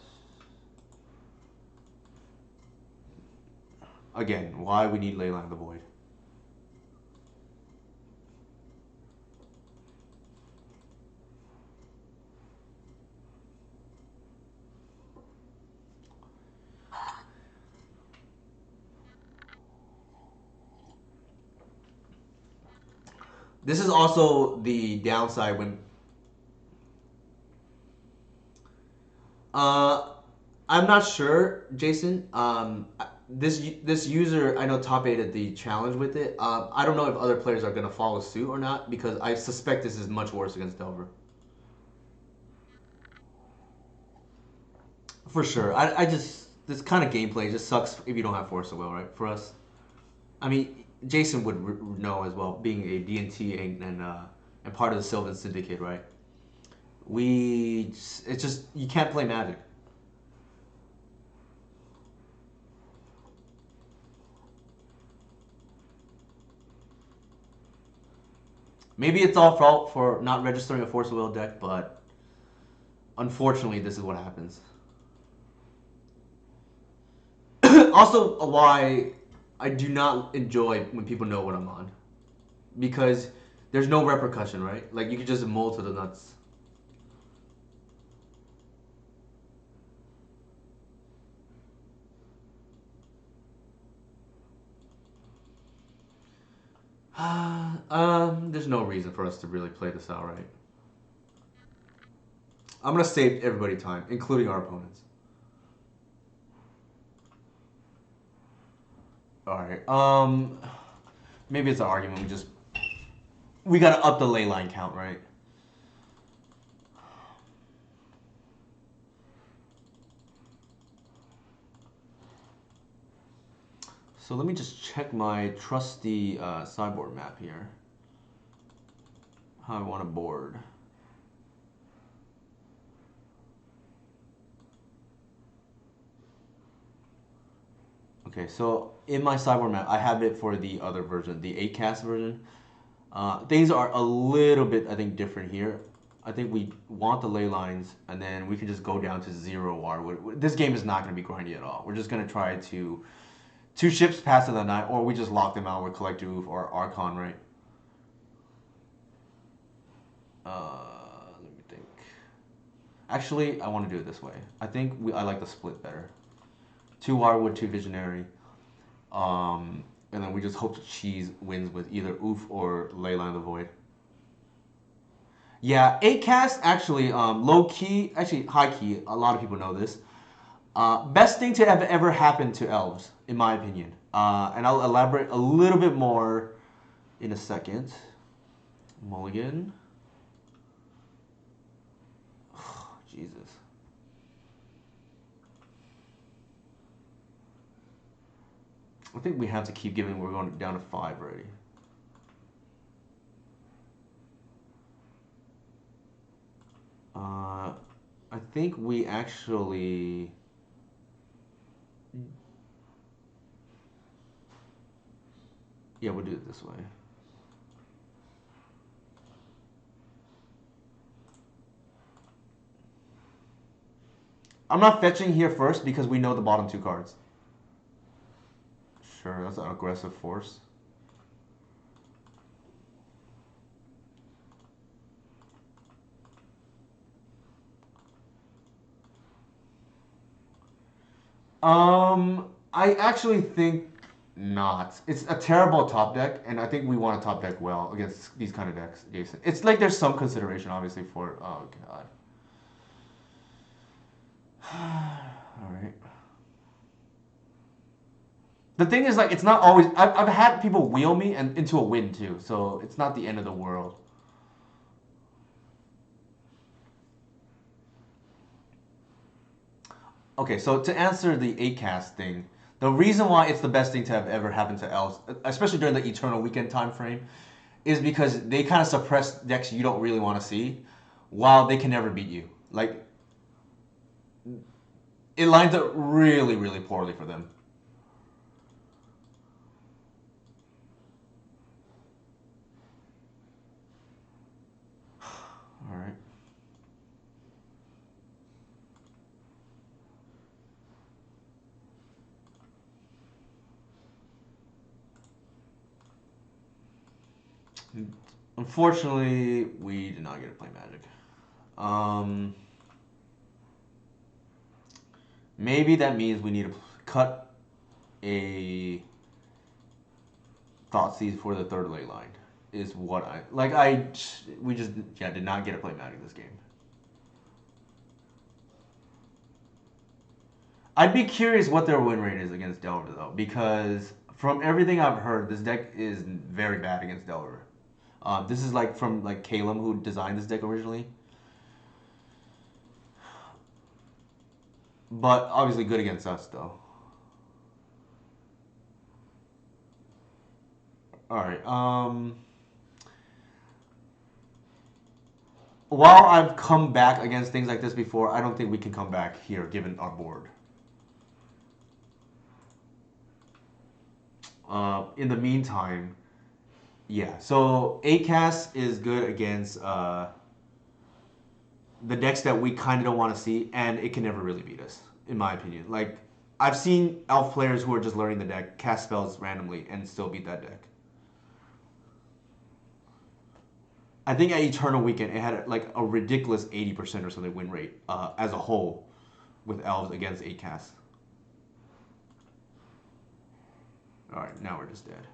Again, why we need Leyline of the Void. This is also the downside when I'm not sure, Jason. This user I know top 8 at the challenge with it. I don't know if other players are gonna follow suit or not because I suspect this is much worse against Delver. For sure. I just this kind of gameplay just sucks if you don't have Force of Will, right? For us, I mean, Jason would know as well, being a DNT and part of the Sylvan Syndicate, right? It's just you can't play Magic. Maybe it's all fault for not registering a Force of Will deck, but unfortunately, this is what happens. Also, why I do not enjoy when people know what I'm on, because there's no repercussion, right? Like you could just mold to the nuts. There's no reason for us to really play this out, right? I'm gonna save everybody time, including our opponents. All right. Maybe it's an argument. We gotta up the ley line count, right? So let me just check my trusty sideboard map here. How I want to board. Okay, so in my sideboard map, I have it for the other version, the 8-cast version. Things are a little bit, I think, different here. I think we want the ley lines, and then we can just go down to 0 war. This game is not going to be grindy at all. We're just going to try to 2 ships pass in the night, or we just lock them out with Collective or Archon, right? Let me think. Actually, I want to do it this way. I think I like the split better. 2 Wirewood, 2 Visionary. And then we just hope Cheese wins with either Oof or Leyline of the Void. Yeah, 8-cast actually, low key, actually high key, a lot of people know this. Best thing to have ever happened to Elves, in my opinion. And I'll elaborate a little bit more in a second. Mulligan. Jesus. I think we have to keep giving. We're going down to 5 already. I think we actually. Yeah, we'll do it this way. I'm not fetching here first because we know the bottom 2 cards. Sure, that's an aggressive force. I actually think not. It's a terrible top deck, and I think we want to top deck well against these kind of decks, Jason. It's like there's some consideration, obviously, for. Oh God. All right. The thing is, like, it's not always. I've had people wheel me and into a win too, so it's not the end of the world. Okay, so to answer the 8 cast thing, the reason why it's the best thing to have ever happened to Elves, especially during the Eternal Weekend time frame, is because they kind of suppress decks you don't really want to see, while they can never beat you. Like, it lines up really, really poorly for them. All right. Unfortunately, we did not get to play Magic. Um, Maybe that means we need to cut a Thoughtseize for the third ley line. Is what I like. We just did not get to play Magic this game. I'd be curious what their win rate is against Delver though, because from everything I've heard, this deck is very bad against Delver. This is like from like Calum who designed this deck originally, but obviously good against us though. All right. While I've come back against things like this before, I don't think we can come back here given our board. In the meantime, yeah. So ACAS is good against the decks that we kind of don't want to see, and it can never really beat us, in my opinion. Like, I've seen elf players who are just learning the deck cast spells randomly and still beat that deck. I think at Eternal Weekend it had like a ridiculous 80% or something win rate as a whole with elves against 8 casts. All right, now we're just dead.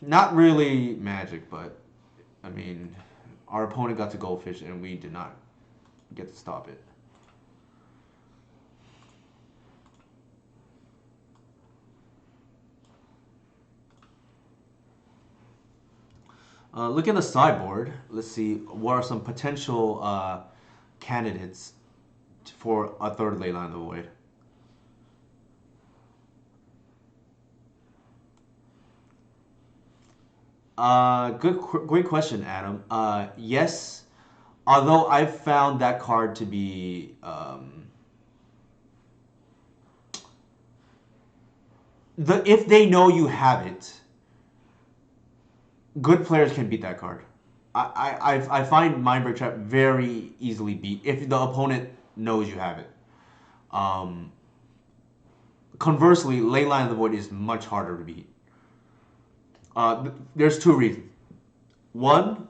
Not really magic, but I mean, our opponent got to goldfish and we did not get to stop it. Look at the sideboard. Let's see what are some potential candidates for a third ley line of the void. Great question, Adam. Yes, although I've found that card to be if they know you have it, good players can beat that card. I find Mindbreak Trap very easily beat if the opponent knows you have it. Um, Conversely, Leyline of the Void is much harder to beat. There's two reasons. One,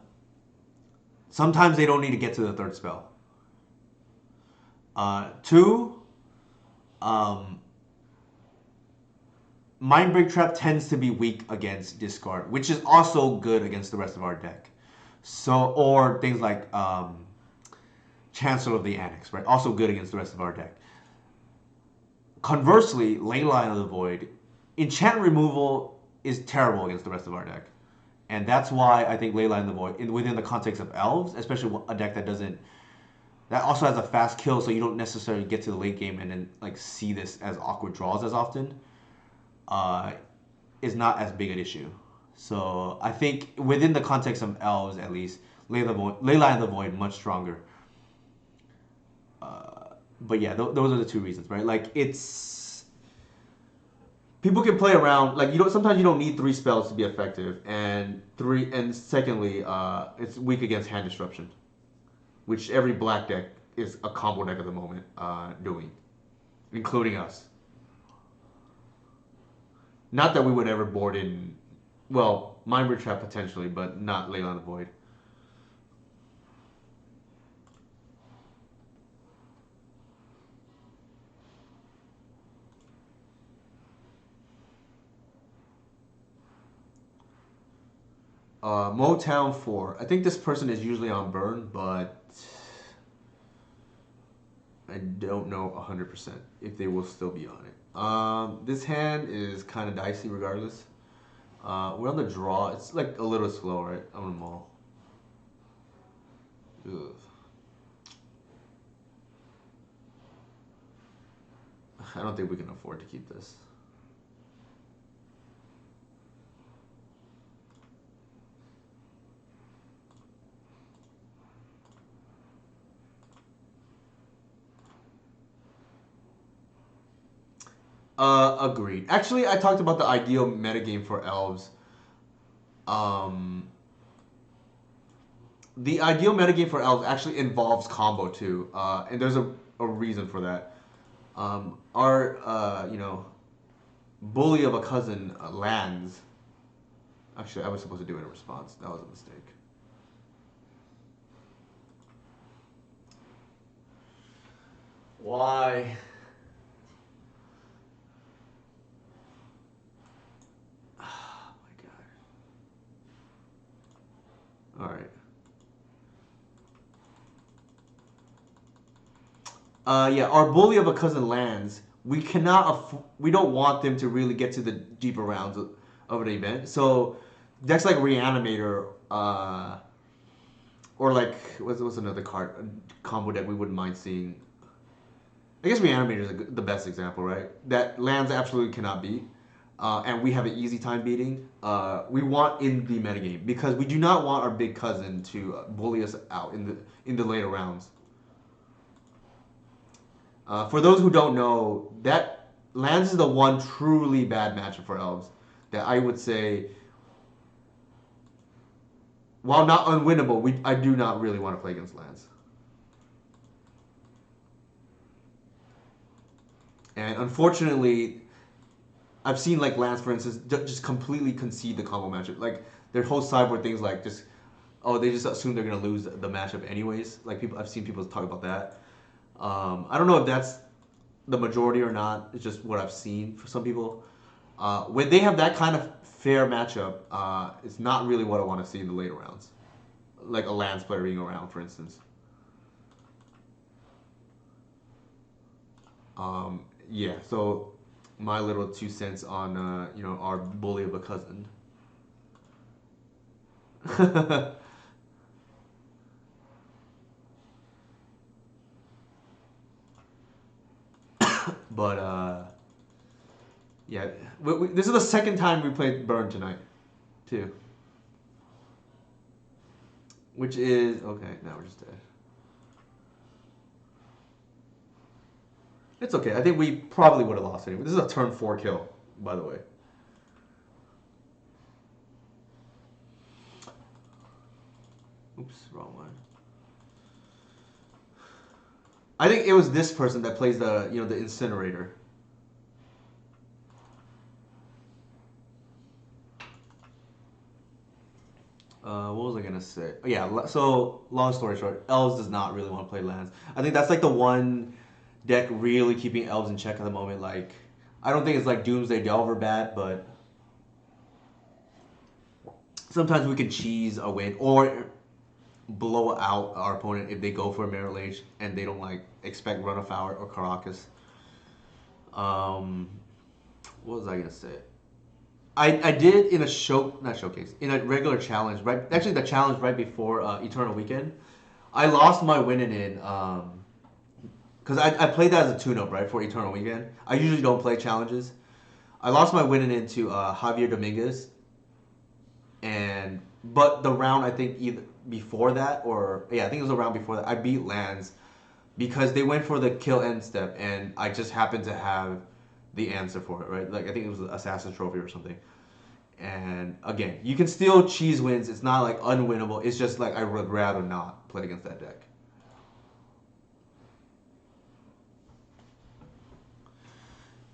sometimes they don't need to get to the third spell. Two, um, Mindbreak Trap tends to be weak against discard, which is also good against the rest of our deck. So, or things like Chancellor of the Annex, right? Also good against the rest of our deck. Conversely, Leyline of the Void, enchant removal is terrible against the rest of our deck. And that's why I think Leyline of the Void, within the context of Elves, especially a deck that doesn't, that also has a fast kill, so you don't necessarily get to the late game and then like see this as awkward draws as often, uh, is not as big an issue. So I think within the context of Elves, at least, Leyline of the Void much stronger. But yeah, those are the two reasons, right? Like it's people can play around. Like you don't. Sometimes you don't need 3 spells to be effective, and secondly, it's weak against hand disruption, which every black deck is a combo deck at the moment doing, including us. Not that we would ever board in, well, Mindbreak Trap potentially, but not Leyline of the Void. Motown 4. I think this person is usually on burn, but I don't know 100% if they will still be on it. This hand is kind of dicey regardless. We're on the draw. It's like a little slow, right? I'm gonna maul. Ugh. I don't think we can afford to keep this. Agreed. Actually, I talked about the ideal metagame for elves. Um, the ideal metagame for elves actually involves combo too, and there's a reason for that. Our bully of a cousin lands. Actually, I was supposed to do it in response. That was a mistake. Why? Oh my god. All right. Yeah, our bully of a cousin lands. We cannot. We don't want them to really get to the deeper rounds of an event. So decks like Reanimator, or like what's another card combo deck we wouldn't mind seeing. I guess Reanimator is the best example, right? That lands absolutely cannot beat, and we have an easy time beating. We want in the metagame because we do not want our big cousin to bully us out in the later rounds. For those who don't know, that lands is the one truly bad matchup for elves that I would say, while not unwinnable, I do not really want to play against lands. And unfortunately, I've seen like lands, for instance, just completely concede the combo matchup. Like their whole sideboard things, like just they just assume they're gonna lose the matchup anyways. Like I've seen people talk about that. I don't know if that's the majority or not. It's just what I've seen for some people. When they have that kind of fair matchup, it's not really what I want to see in the later rounds. Like a lands player being around, for instance. Yeah, so my little 2 cents on our bully of a cousin. But yeah, this is the second time we played Burn tonight, too. Which is okay. Now we're just dead. It's okay. I think we probably would have lost anyway. This is a turn 4 kill, by the way. Oops, wrong one. I think it was this person that plays the incinerator. What was I gonna say? Oh, yeah. So long story short, Elves does not really want to play lands. I think that's like the one deck really keeping Elves in check at the moment. Like, I don't think it's like Doomsday Delver bad, but sometimes we can cheese a win or blow out our opponent if they go for a Mirror Age and they don't like expect Run of Hour or Caracas. Um, what was I gonna say? I did in a not showcase, in a regular challenge, right? Actually, the challenge right before Eternal Weekend, I lost my win in because I played that as a tune-up, right, for Eternal Weekend. I usually don't play challenges. I lost my win in to Javier Dominguez, but the round I think either before that or yeah, I think it was a round before that. I beat Lands because they went for the kill end step, and I just happened to have the answer for it, right? Like I think it was Assassin Trophy or something. And again, you can still cheese wins. It's not like unwinnable. It's just like I would rather not play against that deck.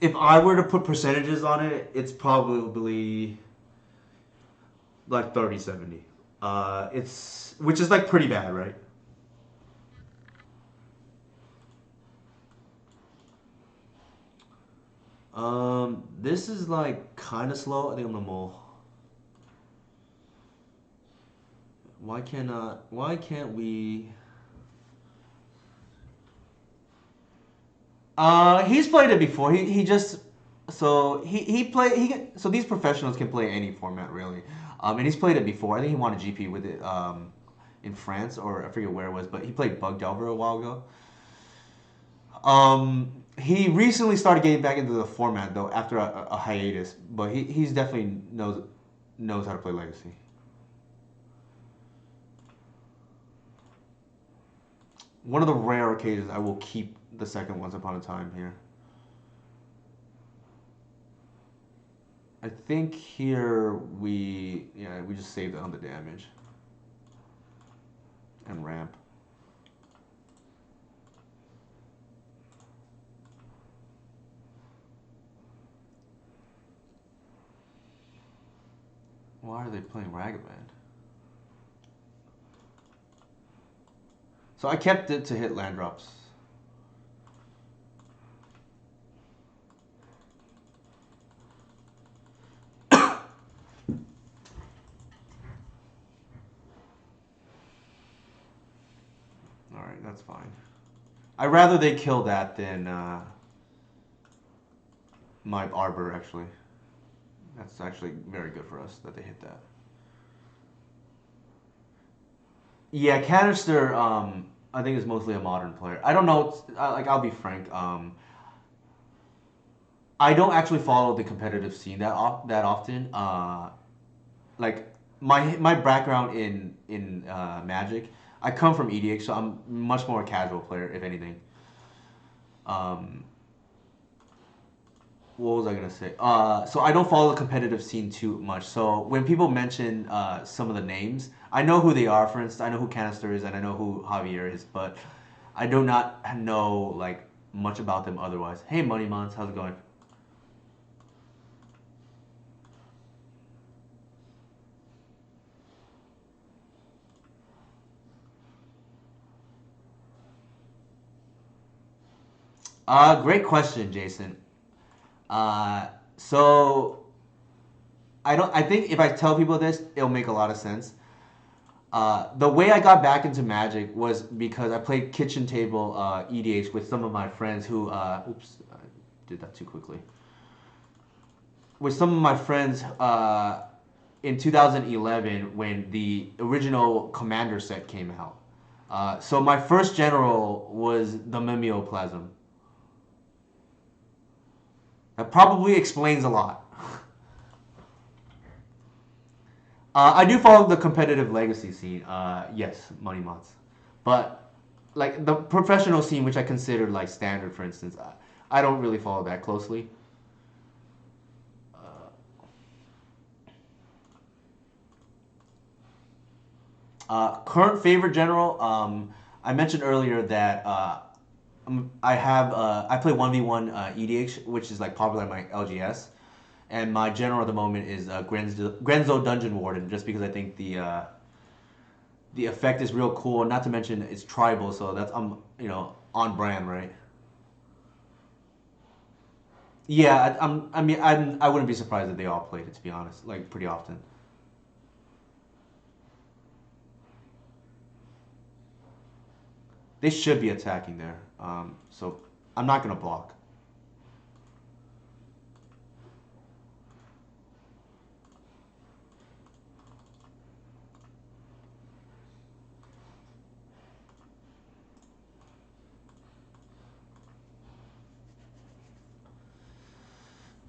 If I were to put percentages on it, it's probably like 30-70. It's which is like pretty bad, right? This is like kind of slow. I think I'm gonna mull. Why can't we? He's played it before. He just so he play he can, so these professionals can play any format really. And he's played it before. I think he won a GP with it in France or I forget where it was, but he played Bug Delver a while ago. He recently started getting back into the format though after a hiatus, but he's definitely knows how to play Legacy. One of the rare occasions I will keep the second Once Upon a Time here. I think here we just saved it on the damage and ramp. Why are they playing Ragavan? So I kept it to hit land drops. Alright, that's fine. I'd rather they kill that than my Arbor, actually. That's actually very good for us that they hit that. Yeah, Canister, I think is mostly a modern player. I don't know, like, I'll be frank. I don't actually follow the competitive scene that often. Like my background in Magic, I come from EDH, so I'm much more a casual player, if anything. Um, what was I gonna say? So I don't follow the competitive scene too much. So when people mention some of the names, I know who they are. For instance, I know who Canister is, and I know who Javier is, but I do not know like much about them otherwise. Hey, Money Mons, how's it going? Great question, Jason. Uh, so I don't. I think if I tell people this, it'll make a lot of sense. The way I got back into Magic was because I played kitchen table EDH with some of my friends who. Oops, I did that too quickly. With some of my friends in 2011 when the original Commander set came out. So my first general was the Mimeoplasm. That probably explains a lot. I do follow the competitive legacy scene. Yes, Money Mots, but like the professional scene, which I consider like standard, for instance, I don't really follow that closely. Current favorite general. I mentioned earlier that I play 1v1 EDH, which is like popular in my LGS, and my general at the moment is Grenzo Dungeon Warden, just because I think the effect is real cool. Not to mention it's tribal, so that's on brand, right? Yeah, I wouldn't be surprised if they all played it, to be honest, like pretty often. They should be attacking there, so I'm not gonna block.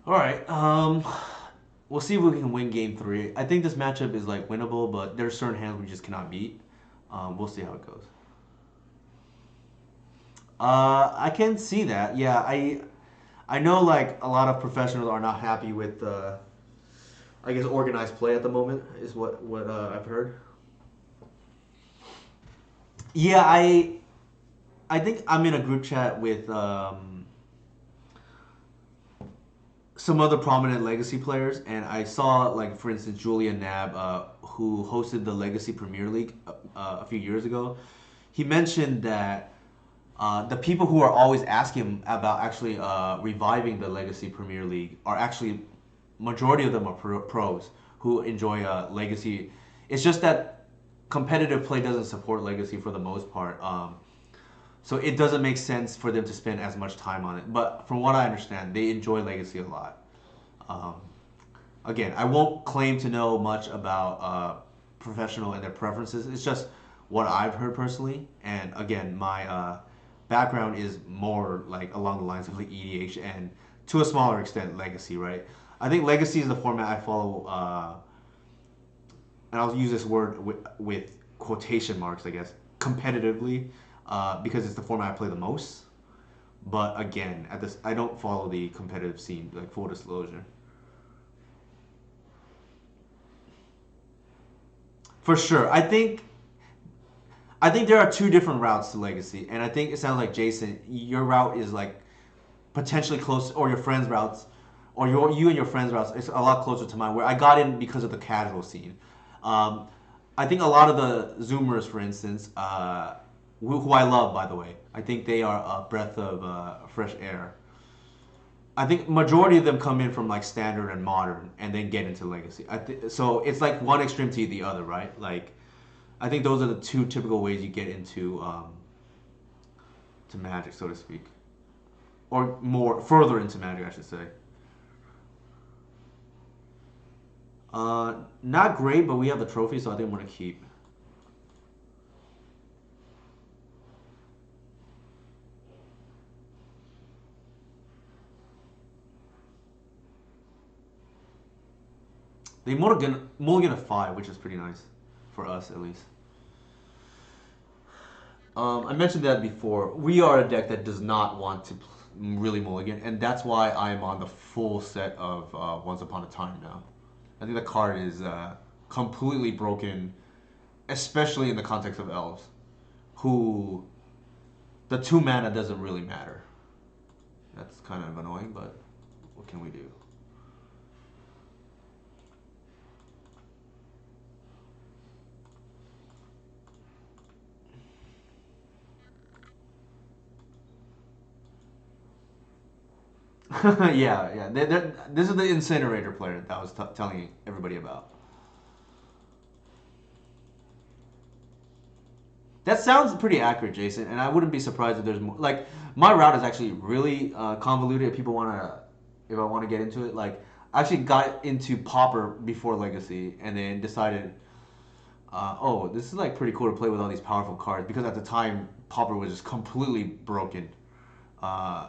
All right, we'll see if we can win game three. I think this matchup is like winnable, but there's certain hands we just cannot beat. We'll see how it goes. I can see that. Yeah, I know like a lot of professionals are not happy with I guess organized play at the moment is what I've heard. Yeah, I think I'm in a group chat with some other prominent legacy players, and I saw like for instance Julian Nab, who hosted the Legacy Premier League a few years ago. He mentioned that the people who are always asking him about actually reviving the Legacy Premier League are actually majority of them are pros who enjoy Legacy. It's just that competitive play doesn't support Legacy for the most part. So it doesn't make sense for them to spend as much time on it. But from what I understand, they enjoy Legacy a lot. Um, Again, I won't claim to know much about professional and their preferences. It's just what I've heard personally. And again, my background is more like along the lines of like EDH and to a smaller extent Legacy, right? I think Legacy is the format I follow, and I'll use this word with quotation marks, I guess, competitively, because it's the format I play the most. But again, at this, I don't follow the competitive scene, like full disclosure. For sure. I think there are two different routes to Legacy, and I think it sounds like Jason, your route is like potentially close, or your friends' routes, or you and your friends' routes is a lot closer to mine. Where I got in because of the casual scene. Um, I think a lot of the Zoomers, for instance, who I love, by the way, I think they are a breath of fresh air. I think majority of them come in from like standard and modern, and then get into legacy. So it's like one extreme to the other, right? Like I think those are the two typical ways you get into to magic, so to speak, or more further into magic, I should say. Not great, but we have the trophy, so I think I'm gonna keep. They mulligan a five, which is pretty nice for us at least. I mentioned that before. We are a deck that does not want to really mulligan, and that's why I'm on the full set of Once Upon a Time now. I think the card is completely broken, especially in the context of elves, who the two mana doesn't really matter. That's kind of annoying, but what can we do? Yeah, yeah. This is the incinerator player that I was telling everybody about. That sounds pretty accurate, Jason, and I wouldn't be surprised if there's more. Like my route is actually really convoluted. If people want to, if I want to get into it, like I actually got into Pauper before Legacy, and then decided, oh, this is like pretty cool to play with all these powerful cards because at the time Pauper was just completely broken.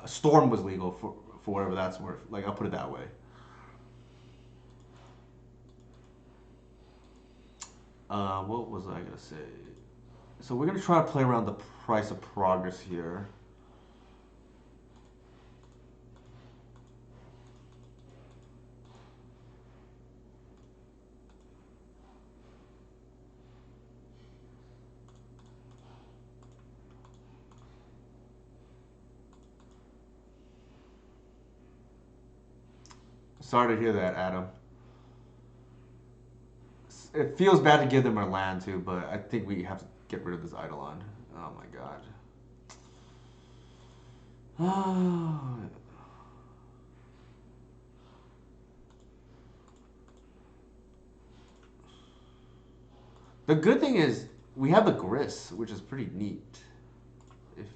Storm was legal for whatever that's worth. Like I'll put it that way. What was I gonna say? So we're gonna try to play around the price of progress here. Sorry to hear that, Adam. It feels bad to give them our land too, but I think we have to get rid of this Eidolon. Oh my god. The good thing is we have the Gris, which is pretty neat. If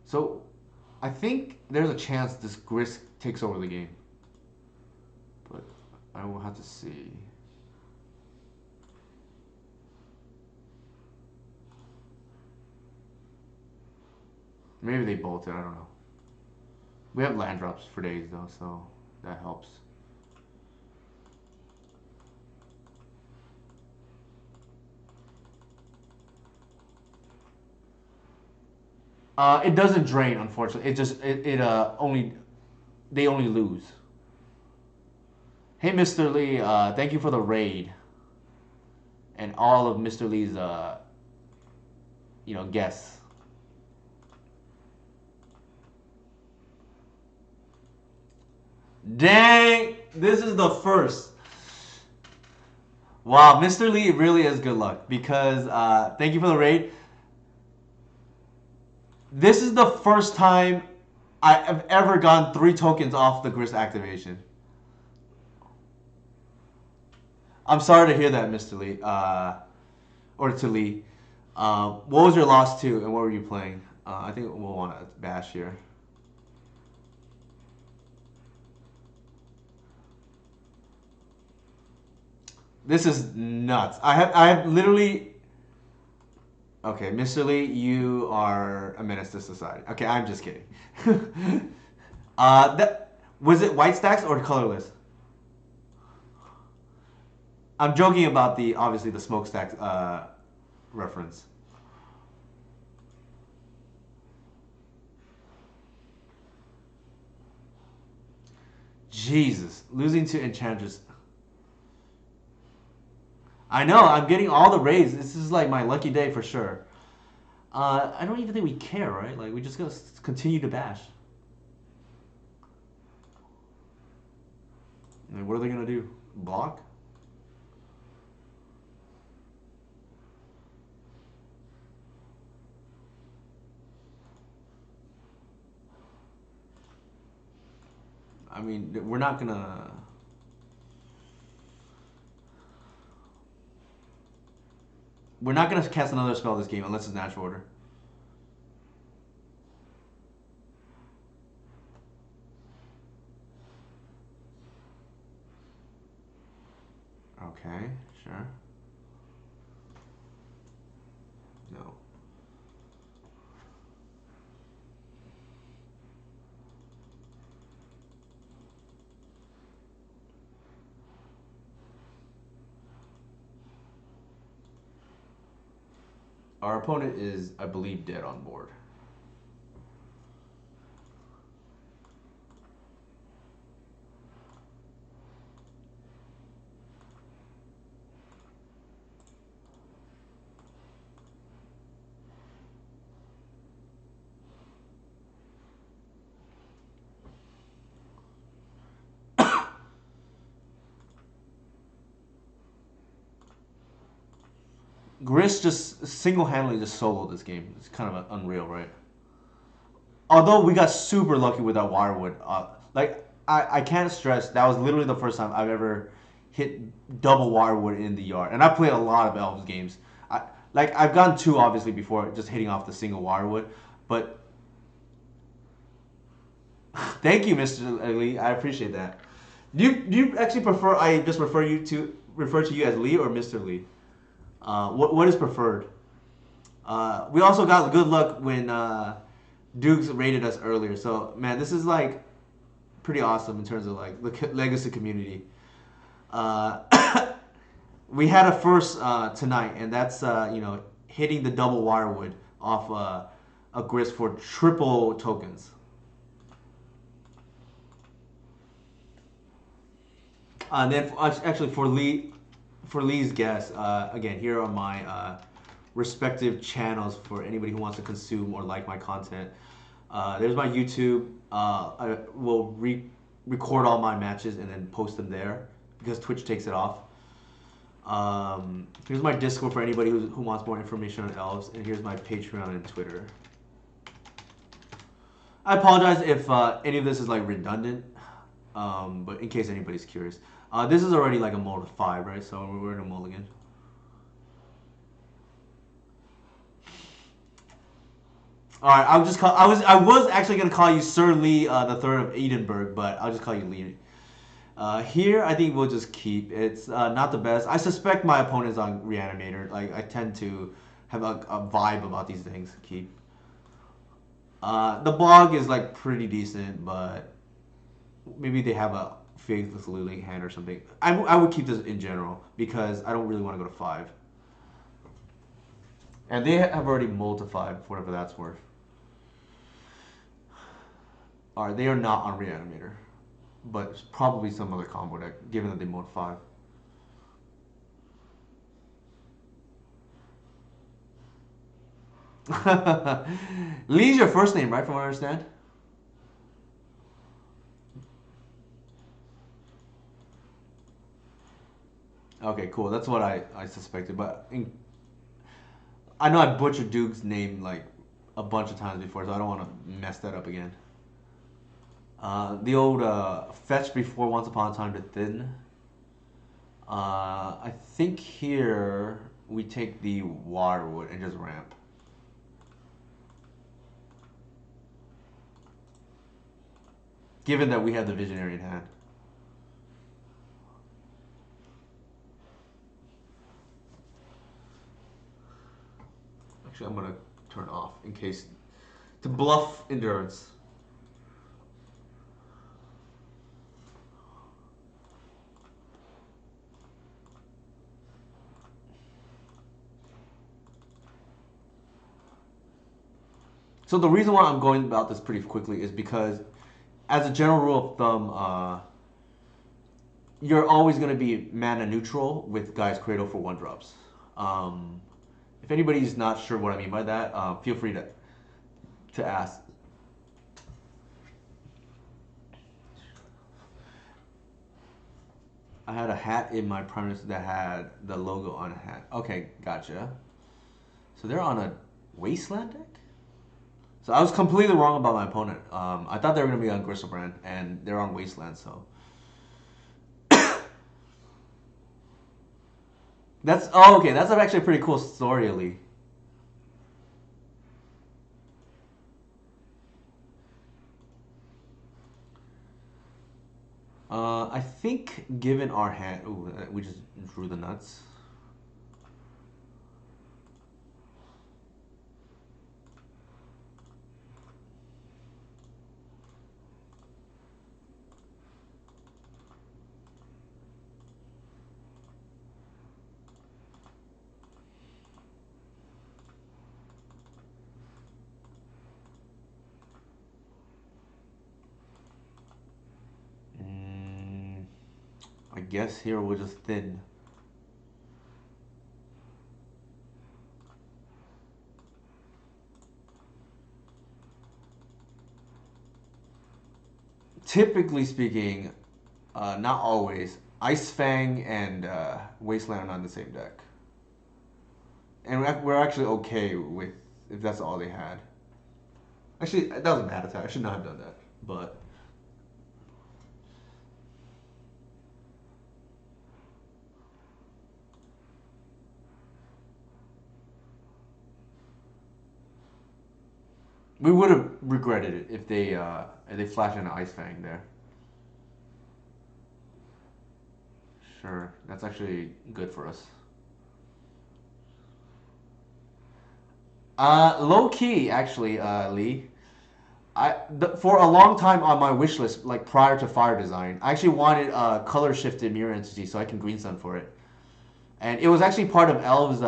so, I think there's a chance this Gris takes over the game, but I will have to see. Maybe they bolted. I don't know. We have land drops for days though, so that helps. It doesn't drain, unfortunately. It only they only lose. Hey, Mr. Lee, thank you for the raid and all of Mr. Lee's guests. Dang, this is the first. Wow, Mr. Lee really is good luck because thank you for the raid. This is the first time I have ever gotten 3 tokens off the Grist activation. I'm sorry to hear that, Mr. Lee. Or to Lee. What was your loss to, and what were you playing? I think we'll want to bash here. This is nuts. I have literally. Okay, Mr. Lee, you are a menace to society. Okay, I'm just kidding. That was it. White stacks or colorless? I'm joking about the obviously the smokestack reference. Jesus, losing to Enchantress. I know. I'm getting all the raids. This is like my lucky day for sure. I don't even think we care, right? Like we just gotta continue to bash. I mean, what are they gonna do? Block? I mean, we're not gonna. We're not gonna cast another spell this game unless it's natural order. Okay, sure. No. Our opponent is, I believe, dead on board. Gris just single-handedly just soloed this game. It's kind of unreal, right? Although we got super lucky with that Wirewood. I can't stress that was literally the first time I've ever hit double Wirewood in the yard. And I played a lot of Elves games. I've gotten 2 obviously before just hitting off the single Wirewood, but thank you, Mr. Lee. I appreciate that. Do you actually prefer I just refer to you as Lee or Mr. Lee? What is preferred? We also got good luck when Dukes rated us earlier. So man, this is like pretty awesome in terms of like the legacy community. Uh, we had a first tonight, and that's hitting the double Wirewood off a Grist for triple tokens. And then actually for Lee's guest, again, here are my respective channels for anybody who wants to consume or like my content. There's my YouTube. I will record all my matches and then post them there because Twitch takes it off. Here's my Discord for anybody who wants more information on Elves, and here's my Patreon and Twitter. I apologize if any of this is like redundant, but in case anybody's curious. This is already like a mode of 5, right? So we're in a mulligan. All right, I'll just call. I was actually gonna call you Sir Lee the Third of Edinburgh, but I'll just call you Lee. Here, I think we'll just keep. It's not the best. I suspect my opponent's on Reanimator. Like I tend to have a vibe about these things. Keep. The blog is like pretty decent, but maybe they have a faithless losing hand or something. I would keep this in general because I don't really want to go to 5. And they have already mulled to 5, for whatever that's worth. Alright, they are not on Reanimator. But probably some other combo deck, given that they mulled 5. Lee's your first name, right, from what I understand? Okay, cool. That's what I suspected. But I know I butchered Duke's name like a bunch of times before, so I don't want to mess that up again. The old fetch before Once Upon a Time to thin. I think here we take the Waterwood and just ramp. Given that we have the Visionary in hand. Actually, I'm gonna turn off in case to bluff endurance. So the reason why I'm going about this pretty quickly is because, as a general rule of thumb, you're always going to be mana neutral with Guy's Cradle for 1-drops. If anybody's not sure what I mean by that, feel free to ask. I had a hat in my premise that had the logo on a hat. Okay, gotcha. So they're on a Wasteland deck? So I was completely wrong about my opponent. I thought they were going to be on Gristlebrand, and they're on Wasteland, so... okay, that's actually a pretty cool story, Ali. I think given our hand... Ooh, we just drew the nuts. I guess here we'll just thin. Typically speaking, not always, Ice Fang and Wasteland are not in the same deck. And we're actually okay with if that's all they had. Actually, that was a bad attack. I should not have done that. But we would have regretted it if they flashed an Ice Fang there. Sure, that's actually good for us. Low key, actually, Lee. For a long time on my wish list, like prior to Fire Design, I actually wanted a color shifted mirror entity so I can green sun for it, and it was actually part of Elves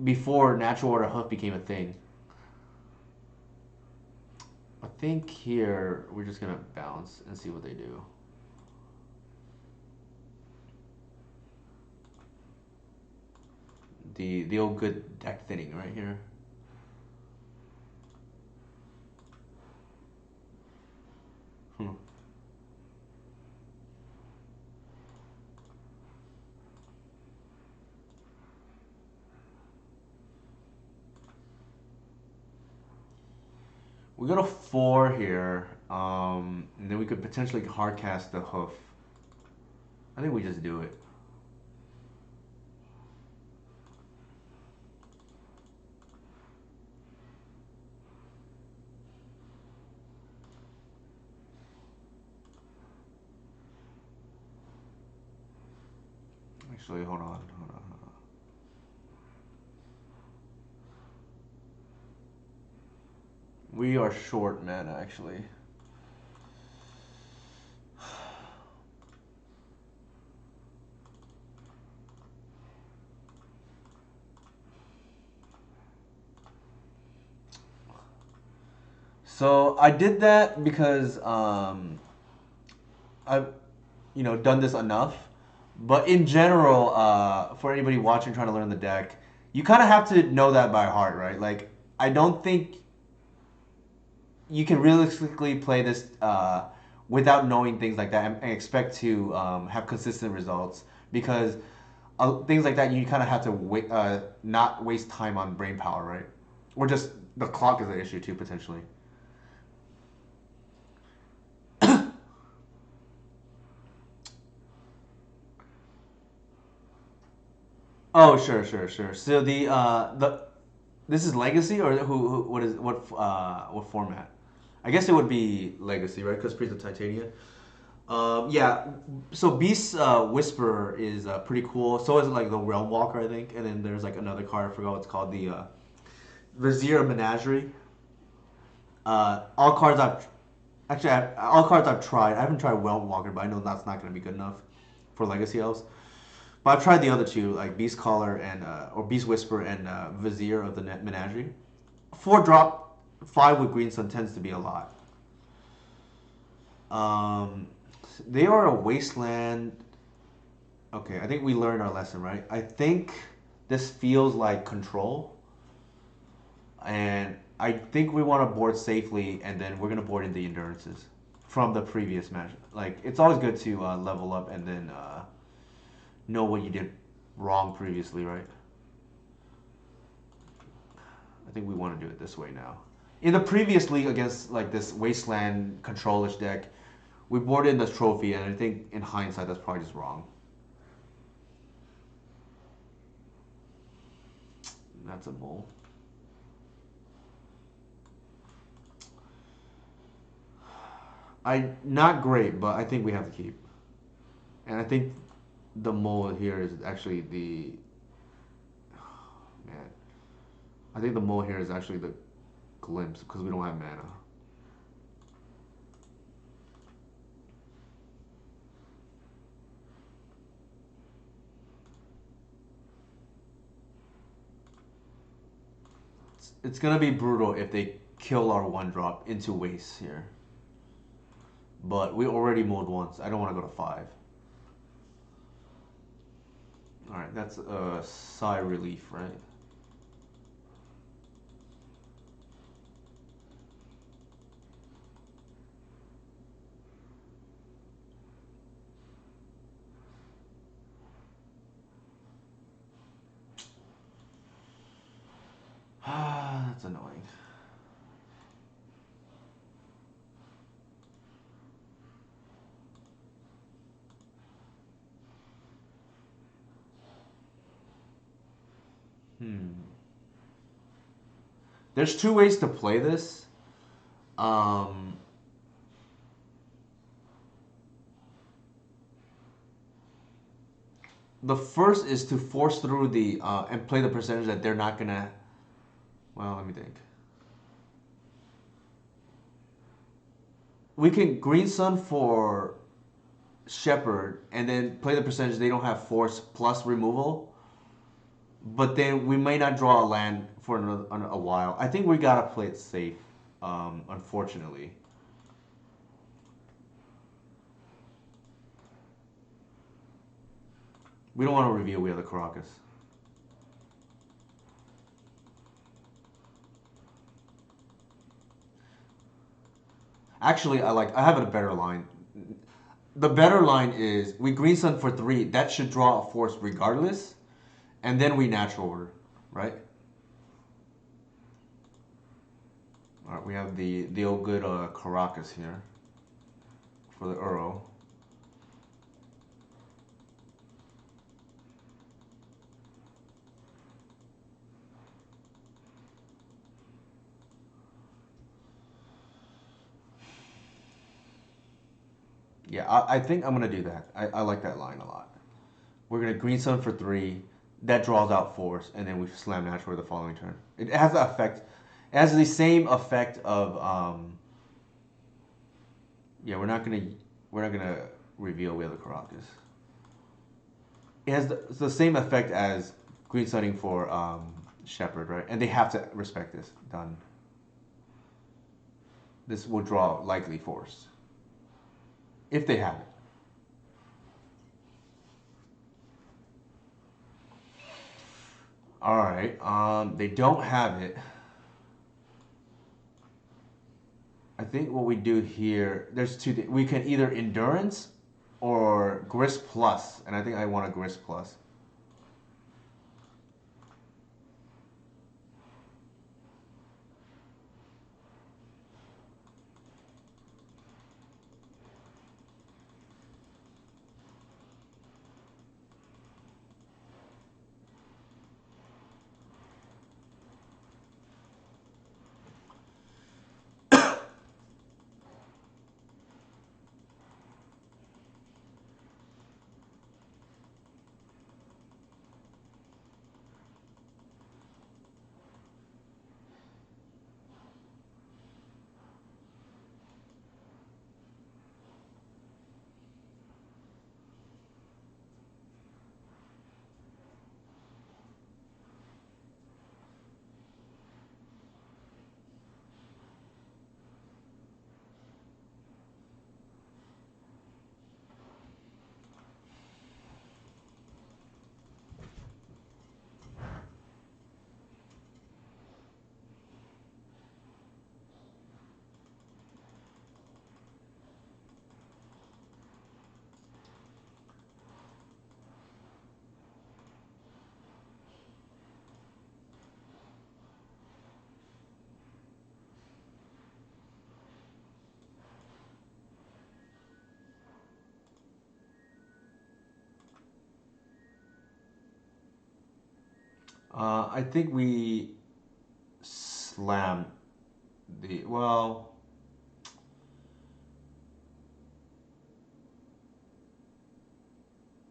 before Natural Order Hoof became a thing. I think here we're just gonna bounce and see what they do. The old good deck thinning right here. We go to 4 here, and then we could potentially hard cast the hoof. I think we just do it. Actually, hold on. We are short mana, actually. So I did that because I've done this enough. But in general, for anybody watching trying to learn the deck, you kind of have to know that by heart, right? Like I don't think you can realistically play this without knowing things like that and expect to have consistent results because things like that you kind of have to not waste time on brain power, right? Or just the clock is an issue too, potentially. Oh, sure, sure, sure. So the this is Legacy or who what is what format? I guess it would be Legacy, right? Because Priest of Titania. Yeah. So Beast Whisperer is pretty cool. So is like the Realm Walker, I think. And then there's like another card. I forgot what it's called. The Vizier of Menagerie. All cards all cards I've tried. I haven't tried Realm Walker, but I know that's not going to be good enough for Legacy Elves. But I've tried the other two, like Beast Caller and or Beast Whisper and Vizier of the Menagerie. 4 drop, 5 with Green Sun tends to be a lot. Um, they are a wasteland. Okay, I think we learned our lesson, right? I think this feels like control, and I think we want to board safely, and then we're gonna board in the endurances from the previous match. Like it's always good to level up and then know what you did wrong previously, right? I think we want to do it this way now. In the previous league against like this wasteland controlish deck, we boarded in this trophy, and I think in hindsight that's probably just wrong. That's a mole. I not great, but I think we have to keep. And I think the mole here is actually the man. I think the mole here is actually the glimpse because we don't have mana. It's gonna be brutal if they kill our 1 drop into waste here. But we already mowed once. I don't want to go to 5. All right, that's a sigh relief, right? That's annoying. Hmm. There's 2 ways to play this. Um, the first is to force through the and play the percentage that they're not gonna. Well, let me think. We can Green Sun for Shepherd and then play the percentage they don't have force plus removal, but then we may not draw a land for a while. I think we gotta play it safe. Unfortunately, we don't want to reveal we have the Caracas. Actually, I have a better line. The better line is we Green Sun for 3. That should draw a force regardless, and then we natural order, right? All right, we have the old good Caracas here for the Uro. Yeah, I think I'm gonna do that. I like that line a lot. We're gonna Green Sun for 3. That draws out force, and then we slam natural the following turn. It has the effect. It has the same effect of yeah. We're not gonna reveal we have the Caracas. It has the same effect as Green Sunning for Shepherd, right? And they have to respect this. Done. This will draw likely force if they have it. All right. They don't have it. I think what we do here, there's 2 things. We can either endurance or grist plus, and I think I want a grist plus. I think we slammed the. Well,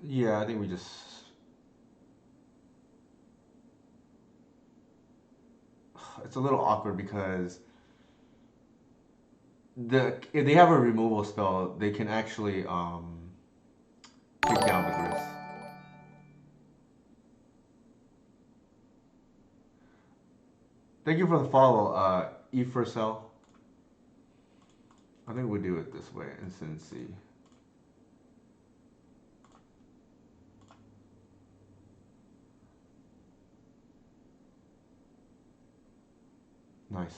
yeah, I think we just. It's a little awkward because if they have a removal spell, they can actually take down the Gris. Thank you for the follow, E for Cell. I think we'll do it this way, instant C. Nice.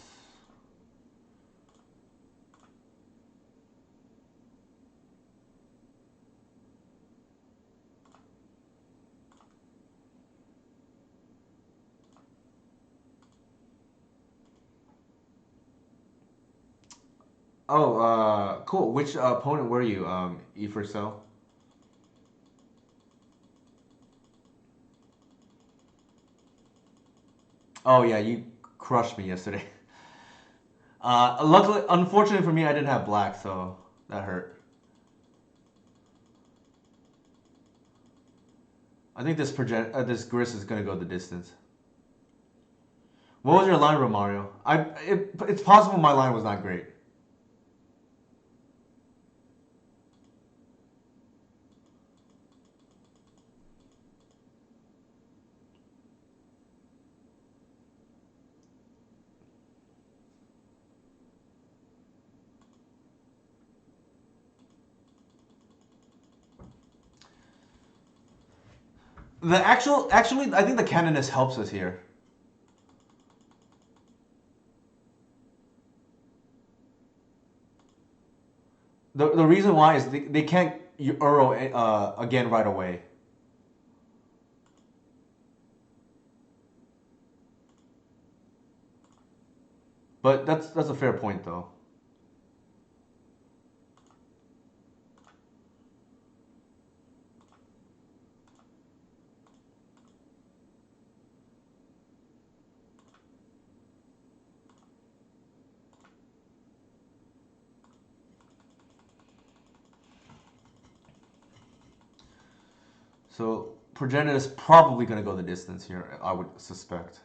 Oh, cool. Which opponent were you, E for Cell? Oh yeah, you crushed me yesterday. Luckily, unfortunately for me, I didn't have black, so that hurt. I think this Gris is gonna go the distance. What was your line, Romario? It's possible my line was not great. Actually, I think the Canonist helps us here. The reason why is they can't Euro again right away. But that's a fair point though. So Progenitor is probably gonna go the distance here. I would suspect.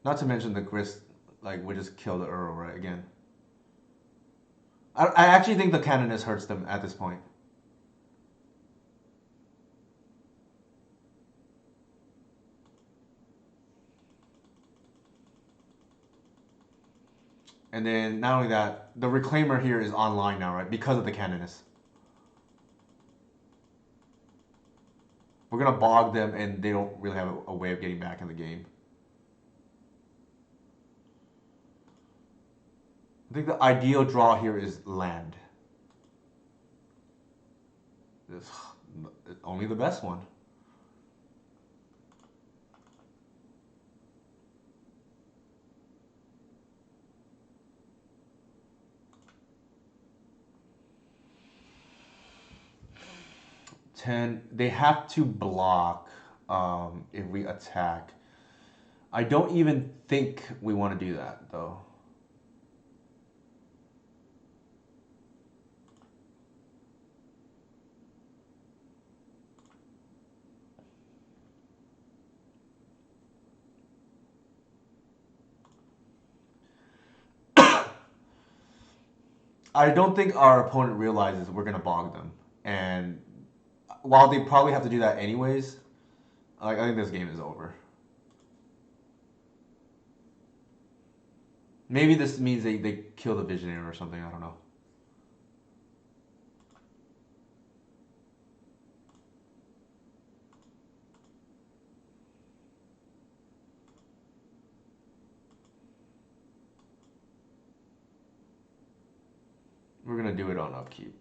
Not to mention the Gris, like we just kill the Earl right again. I actually think the Canonist hurts them at this point. And then not only that, the Reclaimer here is online now, right? Because of the Canonist. We're gonna bog them, and they don't really have a way of getting back in the game. I think the ideal draw here is land. It's only the best one. They have to block if we attack. I don't even think we want to do that though. I don't think our opponent realizes we're gonna bog them, and while they probably have to do that anyways, I think this game is over. Maybe this means they kill the Visionary or something. I don't know. We're gonna do it on upkeep.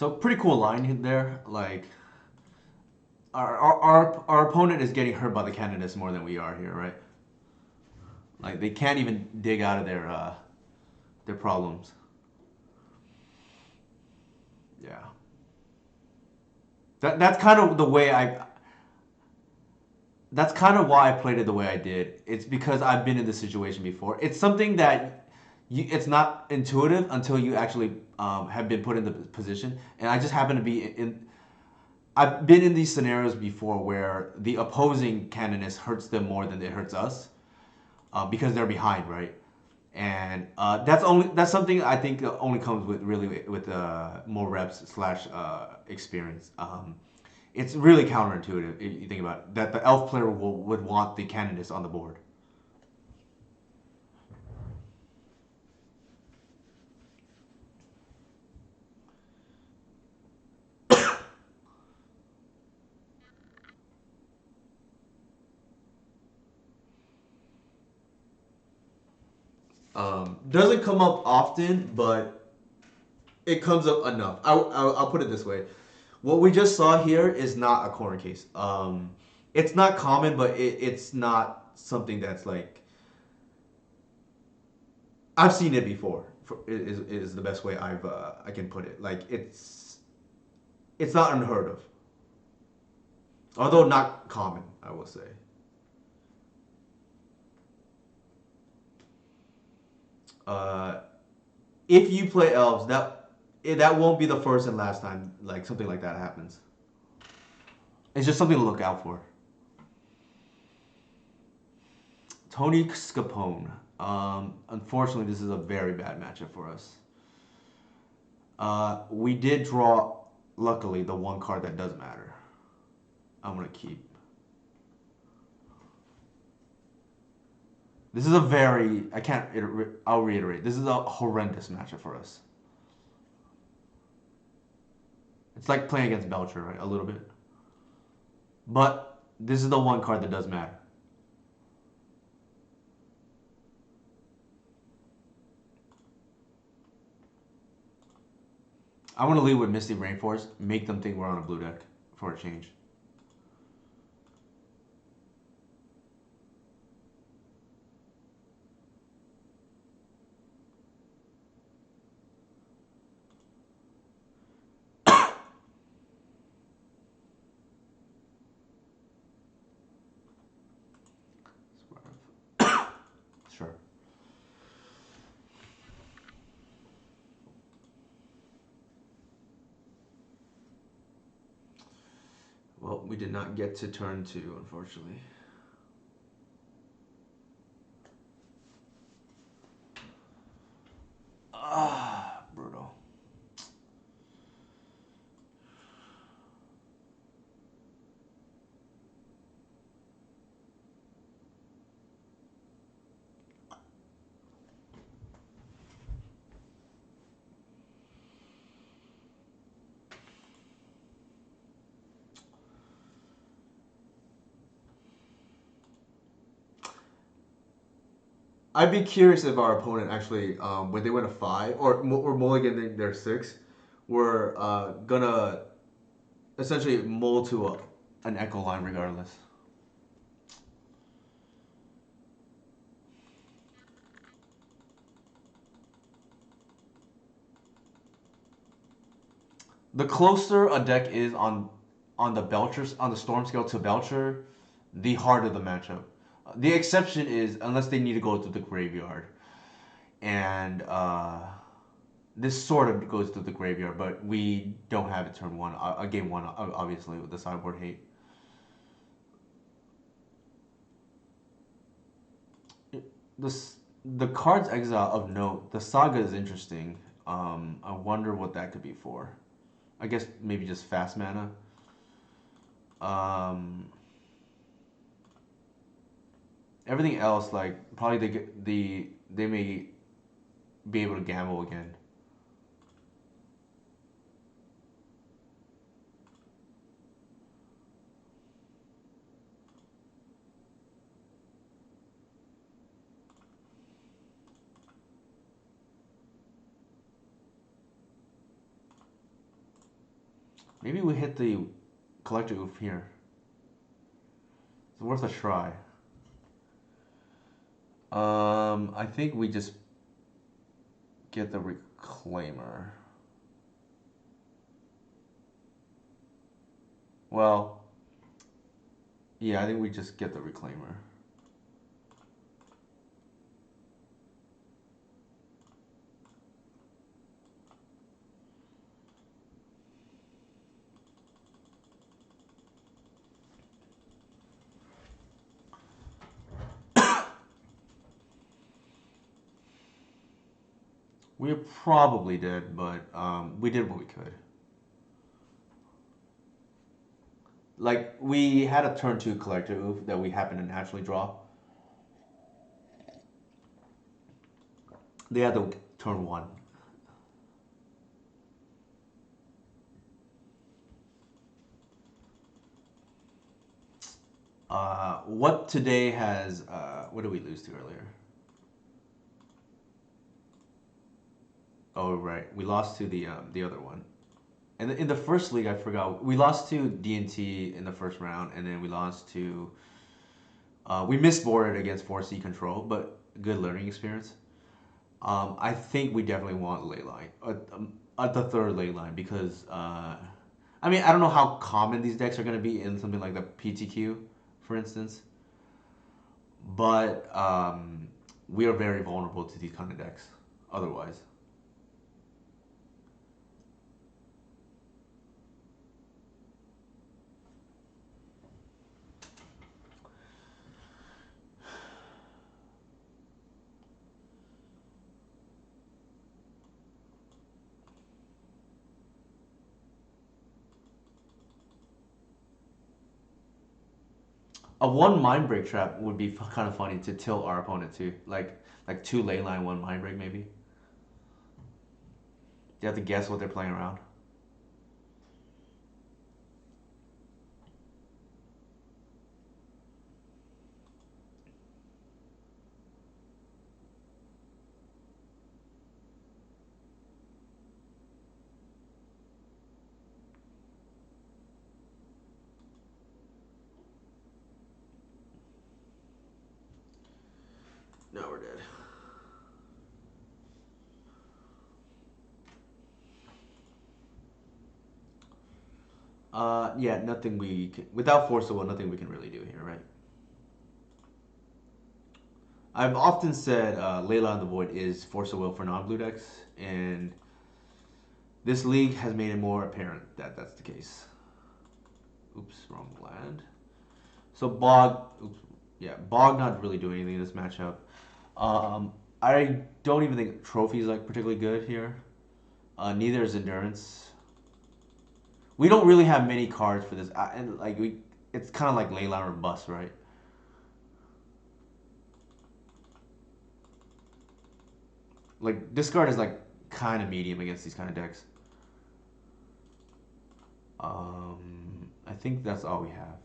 So pretty cool line hit there. Like our opponent is getting hurt by the candidates more than we are here, right? Like they can't even dig out of their problems. Yeah. That's kind of the way I. That's kind of why I played it the way I did. It's because I've been in this situation before. It's something that it's not intuitive until you actually have been put in the position. And I just happen to be in. I've been in these scenarios before where the opposing candidates hurts them more than it hurts us because they're behind, right? And that's something I think only comes with really with more reps slash experience. It's really counterintuitive if you think about it, that the elf player would want the candidates on the board. Doesn't come up often, but it comes up enough. I'll put it this way: what we just saw here is not a corner case. It's not common, but it's not something that's like I've seen it before. Is the best way I can put it. Like it's not unheard of, although not common. I will say. Uh, if you play elves, that won't be the first and last time like something like that happens. It's just something to look out for. Tony Scapone. Unfortunately, this is a very bad matchup for us. We did draw, luckily, the one card that does matter. I'm gonna keep. This is a very. I can't. I'll reiterate. This is a horrendous matchup for us. It's like playing against Belcher, right? A little bit. But this is the one card that does matter. I want to lead with Misty Rainforest. Make them think we're on a blue deck for a change. Sure. Well, we did not get to turn two, unfortunately. Ah, brutal. I'd be curious if our opponent actually, when they went a five or mulliganing their six, were gonna essentially mold to an echo line regardless. The closer a deck is on the Belchers on the storm scale to Belcher, the harder the matchup. The exception is unless they need to go to the graveyard, and this sort of goes to the graveyard, but we don't have it turn one. Game one, obviously with the sideboard hate. This the cards exile of note. The saga is interesting. I wonder what that could be for. I guess maybe just fast mana. Um, Everything else, like probably they may be able to gamble again. Maybe we hit the collector oof here. It's worth a try. I think we just get the reclaimer. Well, yeah, I think we just get the reclaimer. We probably did, but we did what we could. Like, we had a turn 2 collector oof that we happened to naturally draw. They had the turn 1. What today has, what did we lose to earlier? Oh, right. We lost to the other one. And in the first league, I forgot. We lost to D&T in the first round, and then we lost to. We misboarded against 4C Control, but good learning experience. I think we definitely want ley line at the third ley line because I mean I don't know how common these decks are going to be in something like the PTQ, for instance, but we are very vulnerable to these kind of decks. Otherwise, a one mind break trap would be kind of funny to tilt our opponent too, like two ley line, one mind break maybe. You have to guess what they're playing around. No, we're dead. Yeah, nothing we can, without Force of Will, nothing we can really do here, right? I've often said Layla and the Void is Force of Will for non-blue decks, and this league has made it more apparent that that's the case. Oops, wrong land. So Bog, oops, yeah, Bog not really doing anything in this matchup. I don't even think Trophy is like particularly good here. Neither is Endurance. We don't really have many cards for this, and like it's kind of like Layla or Bust, right? Like discard is like kind of medium against these kind of decks. I think that's all we have.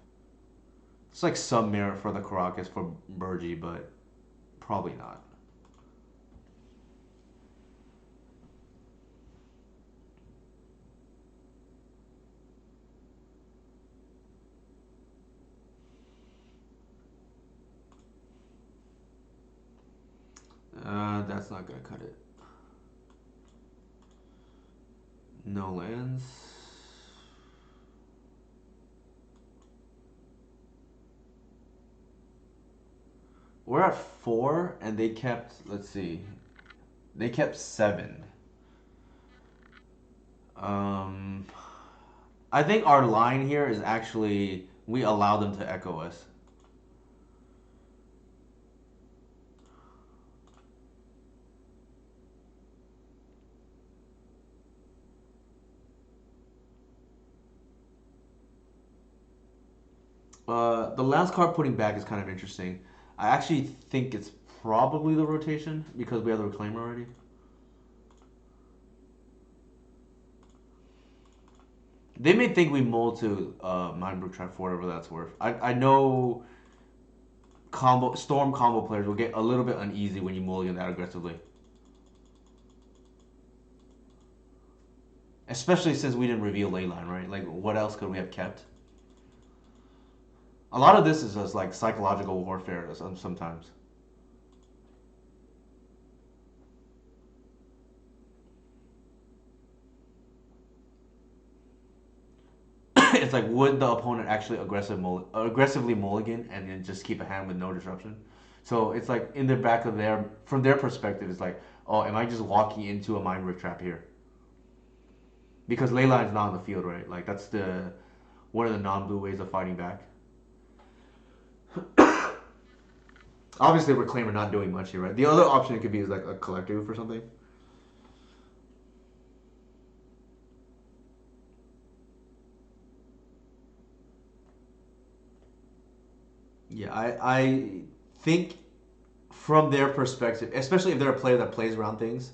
It's like some merit for the Caracas for Burgi, but probably not. That's not gonna cut it. No lands. We're at 4, and they kept. Let's see. They kept 7. Um, I think our line here is actually we allow them to echo us. The last card putting back is kind of interesting. I actually think it's probably the rotation because we have the reclaimer already. They may think we mold to Mindbrew Trap for whatever that's worth. I know Storm combo players will get a little bit uneasy when you mulligan that aggressively. Especially since we didn't reveal Leyline, right? Like, what else could we have kept? A lot of this is just like psychological warfare sometimes. It's like, would the opponent actually aggressively mulligan and then just keep a hand with no disruption? So it's like in the back of from their perspective, it's like, oh, am I just walking into a mind rift trap here? Because Leyline's not on the field, right? Like that's the one of the non-blue ways of fighting back. Obviously, Reclaimer not doing much here, right? The other option it could be is like a Collective or something. Yeah, I think from their perspective, especially if they're a player that plays around things,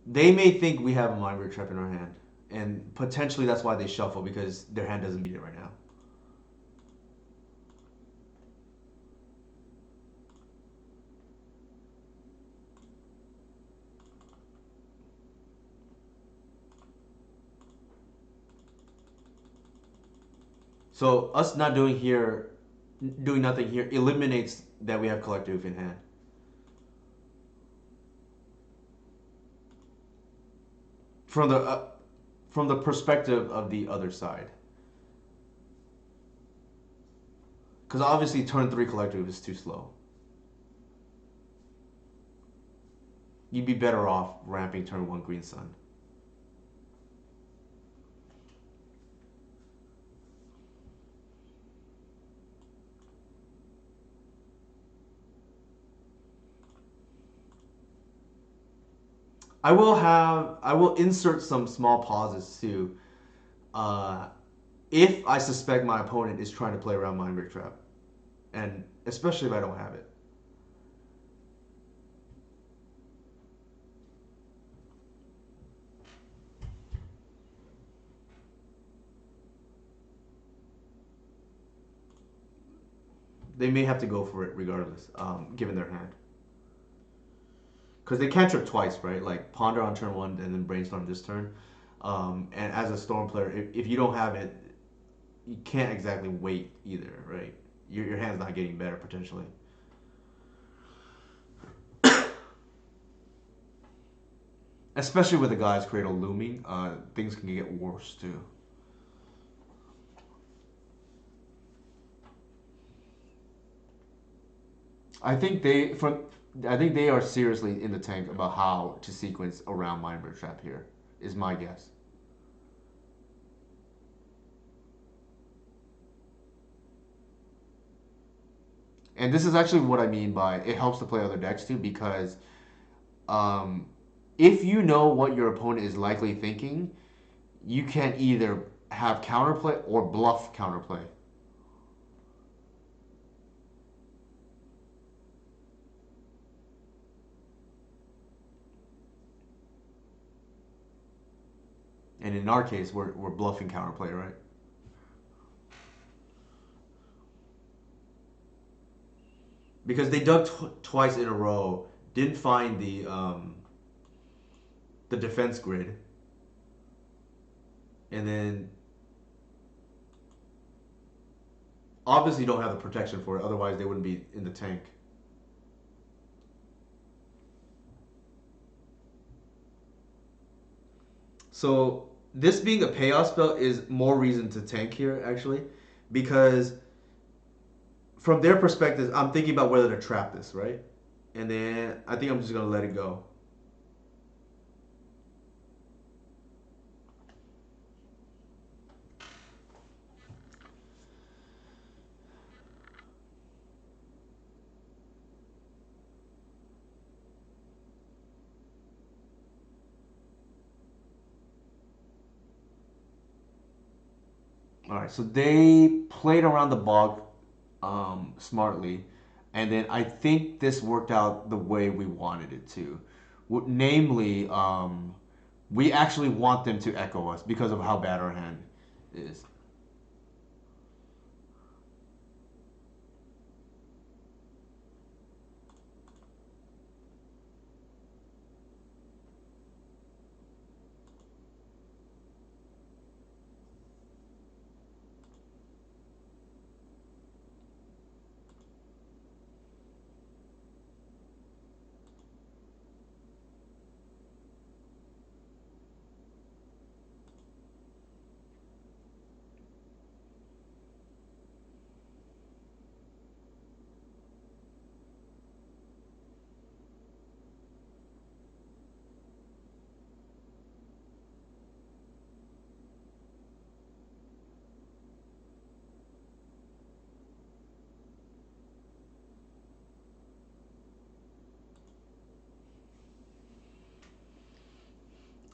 they may think we have a mind rift trap in our hand, and potentially that's why they shuffle because their hand doesn't beat it right now. So us not doing nothing here eliminates that we have Collective in hand. From the from the perspective of the other side, because obviously turn three Collective is too slow. You'd be better off ramping turn one Green Sun. I will insert some small pauses too. Uh, if I suspect my opponent is trying to play around Mind Rift Trap, and especially if I don't have it. They may have to go for it regardless, given their hand. Because they cantrip twice, right? Like Ponder on turn one and then Brainstorm this turn. And as a Storm player, if you don't have it, you can't exactly wait either, right? Your hand's not getting better potentially. Especially with the guy's cradle looming, things can get worse too. I think they from I think they are seriously in the tank about how to sequence around Mindbird Trap here. Is my guess. And this is actually what I mean by it helps to play other decks too because um, if you know what your opponent is likely thinking, you can either have counterplay or bluff counterplay. And in our case, we're bluffing counterplay, right? Because they dug twice in a row, didn't find the defense grid, and then obviously don't have the protection for it. Otherwise, they wouldn't be in the tank. So this being a payoff spell is more reason to tank here actually, because from their perspective, I'm thinking about whether to trap this, right? And then I think I'm just gonna let it go. All right, so they played around the bog smartly, and then I think this worked out the way we wanted it to. Namely, we actually want them to echo us because of how bad our hand is.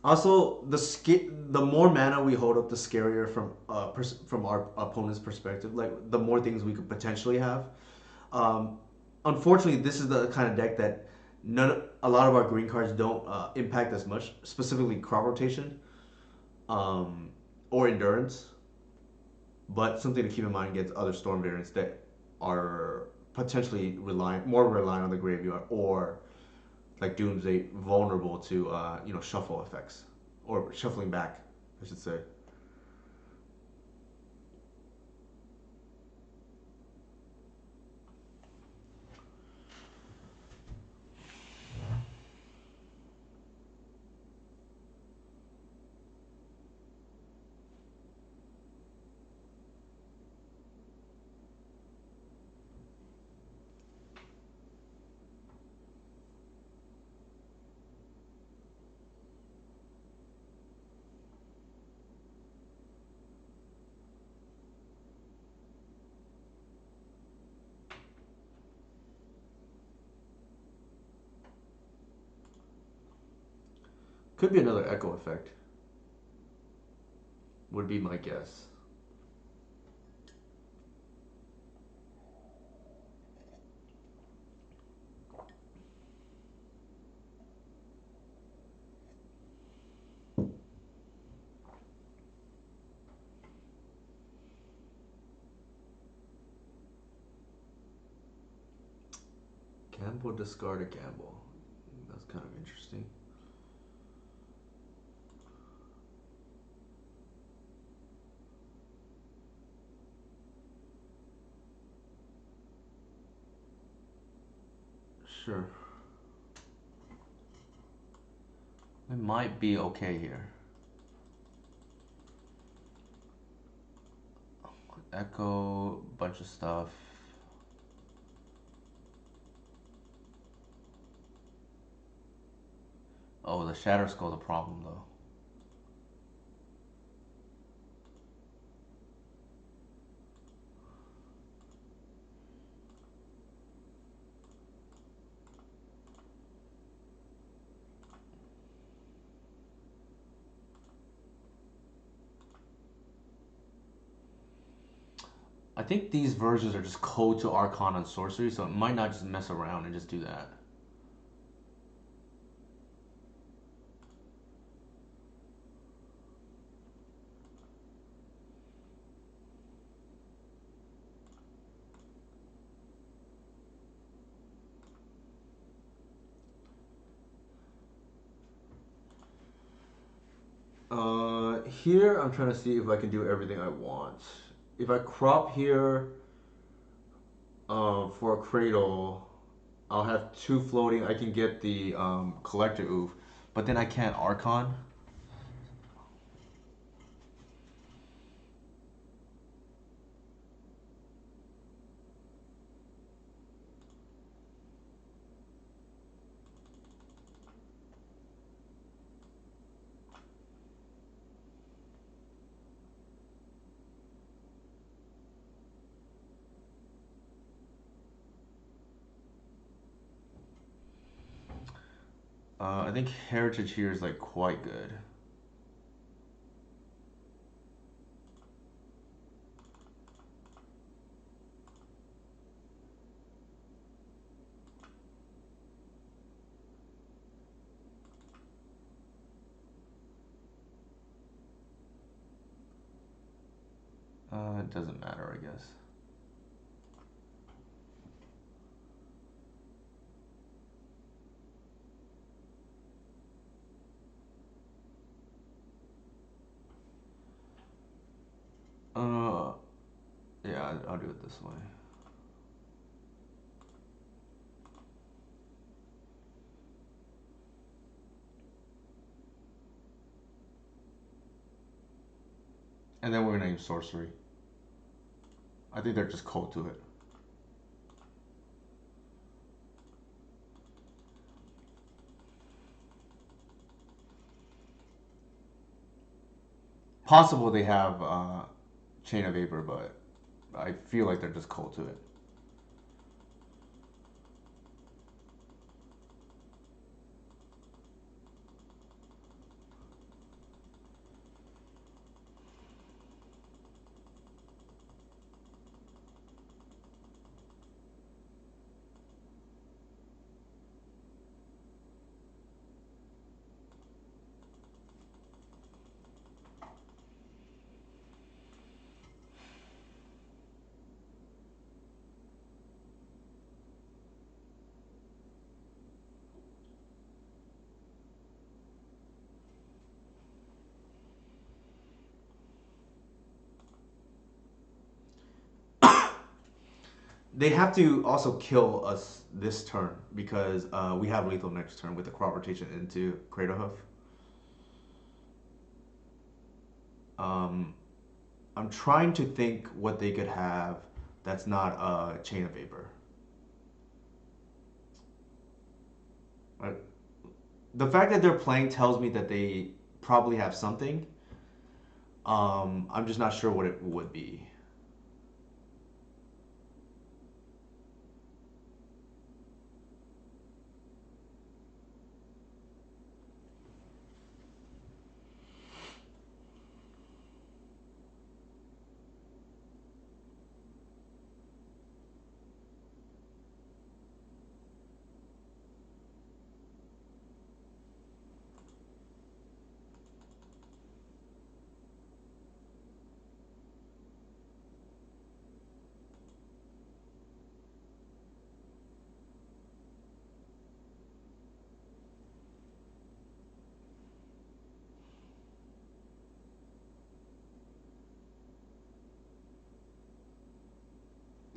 Also, the more mana we hold up, the scarier from our opponent's perspective. Like the more things we could potentially have. Um, Unfortunately, this is the kind of deck that a lot of our green cards don't impact as much. Specifically, crop rotation um, or endurance. But something to keep in mind against other storm variants that are potentially more reliant on the graveyard, or like Doomsday, vulnerable to shuffle effects or shuffling back, I should say. Could be another echo effect. Would be my guess. Gamble, discard a gamble. That's kind of interesting. Sure. It might be okay here. Echo, bunch of stuff. Oh, the Shatter Skull's a problem though. I think these versions are just code to Arcana and Sorcery, so it might not just mess around and just do that. Here I'm trying to see if I can do everything I want. If I crop here for a cradle, I'll have two floating. I can get the collector oof, but then I can't Archon. I think Heritage here is like quite good. It doesn't matter, I guess. Uh, yeah, I'll do it this way. And then we're gonna use Sorcery. I think they're just cold to it. Possible they have Chain of Vapor, but I feel like they're just cold to it. they have to also kill us this turn because we have lethal next turn with the crop rotation into Crater Hoof. Um, I'm trying to think what they could have that's not a Chain of Vapor. Uh, The fact that they're playing tells me that they probably have something. I'm just not sure what it would be.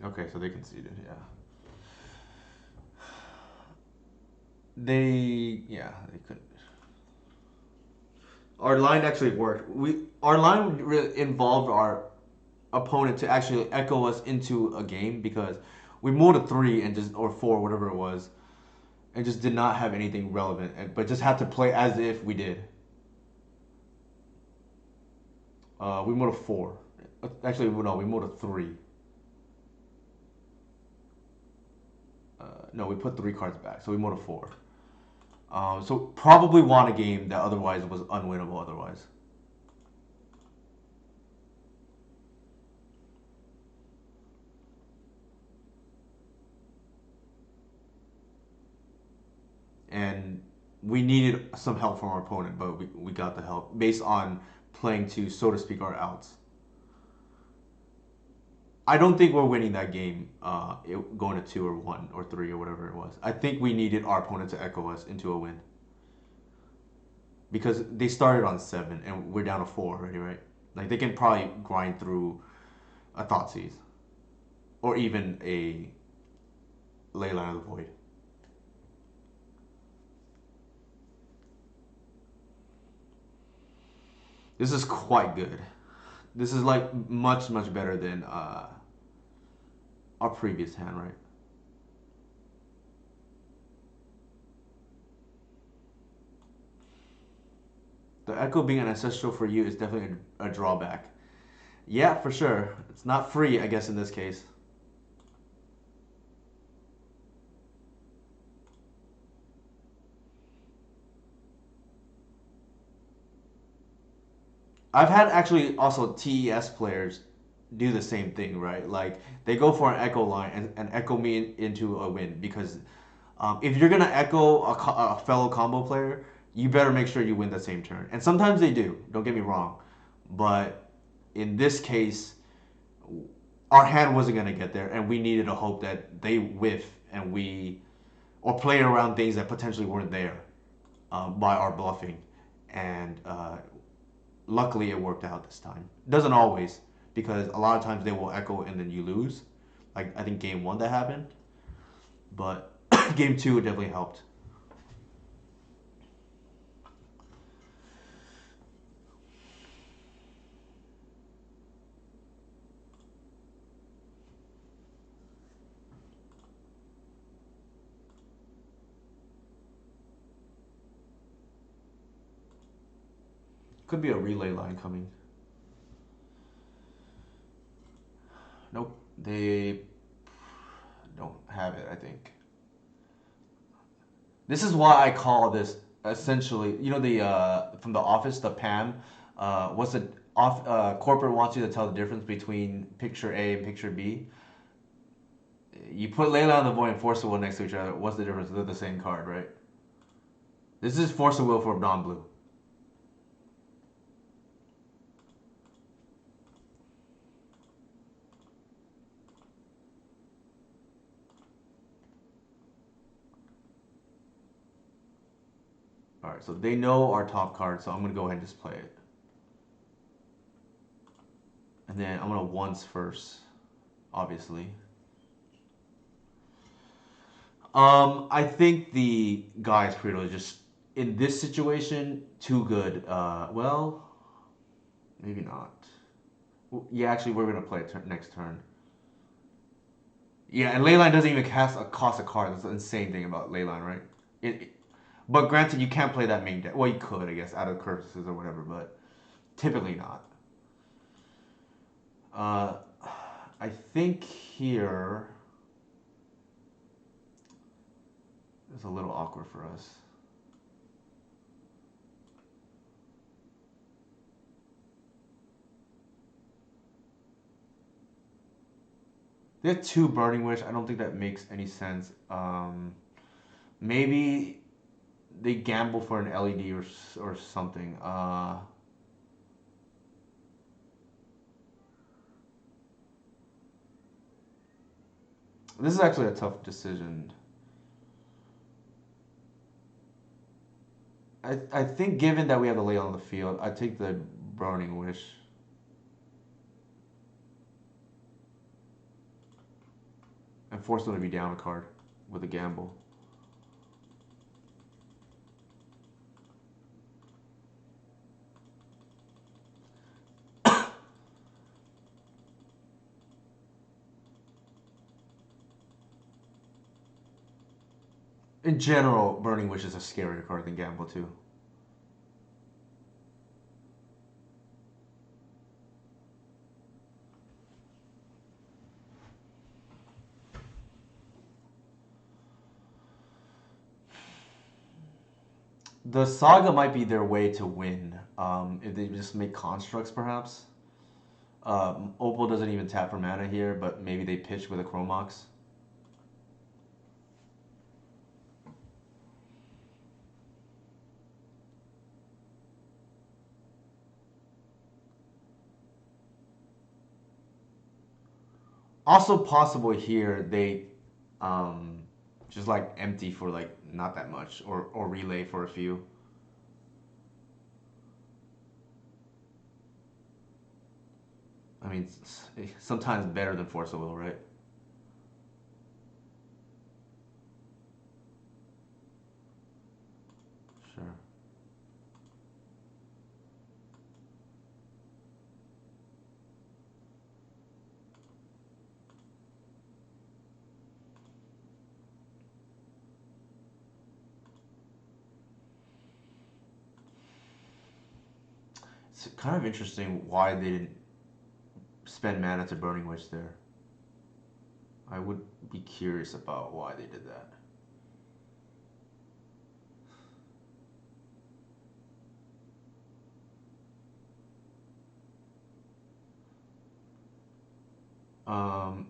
Okay, so they conceded, yeah. They could. Our line actually worked. Our line really involved our opponent to actually echo us into a game because we moved a three and just or four, whatever it was, and just did not have anything relevant, but just had to play as if we did. We moved a four. Actually, no, we moved a three. No, we put three cards back, so we moved a four. So probably won a game that otherwise was unwinnable. Otherwise, and we needed some help from our opponent, but we got the help based on playing to, so to speak, our outs. I don't think we're winning that game going to two or one or three or whatever it was. I think we needed our opponent to echo us into a win because they started on seven and we're down to four already, right? Like they can probably grind through a Thoughtseize or even a Leyline of the Void. This is quite good. This is like much better than our previous hand, right? The Echo being an ancestral for you is definitely a drawback. Yeah, for sure. It's not free, I guess, in this case. I've had actually also TES players do the same thing, right? Like they go for an echo line and echo me into a win because if you're gonna echo a fellow combo player, you better make sure you win the same turn. And sometimes they do. Don't get me wrong, but in this case, our hand wasn't gonna get there, and we needed to hope that they whiff and we or play around things that potentially weren't there by our bluffing. And luckily, it worked out this time. Doesn't always, because a lot of times they will echo and then you lose. Like I think game one that happened, but game two definitely helped. Could be a relay line coming. Nope, they don't have it. I think this is why I call this essentially. You know the from the office, the PAM. What's the corporate wants you to tell the difference between picture A and picture B. You put Layla on the Void and Force of Will next to each other. What's the difference? They're the same card, right? This is Force of Will for non-blue. All right, so they know our top card, so I'm gonna go ahead and just play it. And then I'm gonna once first, obviously. I think the Gaia's Credo is just in this situation too good. Well, maybe not. Yeah, actually, we're gonna play it next turn. Yeah, and Leyline doesn't even cost a card. That's the insane thing about Leyline, right? But granted, you can't play that main deck. Well, you could, I guess, out of curses or whatever, but typically not. Uh, I think here is a little awkward for us. They have two Burning Wish. I don't think that makes any sense. Maybe they gamble for an LED or something. This is actually a tough decision. I think given that we have the lay on the field, I take the Burning Wish. And force them to be down a card with a gamble. In general, Burning Wish is a scarier card than gamble too. The Saga might be their way to win. If they just make constructs, perhaps. Opal doesn't even tap for mana here, but maybe they pitch with a Chromox. Also possible here they um, just like empty for like not that much or relay for a few. I mean, sometimes better than Force of Will, right? Sure. It's kind of interesting why they didn't spend mana to Burning Wish there. I would be curious about why they did that. Um,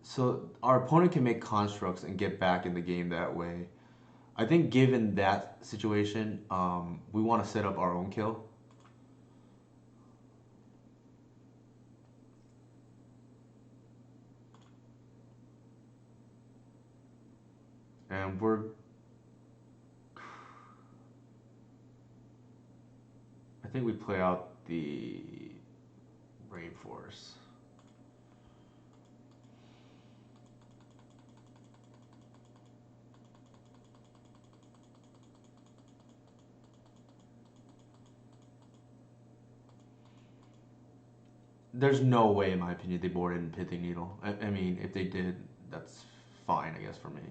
so our opponent can make constructs and get back in the game that way. I think given that situation, we want to set up our own kill. And I think we play out the Rainforest. There's no way, in my opinion, they boarded in Pithing Needle. I mean, if they did, that's fine, I guess, for me.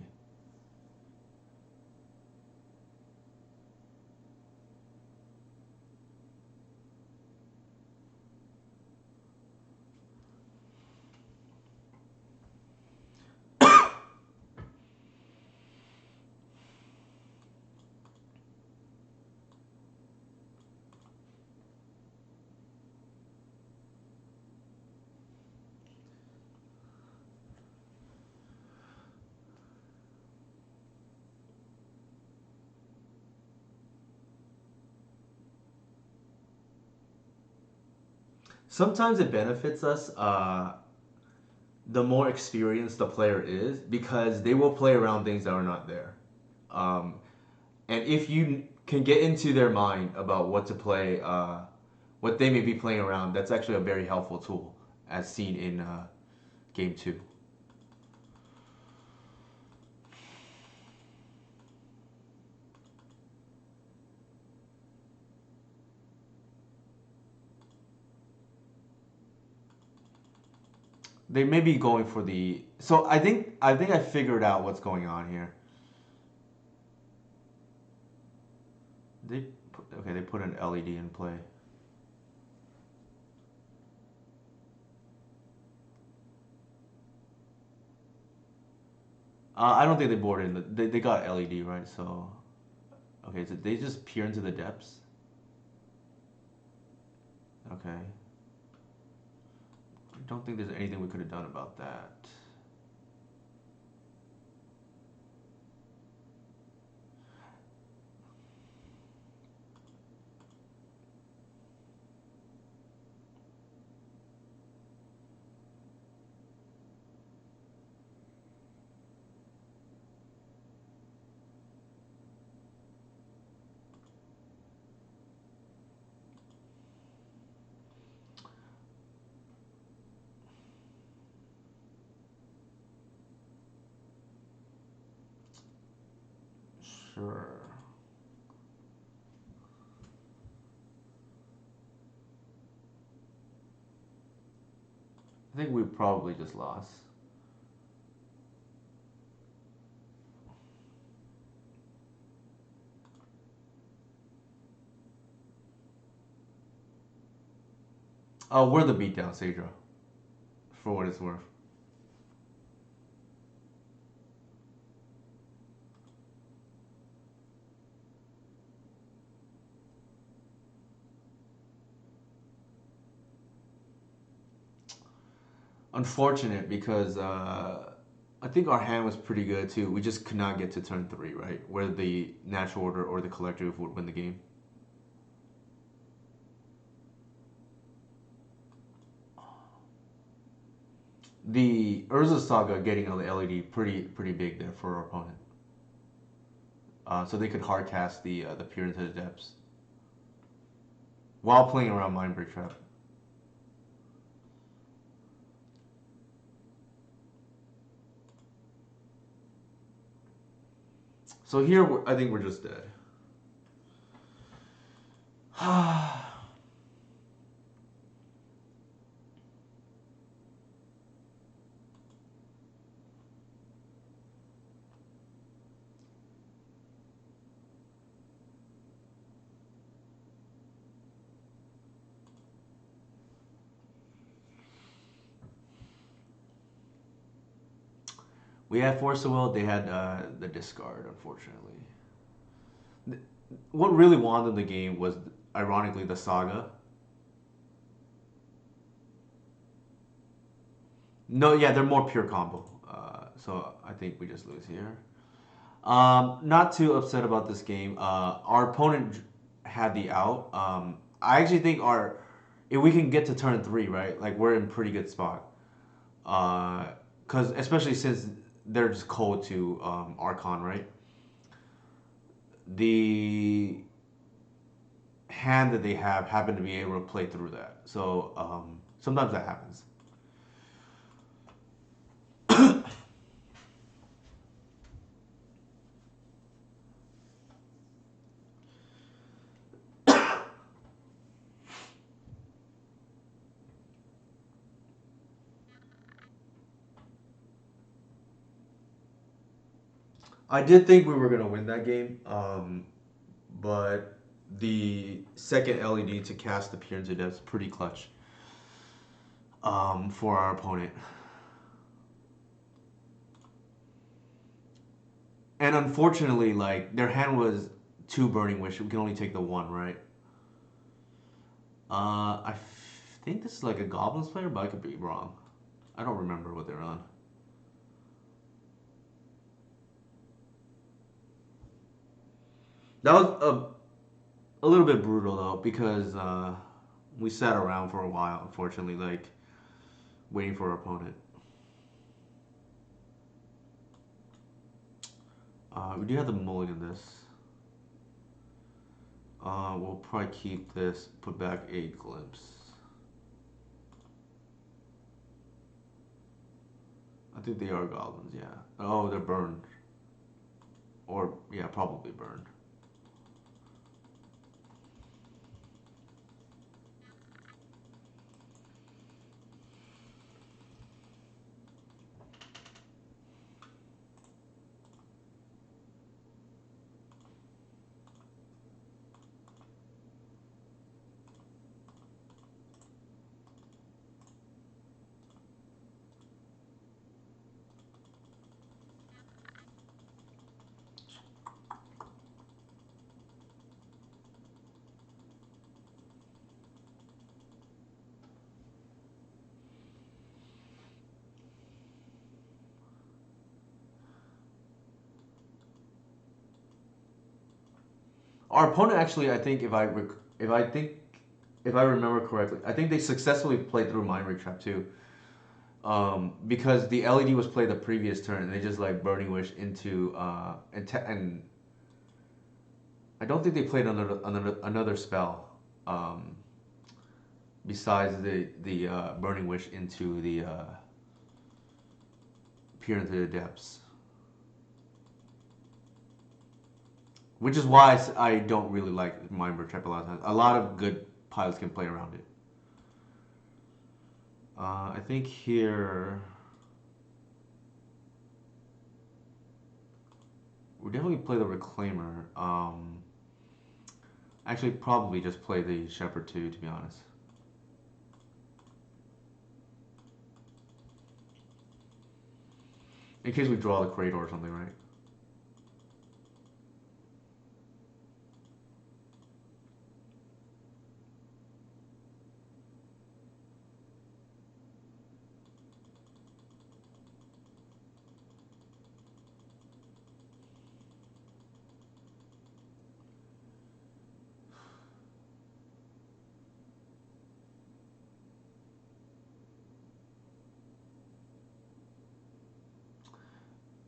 Sometimes it benefits us the more experienced the player is because they will play around things that are not there. Um, and if you can get into their mind about what to play, what they may be playing around, that's actually a very helpful tool, as seen in game two. They may be going for the. So I think I figured out what's going on here. Okay, they put an LED in play. I don't think they boarded in they got LED, right? So okay, so they just peer into the depths. Okay. I don't think there's anything we could have done about that. Sure. I think we probably just lost. Oh, we're the beatdown, Sadra, for what it's worth. Unfortunate because I think our hand was pretty good too. We just could not get to turn three, right? Where the natural order or the collective would win the game. The Urza Saga getting on the LED pretty big there for our opponent. So they could hard cast the peer into the depths while playing around Mindbreak Trap. So here I think we're just dead. We had Force of Will. They had the discard, unfortunately. What really won them the game was, ironically, the Saga. No, yeah, they're more pure combo. So I think we just lose here. Not too upset about this game. Our opponent had the out. I actually think our if we can get to turn three, right? Like we're in pretty good spot. Because especially since they're just cold to Archon, right? The hand that they have happen to be able to play through that. So sometimes that happens. I did think we were gonna win that game, but the second LED to cast the Appearance of Death is pretty clutch for our opponent. And unfortunately, like their hand was two Burning Wish. We can only take the one, right? I think this is like a Goblins player, but I could be wrong. I don't remember what they're on. That was a little bit brutal though because we sat around for a while. Unfortunately, like waiting for our opponent. We do have the mulligan this. We'll probably keep this. Put back a glimpse. I think they are goblins. Yeah. Oh, they're burned. Or yeah, probably burned. Our opponent actually, I think, if I remember correctly, I think they successfully played through Mind Ray Trap too. Because the LED was played the previous turn, and they just like Burning Wish into and I don't think they played another spell. Besides the Burning Wish into the Peer into the Depths, which is why I don't really like Mind Trap a lot of times. A lot of good pilots can play around it. I think here we definitely play the Reclaimer. Actually, probably just play the Shepherd too, to be honest. In case we draw the Cradle or something, right?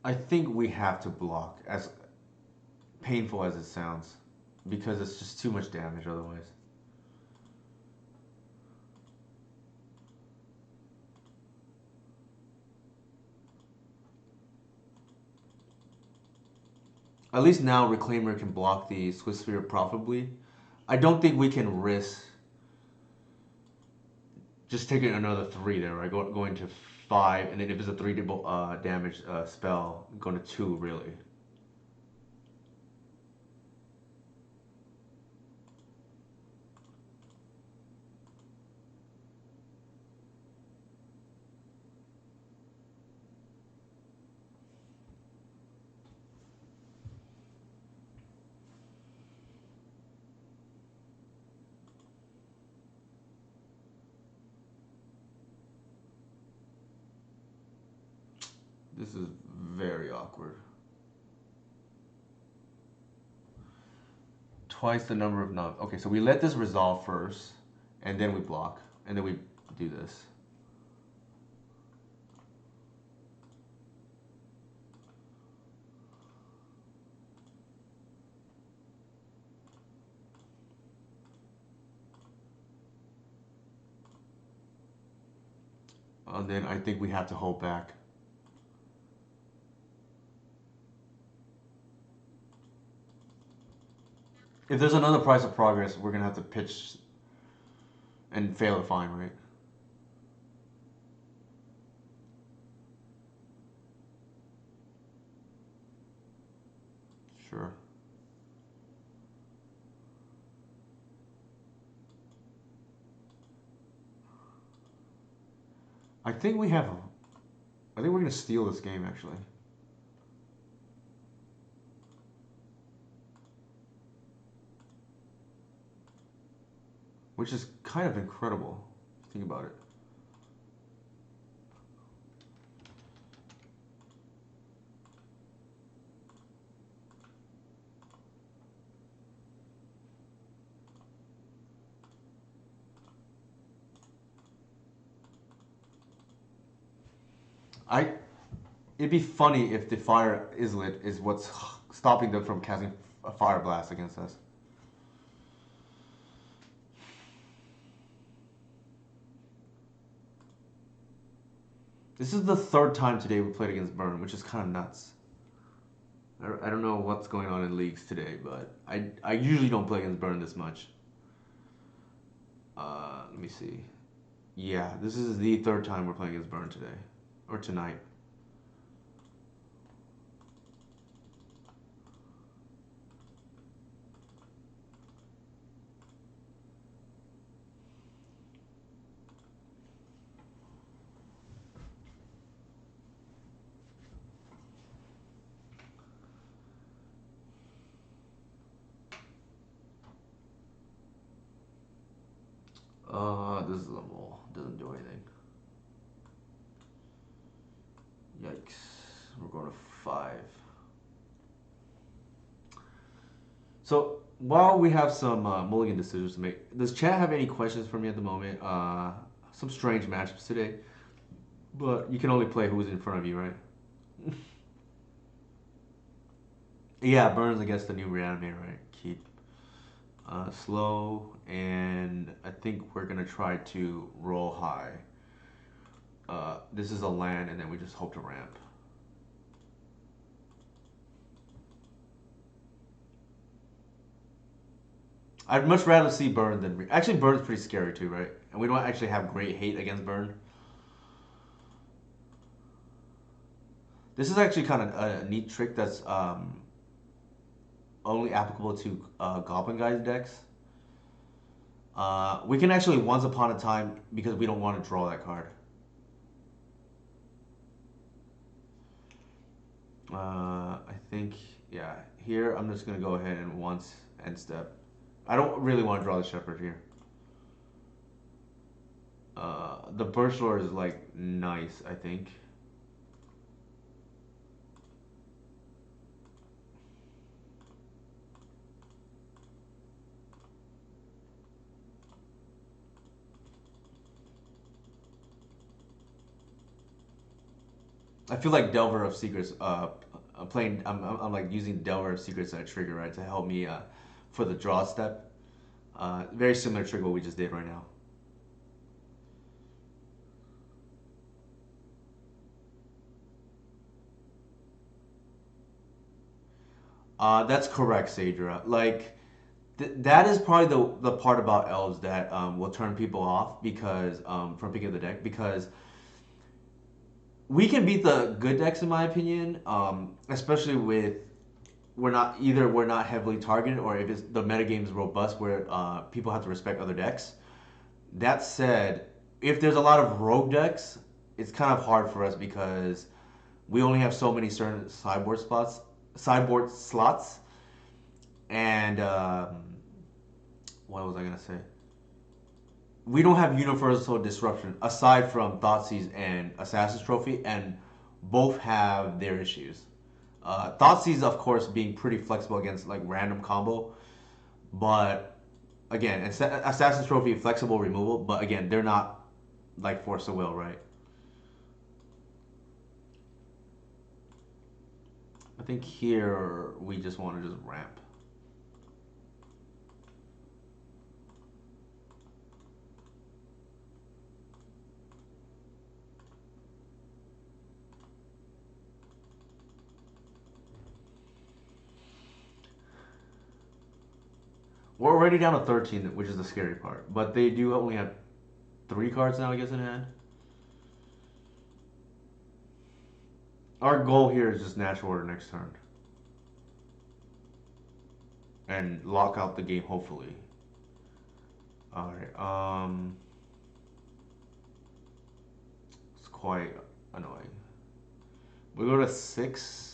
I think we have to block, as painful as it sounds, because it's just too much damage otherwise. At least now Reclaimer can block the Swiss Sphere profitably. I don't think we can risk just taking another 3 there, right? Going to 5, and then if it's a 3 damage spell, going to 2, really. This is very awkward. Twice the number of nubs. Okay, so we let this resolve first, and then we block, and then we do this. And then I think we have to hold back. If there's another price of progress, we're gonna have to pitch and fail to find, right? Sure. I think we have. I think we're gonna steal this game actually, which is kind of incredible. Think about it. I. It'd be funny if the fire islet is what's stopping them from casting a fire blast against us. This is the third time today we played against Burn, which is kind of nuts. I don't know what's going on in leagues today, but I usually don't play against Burn this much. Let me see. Yeah, this is the third time we're playing against Burn today. Or tonight. This is a mole. Doesn't do anything. Yikes. We're going to 5. So While we have some mulligan decisions to make, does chat have any questions for me at the moment? Some strange matchups today, but you can only play who's in front of you, right? Yeah, Burns against the new reanimate, right? Keep slow, and I think we're gonna try to roll high. This is a land, and then we just hope to ramp. I'd much rather see Burn than actually Burn's pretty scary too, right? And we don't actually have great hate against Burn. This is actually kind of a neat trick that's only applicable to Goblin Guys decks. We can actually Once Upon a Time because we don't want to draw that card. I think, yeah, here I'm just going to go ahead and once end step. I don't really want to draw the Shepherd here. The Birch Lord is like nice, I think. I feel like Delver of Secrets. I'm playing. I'm like using Delver of Secrets as a trigger, right, to help me for the draw step. Very similar trigger what we just did right now. That's correct, Sadra. Like that is probably the part about elves that will turn people off because from picking up the deck because we can beat the good decks in my opinion, especially with we're not heavily targeted or if it's the metagame is robust where people have to respect other decks. That said, if there's a lot of rogue decks, it's kind of hard for us because we only have so many certain sideboard slots, and what was I gonna say? We don't have universal disruption aside from Thoughtseize and Assassin's Trophy, and both have their issues. Thoughtseize, of course, being pretty flexible against like random combo, but again, Assassin's Trophy flexible removal, but again, they're not like Force of Will, right? I think here we just want to just ramp. We're already down to 13, which is the scary part. But they do only have 3 cards now, I guess, in hand. Our goal here is just natural order next turn. And lock out the game, hopefully. Alright, it's quite annoying. We go to 6.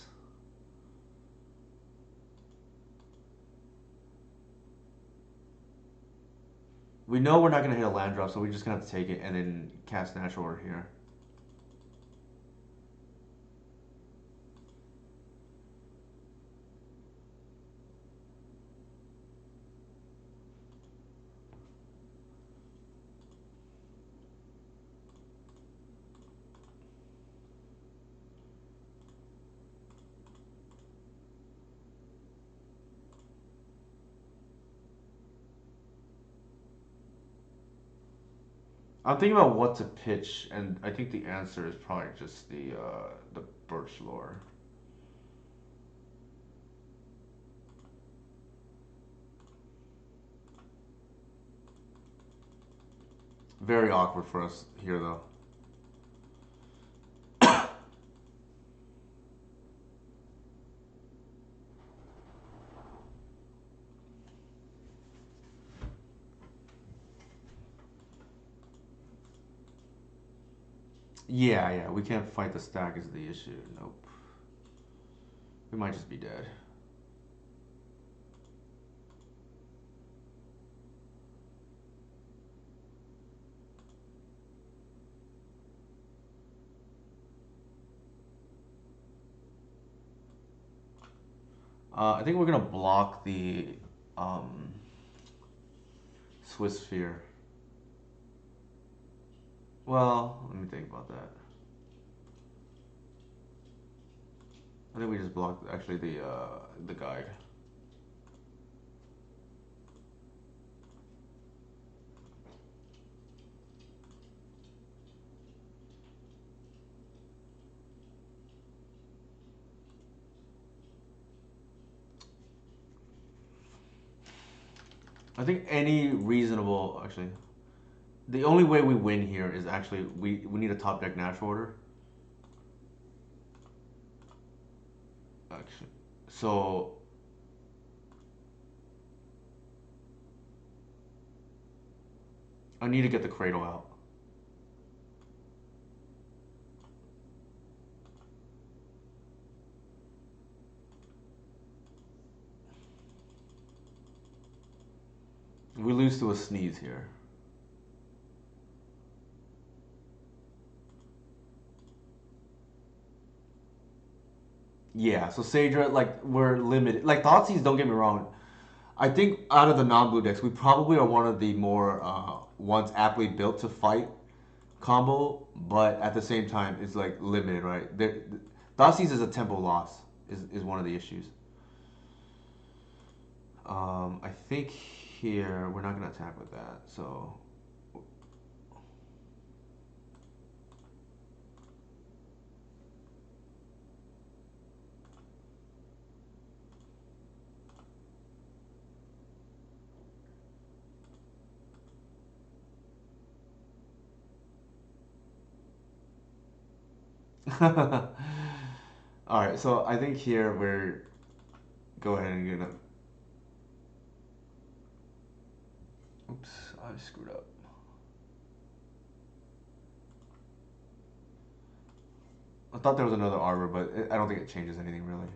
We know we're not going to hit a land drop, so we're just going to have to take it and then cast natural order here. I'm thinking about what to pitch, and I think the answer is probably just the birch lore. Very awkward for us here, though. Yeah, yeah, we can't fight the stack is the issue. Nope. We might just be dead. I think we're gonna block the Um, Swiss Sphere. Well, let me think about that. I think we just blocked actually the guide. I think any reasonable actually. The only way we win here is actually we need a top deck natural order. Actually, so I need to get the cradle out. We lose to a sneeze here. Yeah, so Sadra, like, we're limited. Like, Thoughtseize, don't get me wrong. I think out of the non-blue decks, we probably are one of the more ones aptly built to fight combo, but at the same time, it's like limited, right? Thoughtseize is a tempo loss, is one of the issues. I think here we're not gonna attack with that, so. All right, so I think here we're go ahead and get. Oops, I screwed up. I thought there was another arbor, but I don't think it changes anything really.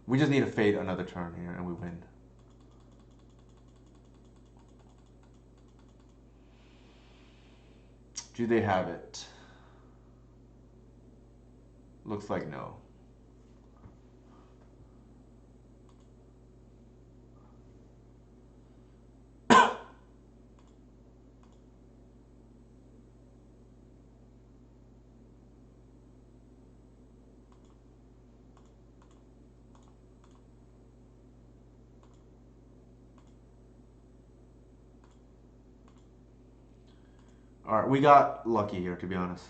We just need to fade another turn here, and we win. Do they have it? Looks like no. All right, we got lucky here, to be honest.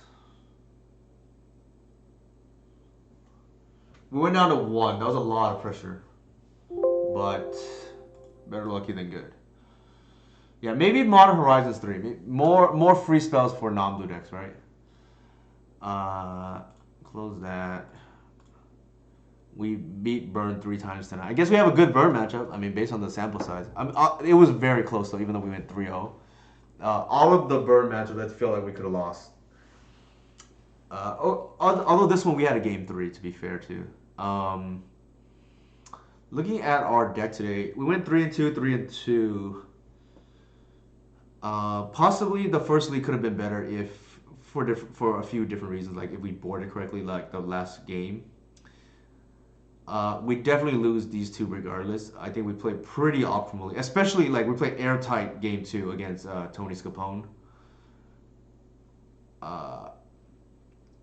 We went down to one. That was a lot of pressure, but better lucky than good. Yeah, maybe Modern Horizons 3. More free spells for non-blue decks, right? Uh, Close that. We beat Burn 3 times tonight. I guess we have a good Burn matchup. I mean, based on the sample size. It was very close, though, even though we went 3-0. All of the Burn matchups, I feel like we could have lost. Although this one we had a game 3, to be fair, too. Looking at our deck today, we went 3-2, 3-2. Possibly the first league could have been better if for a few different reasons, like if we boarded correctly, like the last game. We definitely lose these two regardless. I think we played pretty optimally, especially like we played airtight game 2 against Tony Scapone. Uh,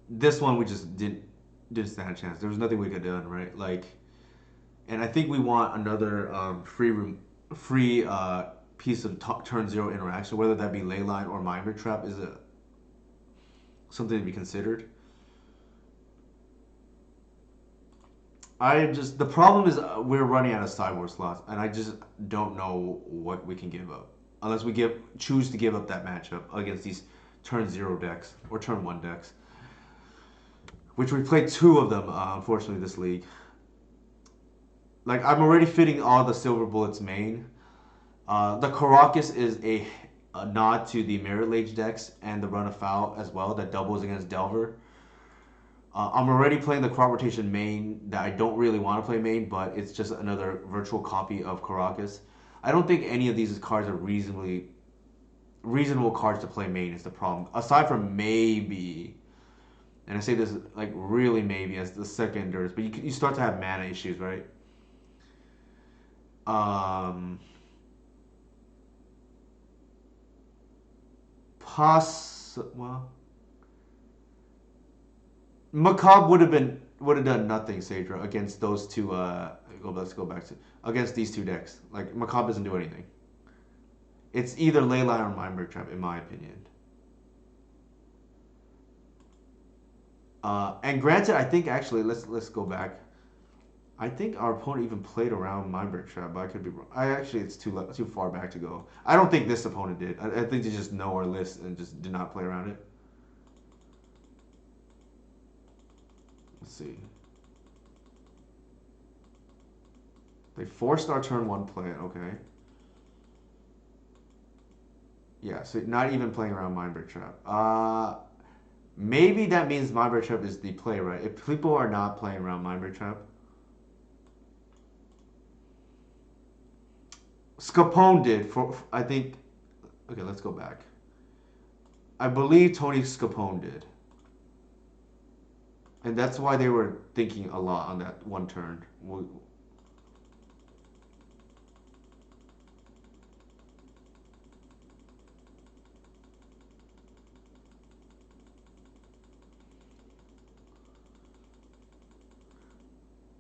this one we just didn't stand a chance. There was nothing we could have done, right? Like, and I think we want another free piece of turn 0 interaction, whether that be Leyline or Mind Trap, is something to be considered. The problem is we're running out of sideboard slots, and I just don't know what we can give up unless we choose to give up that matchup against these turn 0 decks or turn 1 decks, which we played two of them unfortunately this league. Like, I'm already fitting all the Silver Bullets main. The Caracas is a nod to the Merit Lage decks and the Run of Foul as well that doubles against Delver. I'm already playing the crop rotation main that I don't really want to play main, but it's just another virtual copy of Caracas. I don't think any of these cards are reasonable cards to play main is the problem. Aside from maybe, and I say this like really maybe as the seconders, but you start to have mana issues, right? Um, well, Macabre would have done nothing, Sadra, against those two. Let's go back to against these two decks. Like Macabre doesn't do anything. It's either Leyline or Mindbreak Trap, in my opinion. And granted, I think actually let's go back. I think our opponent even played around Mindbreak Trap, but I could be wrong. I actually it's too far back to go. I don't think this opponent did. I think they just know our list and just did not play around it. Let's see. They forced our turn one play. Okay. Yeah, so not even playing around Mindbreak Trap. Maybe that means Mindbreak Trap is the play, right? If people are not playing around Mindbreak Trap, Scapone did for I think. Okay, let's go back. I believe Tony Scapone did, and that's why they were thinking a lot on that one turn.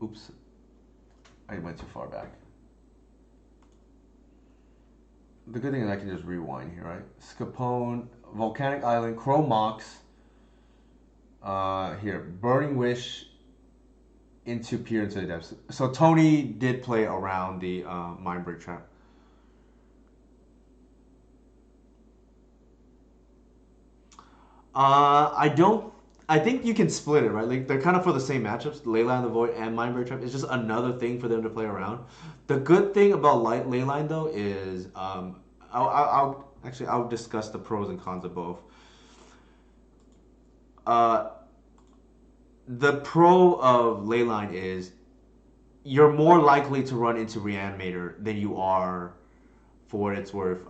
Oops, I went too far back. The good thing is I can just rewind here, right? Scapone, Volcanic Island, Crow Mox. Here, Burning Wish into Peer into the Depths. So Tony did play around the Mindbreak Trap. I don't. I think you can split it, right? Like they're kind of for the same matchups, Leyline the Void and Mindbreak Trap. It's just another thing for them to play around. The good thing about Leyline though is, I'll discuss the pros and cons of both. Uh, the pro of Leyline is you're more likely to run into Reanimator than you are, for what it's worth,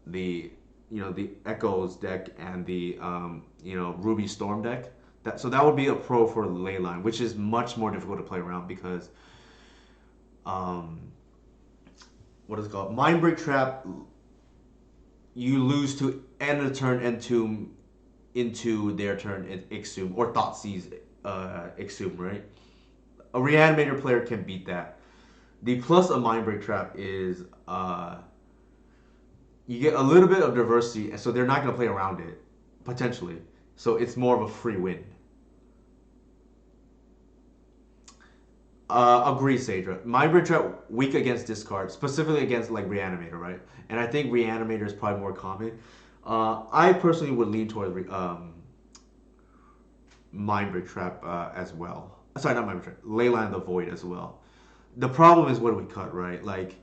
the the Echoes deck and the Ruby Storm deck. That would be a pro for Leyline, which is much more difficult to play around because um, what is it called? Mindbreak Trap. You lose to end of turn Entomb into their turn Ixum or Thoughtseize Ixum, right? A Reanimator player can beat that. The plus of Mindbreak Trap is you get a little bit of diversity, so they're not going to play around it, potentially. So it's more of a free win. Agree, Sadra. Mindbreak Trap weak against discard, specifically against like Reanimator, right? And I think Reanimator is probably more common. I personally would lean towards Mindbreak Trap as well. Sorry, not Mindbreak Trap. Leyline the Void as well. The problem is what do we cut, right? Like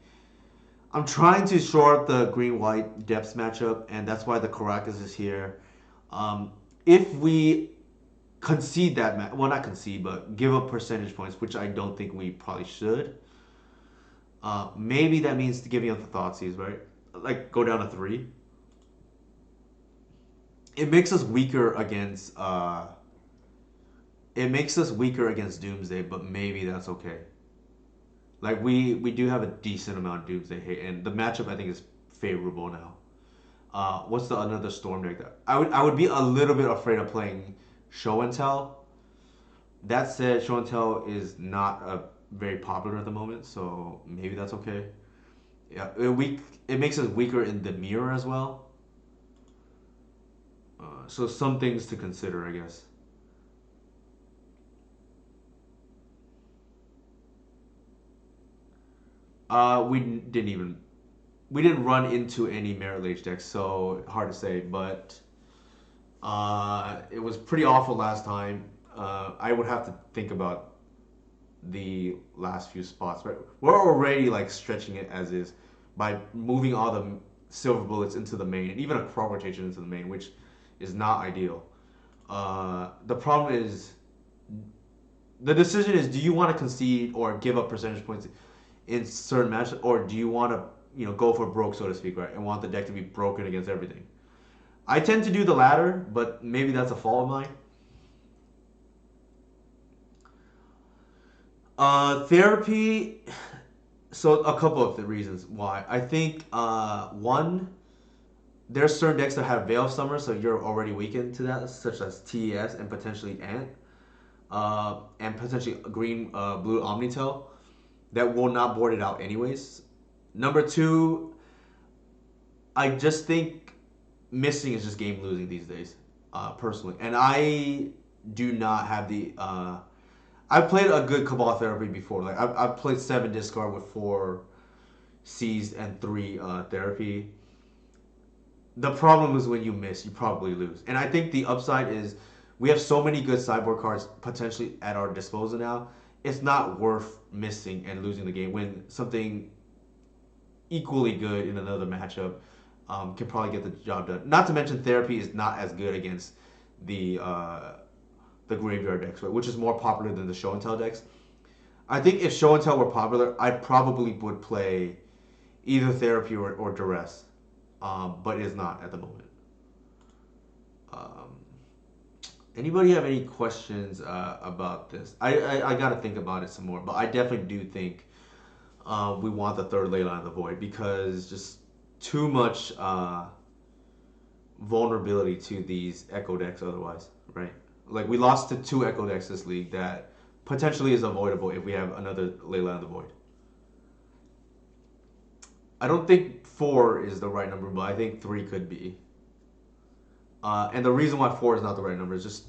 I'm trying to shore up the green white depths matchup, and that's why the Caracas is here. If we concede that well, not concede, but give up percentage points, which I don't think we probably should. Maybe that means giving up the Thoughtseize, right? Like go down to three. It makes us weaker against. It makes us weaker against Doomsday, but maybe that's okay. Like we do have a decent amount of Doomsday hate, and the matchup I think is favorable now. What's the another Storm deck that I would be a little bit afraid of playing Show and Tell. That said, Show and Tell is not very popular at the moment, so maybe that's okay. Yeah, it makes us weaker in the mirror as well. So some things to consider, I guess. We didn't even we didn't run into any Merit Lage decks, so hard to say. But it was pretty awful last time. I would have to think about the last few spots. Right, we're already like stretching it as is by moving all the silver bullets into the main, and even a crop rotation into the main, which is not ideal. The problem is the decision is: do you want to concede or give up percentage points in certain matches, or do you want to go for broke, so to speak, right, and want the deck to be broken against everything? I tend to do the latter, but maybe that's a fault of mine. Therapy. So a couple of the reasons why. I think one, there's certain decks that have Veil of Summer, so you're already weakened to that, such as TES and potentially Ant, and potentially green blue Omnitel that will not board it out anyways. Number two, I just think missing is just game losing these days, personally, and I do not have the. I've played a good Cabal Therapy before. Like I've played 7 discard with 4 seized and 3 therapy. The problem is when you miss, you probably lose. And I think the upside is we have so many good sideboard cards potentially at our disposal now. It's not worth missing and losing the game when something equally good in another matchup can probably get the job done. Not to mention therapy is not as good against the uh, the graveyard decks, right? Which is more popular than the show and tell decks. I think if show and tell were popular, I probably would play either therapy or duress, but it is not at the moment. Um, Anybody have any questions about this? I got to think about it some more, but I definitely do think we want the third Leyline of the Void because just too much vulnerability to these Echo decks otherwise, right? Like we lost to 2 Echo decks this league that potentially is avoidable if we have another Leyline of the Void. I don't think 4 is the right number, but I think 3 could be. And the reason why 4 is not the right number is just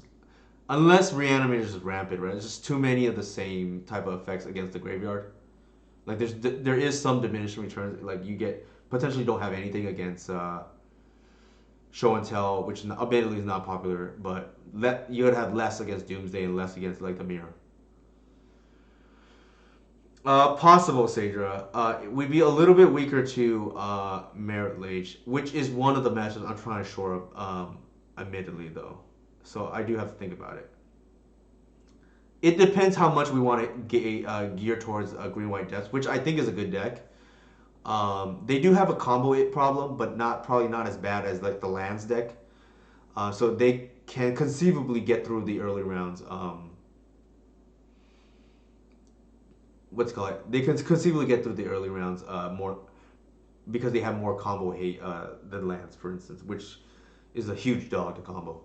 unless Reanimator is rampant, right? It's just too many of the same type of effects against the graveyard. Like there is some diminishing returns. Like you get potentially don't have anything against show and tell, which admittedly is not popular, but you would have less against Doomsday and less against like the Mirror. Possible Sadra. We'd be a little bit weaker to Merit Lage, which is one of the matches I'm trying to shore up. Admittedly, though, so I do have to think about it. It depends how much we want to gear towards Green White Depths, which I think is a good deck. They do have a combo it problem, but not probably not as bad as like the lands deck. So they can conceivably get through the early rounds. What's it called? They can conceivably get through the early rounds more because they have more combo hate than lands, for instance, which is a huge dog to combo.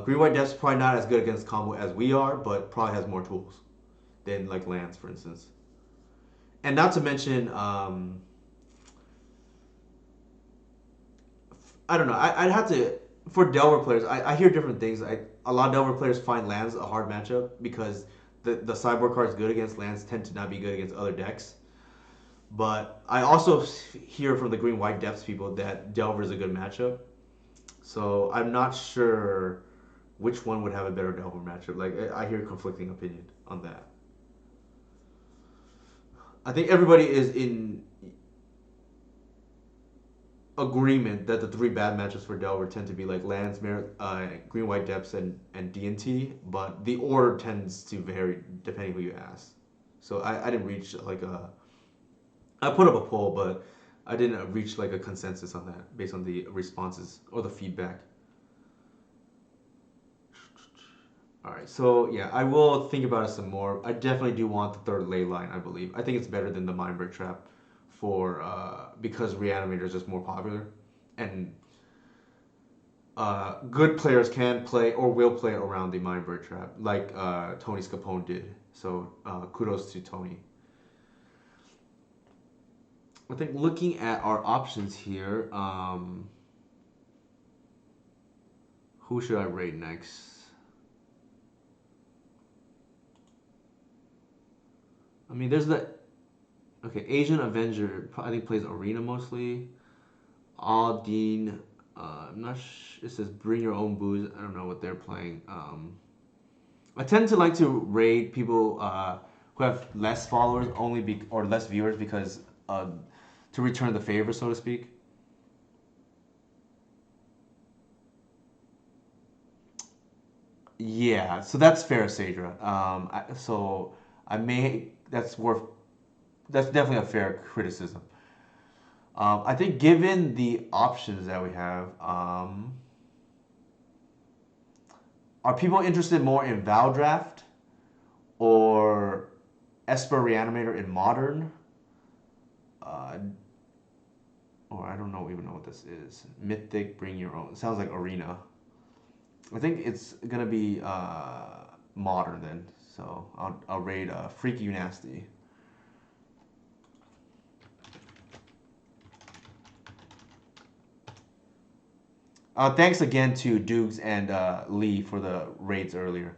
Green White Depths probably not as good against combo as we are, but probably has more tools than like lands, for instance. And not to mention, I don't know. I'd have to for Delver players. I hear different things. A lot of Delver players find lands a hard matchup because the sideboard cards good against lands tend to not be good against other decks. But I also hear from the Green White Depths people that Delver is a good matchup. So I'm not sure which one would have a better Delver matchup. Like I hear conflicting opinion on that. I think everybody is in agreement that the 3 bad matches for Delver tend to be like lands, Green White Depths, and D&T, but the order tends to vary depending who you ask. So I didn't reach like a. I put up a poll, but I didn't reach like a consensus on that based on the responses or the feedback. All right, so yeah, I will think about it some more. I definitely do want the third ley line. I believe. I think it's better than the Mindbreak Trap, for because Reanimator is just more popular, and good players can play or will play around the Mindbreak Trap, like Tony Scapone did. So kudos to Tony. I think looking at our options here, who should I rate next? I mean, there's the Asian Avenger. I think plays Arena mostly. Aldine. I'm not. It says bring your own booze. I don't know what they're playing. I tend to like to raid people who have less followers or less viewers because to return the favor, so to speak. Yeah, so that's fair, Sadra. So I may that's definitely a fair criticism. I think given the options that we have, are people interested more in Val Draft or Esper Reanimator in Modern? uh, or I don't know even know what this is. Mythic, bring your own. It sounds like arena. I think it's gonna be modern then. So I'll raid Freaky Nasty. Thanks again to Dukes and Lee for the raids earlier.